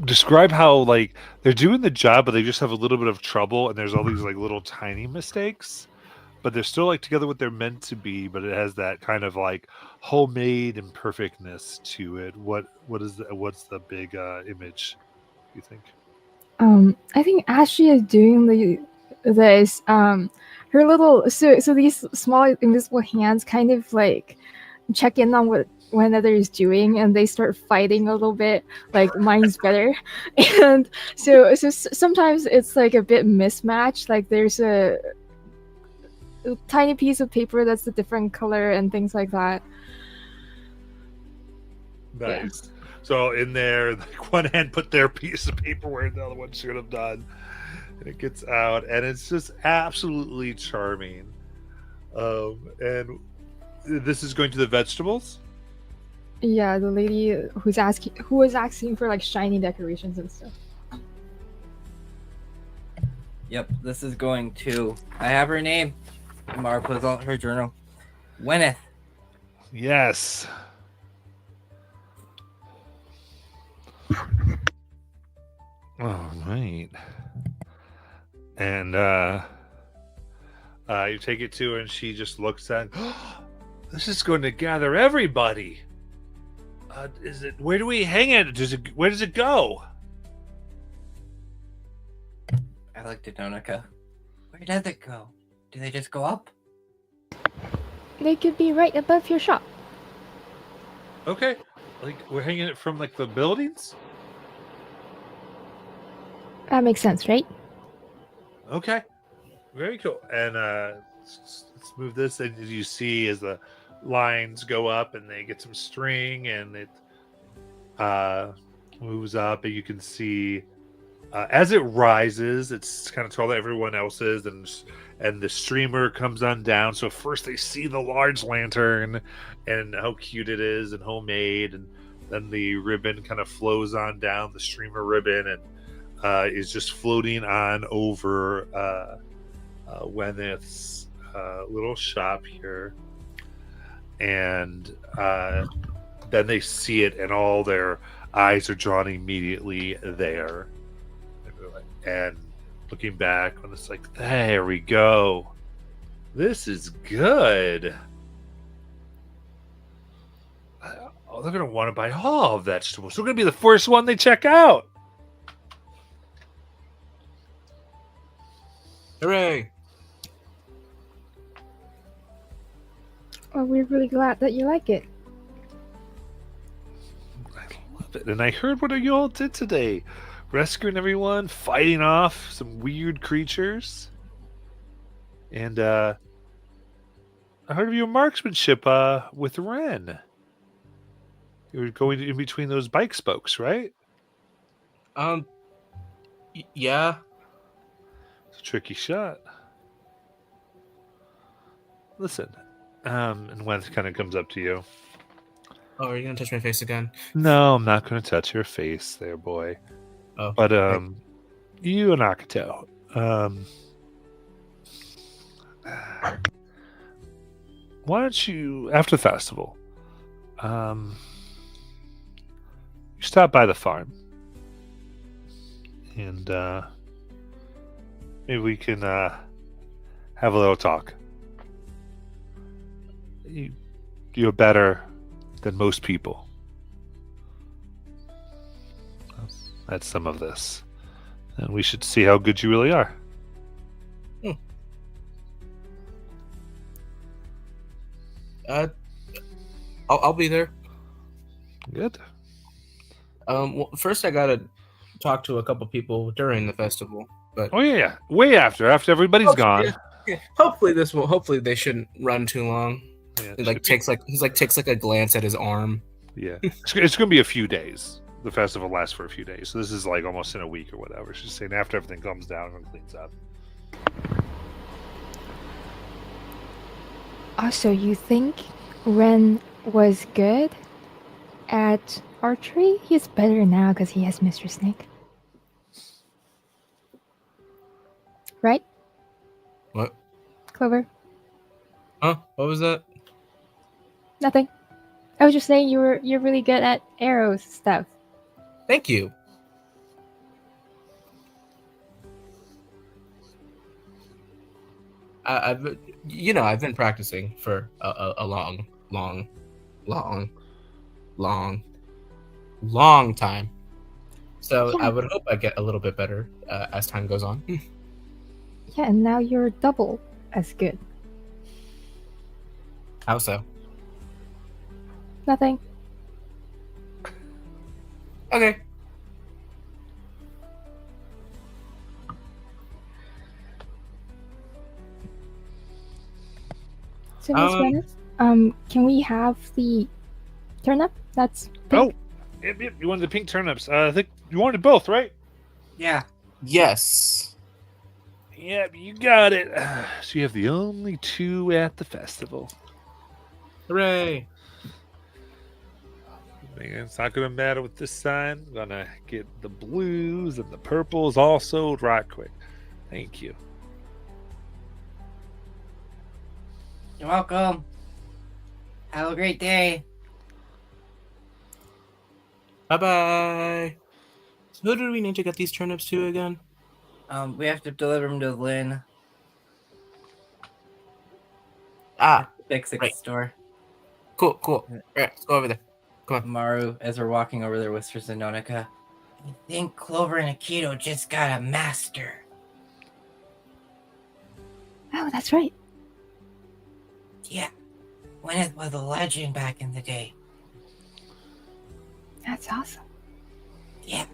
describe how like they're doing the job, but they just have a little bit of trouble, and there's all these like little tiny mistakes, but they're still like together what they're meant to be. But it has that kind of like homemade and perfectness to it. What's the big image? You think? I think as she is doing this, her little so these small invisible hands kind of like check in on what one another is doing, and they start fighting a little bit. Like mine's better, and so sometimes it's like a bit mismatched. Like there's a tiny piece of paper that's a different color and things like that. Nice. So in there, like one hand put their piece of paper where the other one should have done, and it gets out, and it's just absolutely charming. And this is going to the vegetables. Yeah, the lady who was asking for like shiny decorations and stuff. Yep, this is going to. I have her name. Mara pulls out her journal. Gwyneth. Yes. All right. And you take it to her, and she just looks at. This is going to gather everybody. Is it? Where do we hang it? Where does it go? I looked at Nonika. Where does it go? Do they just go up? They could be right above your shop. Okay. Like we're hanging it from like the buildings. That makes sense, right? Okay. Very cool. And let's move this. And as you see, as the lines go up and they get some string, and it moves up, and you can see as it rises, it's kind of taller than everyone else's, and the streamer comes on down. So first they see the large lantern and how cute it is and homemade, and then the ribbon kind of flows on down, the streamer ribbon, and is just floating on over Gwyneth's little shop here. And then they see it, and all their eyes are drawn immediately there. And looking back, when it's like, there we go. This is good. Oh, they're going to want to buy all vegetables. We're going to be the first one they check out. Hooray! Well, we're really glad that you like it. I love it. And I heard what you all did today. Rescuing everyone, fighting off some weird creatures. And I heard of your marksmanship with Ren. You were going in between those bike spokes, right? Yeah. It's a tricky shot. Listen, and Wen kind of comes up to you. Oh, are you gonna touch my face again? No, I'm not going to touch your face there, boy. Oh. But you and Akato, why don't you, after the festival, you stop by the farm, and maybe we can have a little talk. you're better than most people. That's some of this. And we should see how good you really are. I'll be there. Good. Well, first I gotta talk to a couple people during the festival, but Oh yeah. Way after everybody's gone. yeah, hopefully this will. Hopefully they shouldn't run too long. Yeah, He takes a glance at his arm. yeah. It's going to be a few days. The festival lasts for a few days, so this is like almost in a week or whatever. She's saying after everything comes down and cleans up. Also, you think Ren was good at archery? He's better now because he has Mr. Snake. Right? What? Clover? Huh? What was that? Nothing. I was just saying you're really good at arrow stuff. Thank you. I've been practicing for a long time. So Yeah. I would hope I get a little bit better as time goes on. Yeah, and now you're double as good. How so? Nothing. Okay. So, Miss Venice, can we have the turnip? That's pink. Oh, yep, you wanted the pink turnips. I think you wanted both, right? Yeah. Yes. Yep, you got it. So you have the only two at the festival. Hooray. Man, it's not gonna matter with this sign. I'm gonna get the blues and the purples all sold right quick. Thank you. You're welcome. Have a great day. Bye-bye. So who do we need to get these turnips to again? We have to deliver them to Lynn. Ah, Big Six right. store. cool. All right, let's go over there. Maru, as we're walking over there, whispers to Nonika, I think Clover and Akito just got a master. Oh, that's right. Yeah. When it was a legend back in the day. That's awesome. Yeah.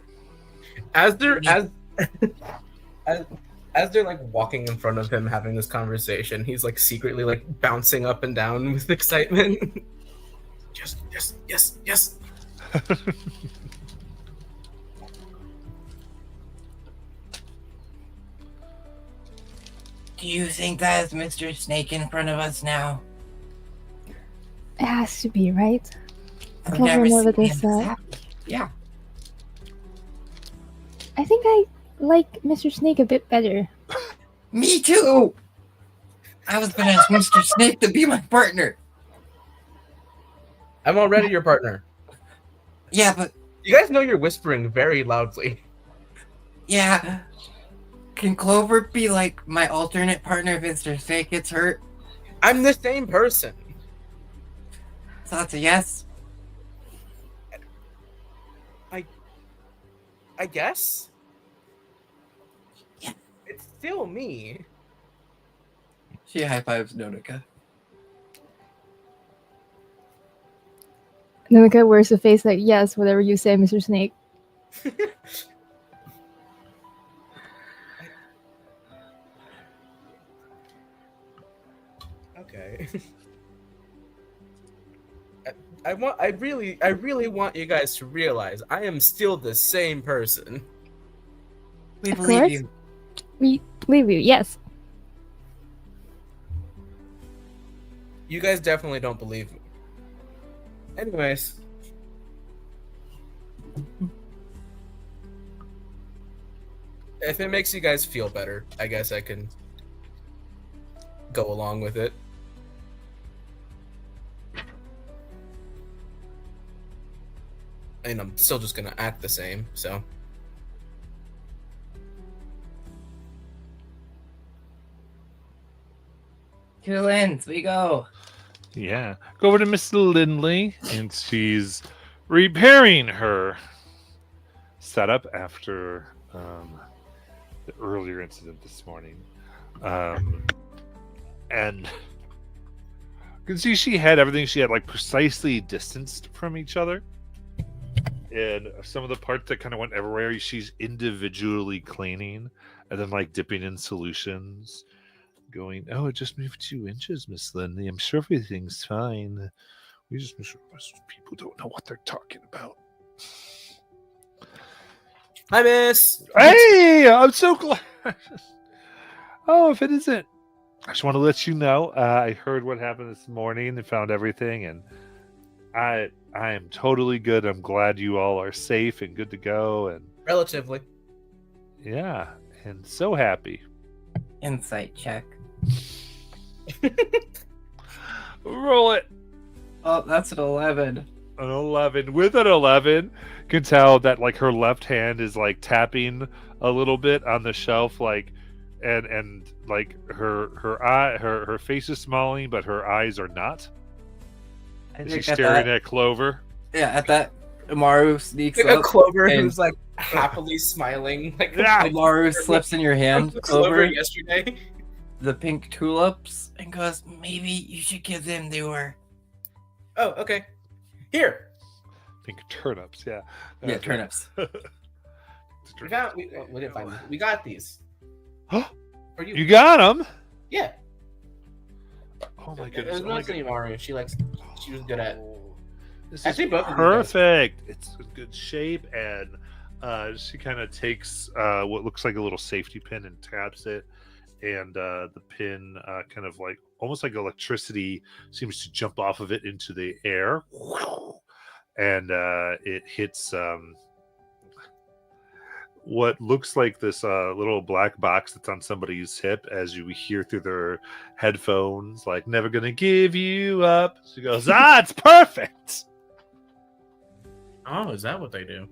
As they're as they're like walking in front of him having this conversation, he's like secretly like bouncing up and down with excitement. Yes. Do you think that is Mr. Snake in front of us now? It has to be, right? I've Clover never never seen does him this that. happy. Yeah. I think I like Mr. Snake a bit better. Me too! I was gonna ask Mr. Snake to be my partner. I'm already your partner. Yeah, but You guys know you're whispering very loudly. yeah. Can Clover be like my alternate partner if Mr. Snake gets hurt? I'm the same person. So that's a yes. I guess. Yeah. It's still me. She high fives Nonika. Nonika wears a face like, yes, whatever you say, Mr. Snake. Okay. I really want you guys to realize I am still the same person. We Of believe course. you. We believe you, yes. You guys definitely don't believe me. Anyways. If it makes you guys feel better, I guess I can go along with it. And I'm still just gonna act the same, so. To Lynn's, we go. Yeah. Go over to Miss Lindley, and she's repairing her setup after the earlier incident this morning. And you can see she had everything. She had like precisely distanced from each other. And some of the parts that kind of went everywhere, she's individually cleaning and then like dipping in solutions. Going, oh, it just moved 2 inches, Miss Lindley. I'm sure everything's fine. We just people don't know what they're talking about. Hi, Miss. Hey, I'm so glad. Oh, if it isn't, I just want to let you know. I heard what happened this morning and found everything, and I am totally good. I'm glad you all are safe and good to go, and Relatively. yeah, and so happy. Insight check. Roll it. Oh, that's an 11. An 11. With an 11, you can tell that like her left hand is like tapping a little bit on the shelf, like and like her face is smiling, but her eyes are not. I Is think she staring at Clover? Yeah, at that, Amaru sneaks Like a up. Clover and- who's like happily smiling. Like Yeah. Amaru slips in your hand, Clover Clover, yesterday. the pink tulips, and goes, maybe you should give them to her. Oh, okay. Here. Pink turnips, yeah. Yeah, turnips. We found. We didn't find them. We got these. Huh? For you. You got them? Yeah. Oh my It goodness. was oh my mostly Mario. She was good at. This Actually, is both of these perfect. It's in good shape, and she kind of takes what looks like a little safety pin and taps it, and the pin kind of like almost like electricity seems to jump off of it into the air, and it hits what looks like this little black box that's on somebody's hip as you hear through their headphones, like, never gonna give you up. She goes, it's perfect. Oh, is that what they do?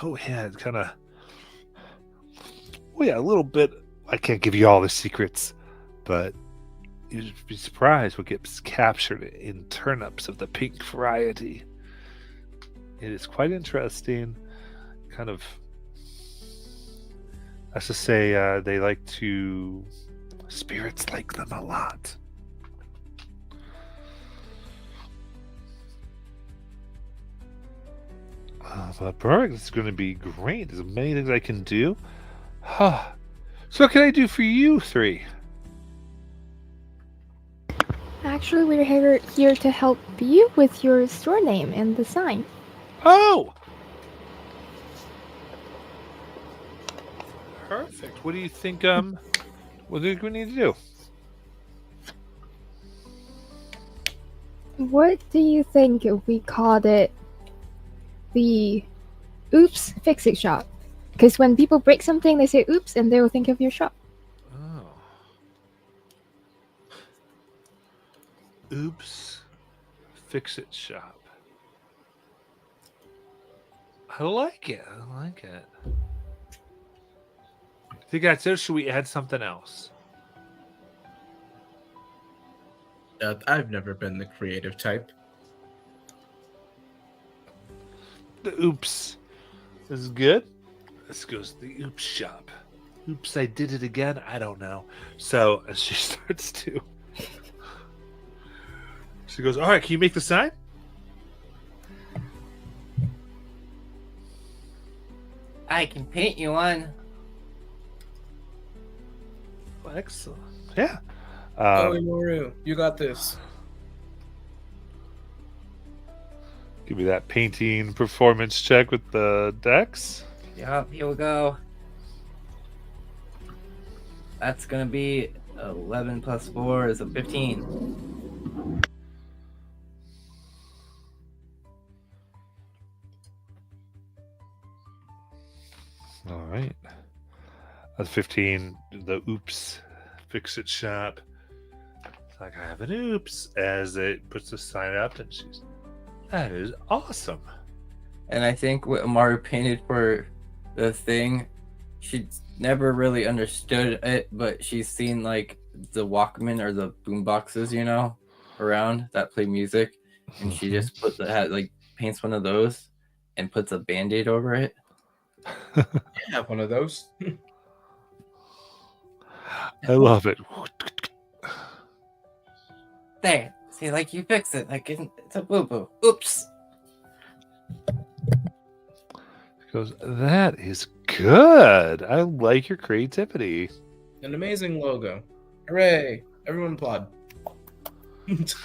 Oh, yeah, it's kind of... Oh, yeah, a little bit. I can't give you all the secrets, but you'd be surprised what gets captured in turnips of the pink variety. It is quite interesting. Kind of... As to say, they like to... Spirits like them a lot. But perfect. This is going to be great. There's many things I can do. So what can I do for you three? Actually, we're here to help you with your store name and the sign. Oh! Perfect. What do you think, what do we need to do? What do you think if we called it the Oops Fix-It Shop? Because when people break something, they say oops, and they will think of your shop. Oh. Oops. Fix-It Shop. I like it. I like it. Think that's it? Should we add something else? I've never been the creative type. The oops. This is good. This goes to the oops shop. Oops, I did it again. I don't know. So as she starts to, she goes, all right, can you make the sign? I can paint you one. Oh, excellent. Yeah. Oh, Yoru, you got this. Give me that painting performance check with the dex. Yup, here we go. That's gonna be 11 plus 4 is a 15. All right. That's 15. The oops fix-it shop. It's like, I have an oops as it puts the sign up, and she's, that is awesome. And I think what Amaru painted for the thing, she never really understood it, but she's seen like the Walkman or the boom boxes, you know, around that play music, and she just paints one of those and puts a Band-Aid over it. I have one of those. I love it. There, see, like you fix it, like it's a boo boo. Oops. He goes, that is good. I like your creativity. An amazing logo. Hooray! Everyone applaud. It's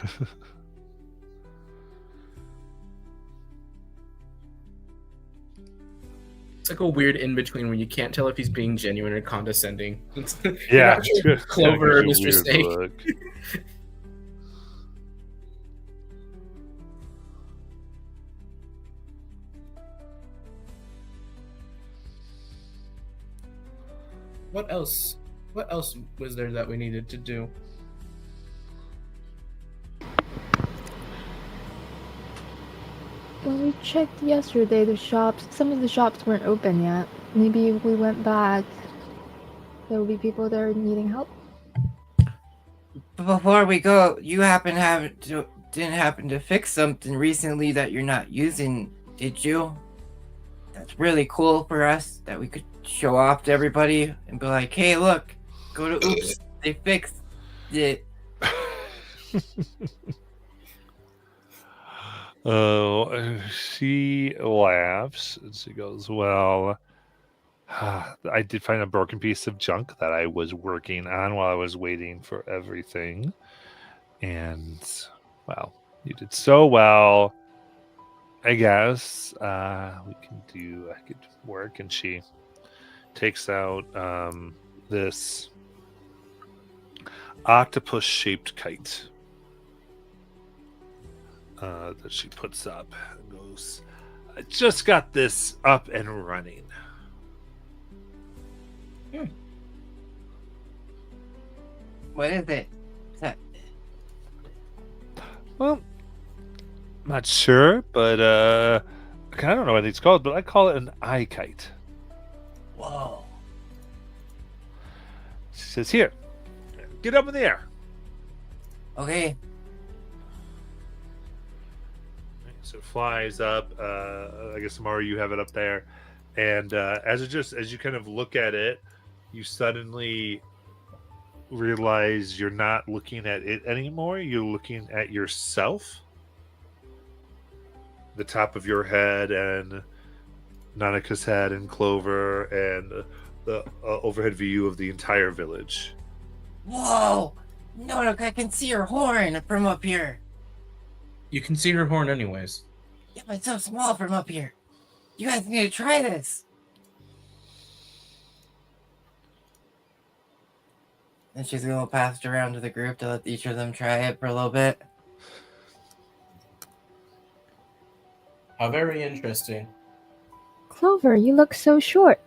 like a weird in between where you can't tell if he's being genuine or condescending. You're Yeah, not sure if Clover or Mr. Snake. Look. What else? What else was there that we needed to do? When we checked yesterday, some of the shops weren't open yet. Maybe if we went back, there will be people there needing help. But before we go, you didn't happen to fix something recently that you're not using, did you? That's really cool for us that we could show off to everybody and be like, hey, look, go to Oops, they fixed it. Oh, she laughs and she goes, well, I did find a broken piece of junk that I was working on while I was waiting for everything. And, well, you did so well. I guess we can do good work. And she takes out this octopus-shaped kite that she puts up and goes, I just got this up and running. What is it? Well, not sure, but I don't know what it's called, but I call it an eye kite. Whoa. She says, here, get up in the air. Okay. So it flies up. I guess tomorrow you have it up there, and as you kind of look at it, you suddenly realize you're not looking at it anymore. You're looking at yourself, the top of your head, and Nanaka's head, and Clover, and the overhead view of the entire village. Whoa! No, look, I can see your horn from up here. You can see her horn anyways. Yeah, but it's so small from up here. You guys need to try this. And she's gonna pass it around to the group to let each of them try it for a little bit. How very interesting. Clover, you look so short.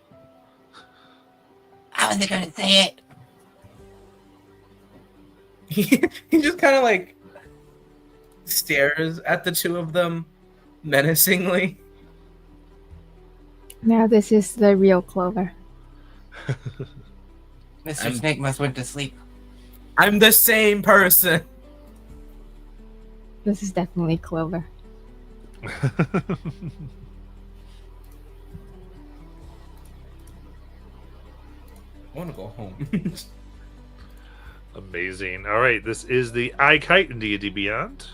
I wasn't gonna say it. He just kind of like stares at the two of them menacingly. Now this is the real Clover. Mr. Snake must went to sleep. I'm the same person. This is definitely Clover. I want to go home. Amazing. All right, this is the eye kite in D&D Beyond.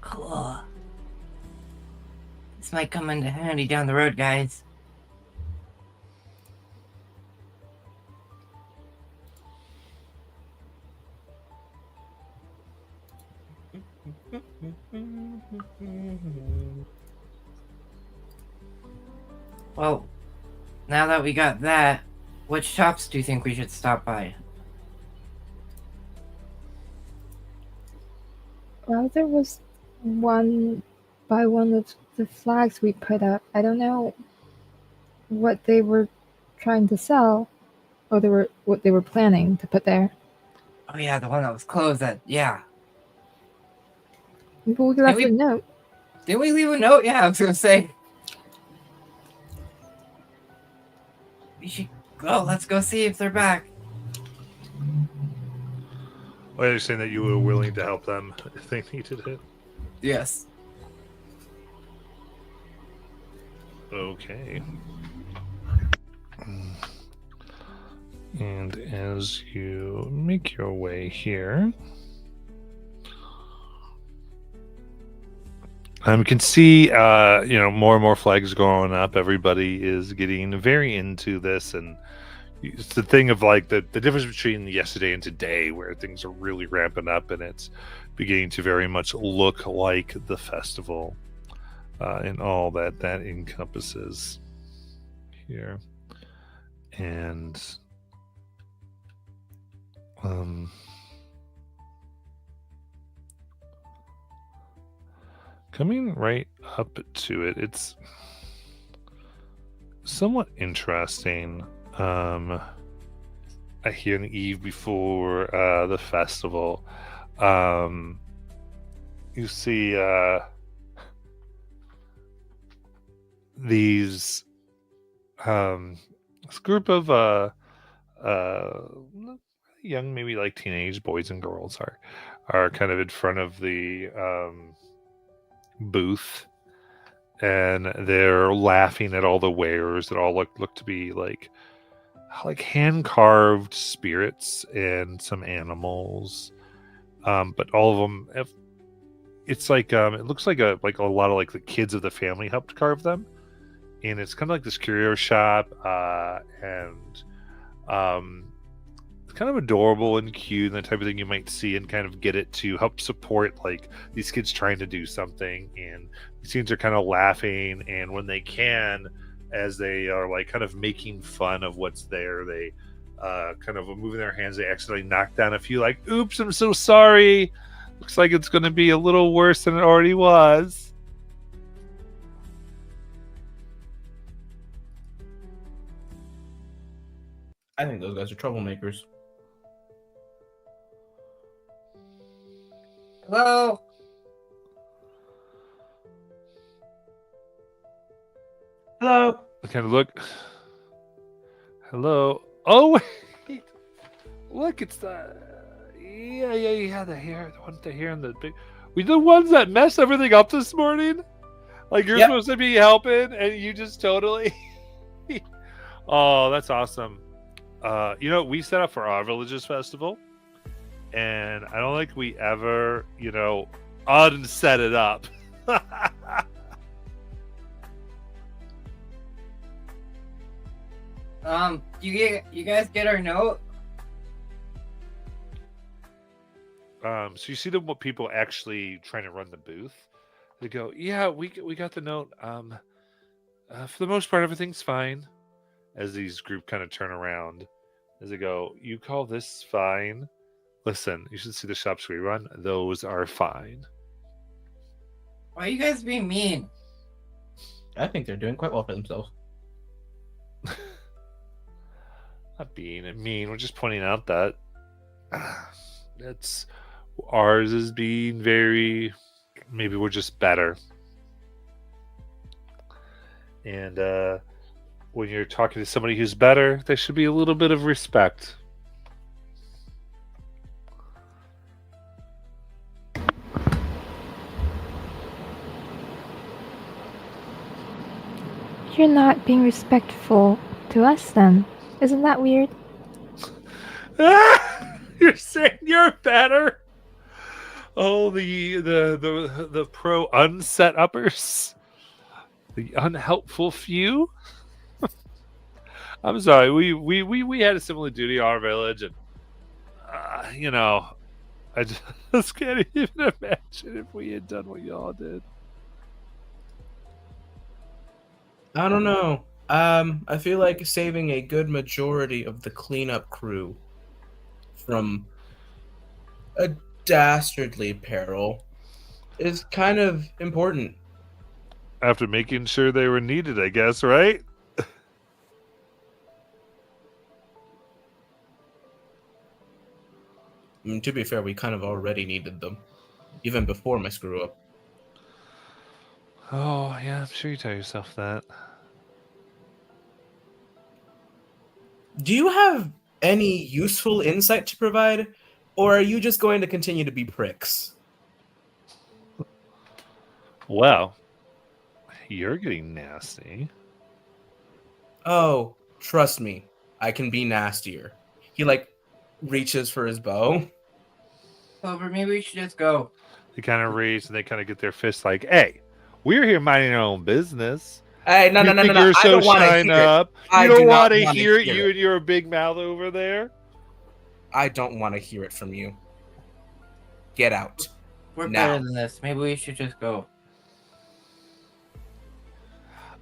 Cool. This might come into handy down the road, guys. Well, now that we got that, what shops do you think we should stop by? Well, there was one by one of the flags we put up. I don't know what they were trying to sell, or what they were planning to put there. Oh yeah, the one that was closed. Yeah. But we left a note. Did we leave a note? Yeah, I was gonna say. We should Well, let's go see if they're back. I understand that you were willing to help them if they needed it. Yes. Okay. And as you make your way here, you can see, more and more flags going up. Everybody is getting very into this, and it's the thing of like the difference between yesterday and today, where things are really ramping up, and it's beginning to very much look like the festival, and all that encompasses here, and coming right up to it, it's somewhat interesting. Here in the eve before the festival, you see these this group of young, maybe like teenage boys and girls are kind of in front of the booth, and they're laughing at all the wares that all look to be like hand carved spirits and some animals, but all of them have, it's like it looks like a lot of like the kids of the family helped carve them, and it's kind of like this curio shop, and it's kind of adorable and cute, and the type of thing you might see and kind of get it to help support like these kids trying to do something, and these kids are kind of laughing, and when they can, as they are like kind of making fun of what's there, they kind of moving their hands, they accidentally knock down a few, like, oops, I'm so sorry, looks like it's going to be a little worse than it already was. I think those guys are troublemakers. Hello? Hello. I kind of look. Hello. Oh wait, look, it's the the hair, the ones that hair and the big. We the ones that messed everything up this morning. Like you're Yep. supposed to be helping, and you just totally. Oh, that's awesome. We set up for our village's festival, and I don't think we ever, unset it up. You guys get our note? So you see what people actually trying to run the booth. They go, yeah, we got the note. For the most part, everything's fine. As these group kind of turn around, as they go, you call this fine? Listen, you should see the shops we run. Those are fine. Why are you guys being mean? I think they're doing quite well for themselves. Not being mean. We're just pointing out that that's ours is being very. Maybe we're just better. And when you're talking to somebody who's better, there should be a little bit of respect. You're not being respectful to us then. Isn't that weird? You're saying you're better? Oh, the pro unset uppers, the unhelpful few. I'm sorry. We had a similar duty in our village, and I just can't even imagine if we had done what y'all did. I don't know. I feel like saving a good majority of the cleanup crew from a dastardly peril is kind of important. After making sure they were needed, I guess, right? I mean, to be fair, we kind of already needed them, even before my screw up. Oh, yeah, I'm sure you tell yourself that. Do you have any useful insight to provide, or are you just going to continue to be pricks? Well, you're getting nasty. Oh, trust me, I can be nastier. He reaches for his bow. Clover, maybe we should just go. They kind of raise and they kind of get their fists like, "Hey, we're here minding our own business. Hey, no. You think I you're so don't want to shine hear it. up. I You do don't not want to wanna hear it. hear You it. and your big mouth over there." I don't want to hear it from you. Get out. We're Now. better than this. Maybe we should just go.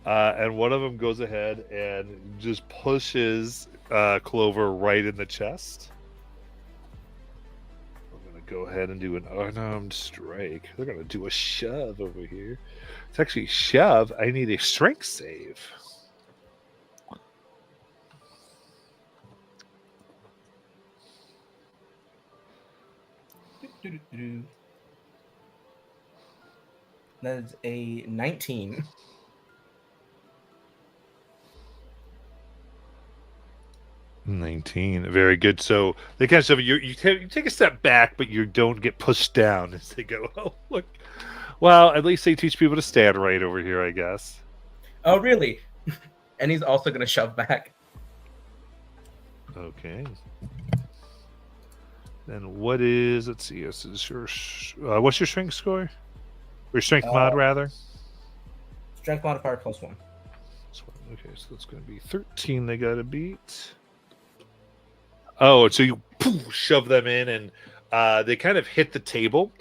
And one of them goes ahead and just pushes Clover right in the chest. I'm going to go ahead and do an unarmed strike. They're going to do a shove over here. It's actually shove. I need a strength save. That is a 19. Very good. So they kind of shove you. You take a step back, but you don't get pushed down as they go. Oh, look. Well, at least they teach people to stand right over here, I guess. Oh, really? And he's also going to shove back. Okay. Then what is? Let's see. This is your. What's your strength score? Or your strength mod, rather. Strength modifier +1. Okay, so that's going to be 13. They got to beat. Oh, so you shove them in, and they kind of hit the table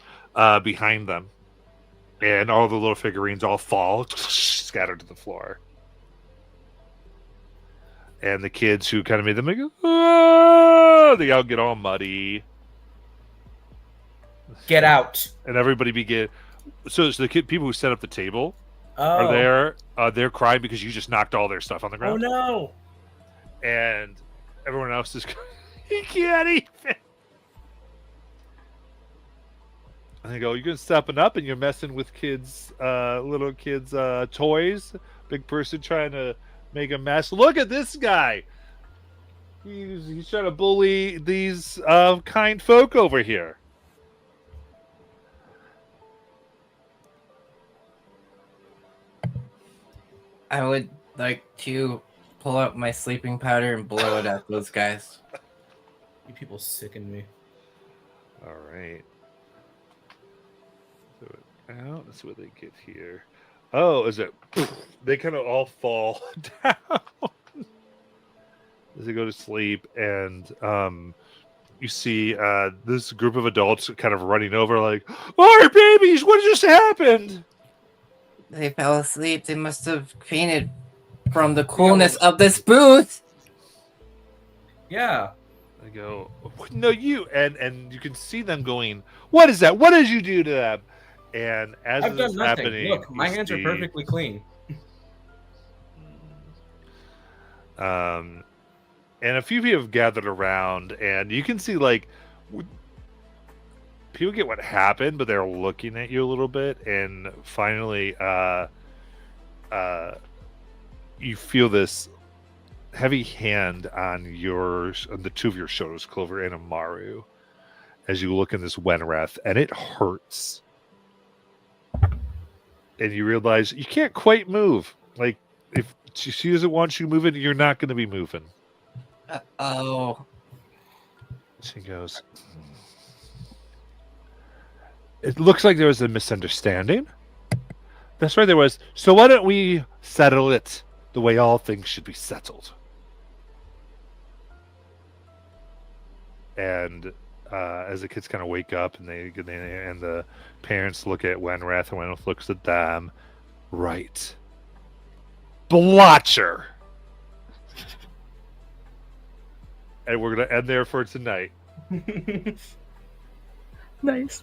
behind them, and all the little figurines all fall, scattered to the floor. And the kids who kind of made them like, "Ah!" They all get all muddy. Get out. And everybody begin. So the people who set up the table Oh. are there. They're crying because you just knocked all their stuff on the Oh, ground. no. And everyone else is. He can't even. And they go, "You're stepping up and you're messing with kids, little kids' toys. Big person trying to make a mess. Look at this guy. He's trying to bully these kind folk over here." I would like to pull out my sleeping powder and blow it at those guys. You people sicken me. All right. So out. Let's see what they get here. Oh, is it? They kind of all fall down as they go to sleep, and you see this group of adults kind of running over, like, "Our babies! What just happened?" They fell asleep. They must have fainted from the coolness of this booth. Yeah. They go, "No, you!" And you can see them going, "What is that? What did you do to them?" And as I've this done is nothing. happening, Look, my you hands are see, perfectly clean. and a few people have gathered around, and you can see like people get what happened, but they're looking at you a little bit, and finally, you feel this heavy hand on the two of your shoulders, Clover and Amaru, as you look in this Wenrath, and it hurts. And you realize you can't quite move. Like, if she doesn't want you moving, you're not going to be moving. Oh. She goes, "It looks like there was a misunderstanding." That's right, there was. "So why don't we settle it the way all things should be settled?" And as the kids kind of wake up, and and the parents look at Wenrath, and Wenrath looks at them. Right. Blotcher. And we're going to end there for tonight. Nice.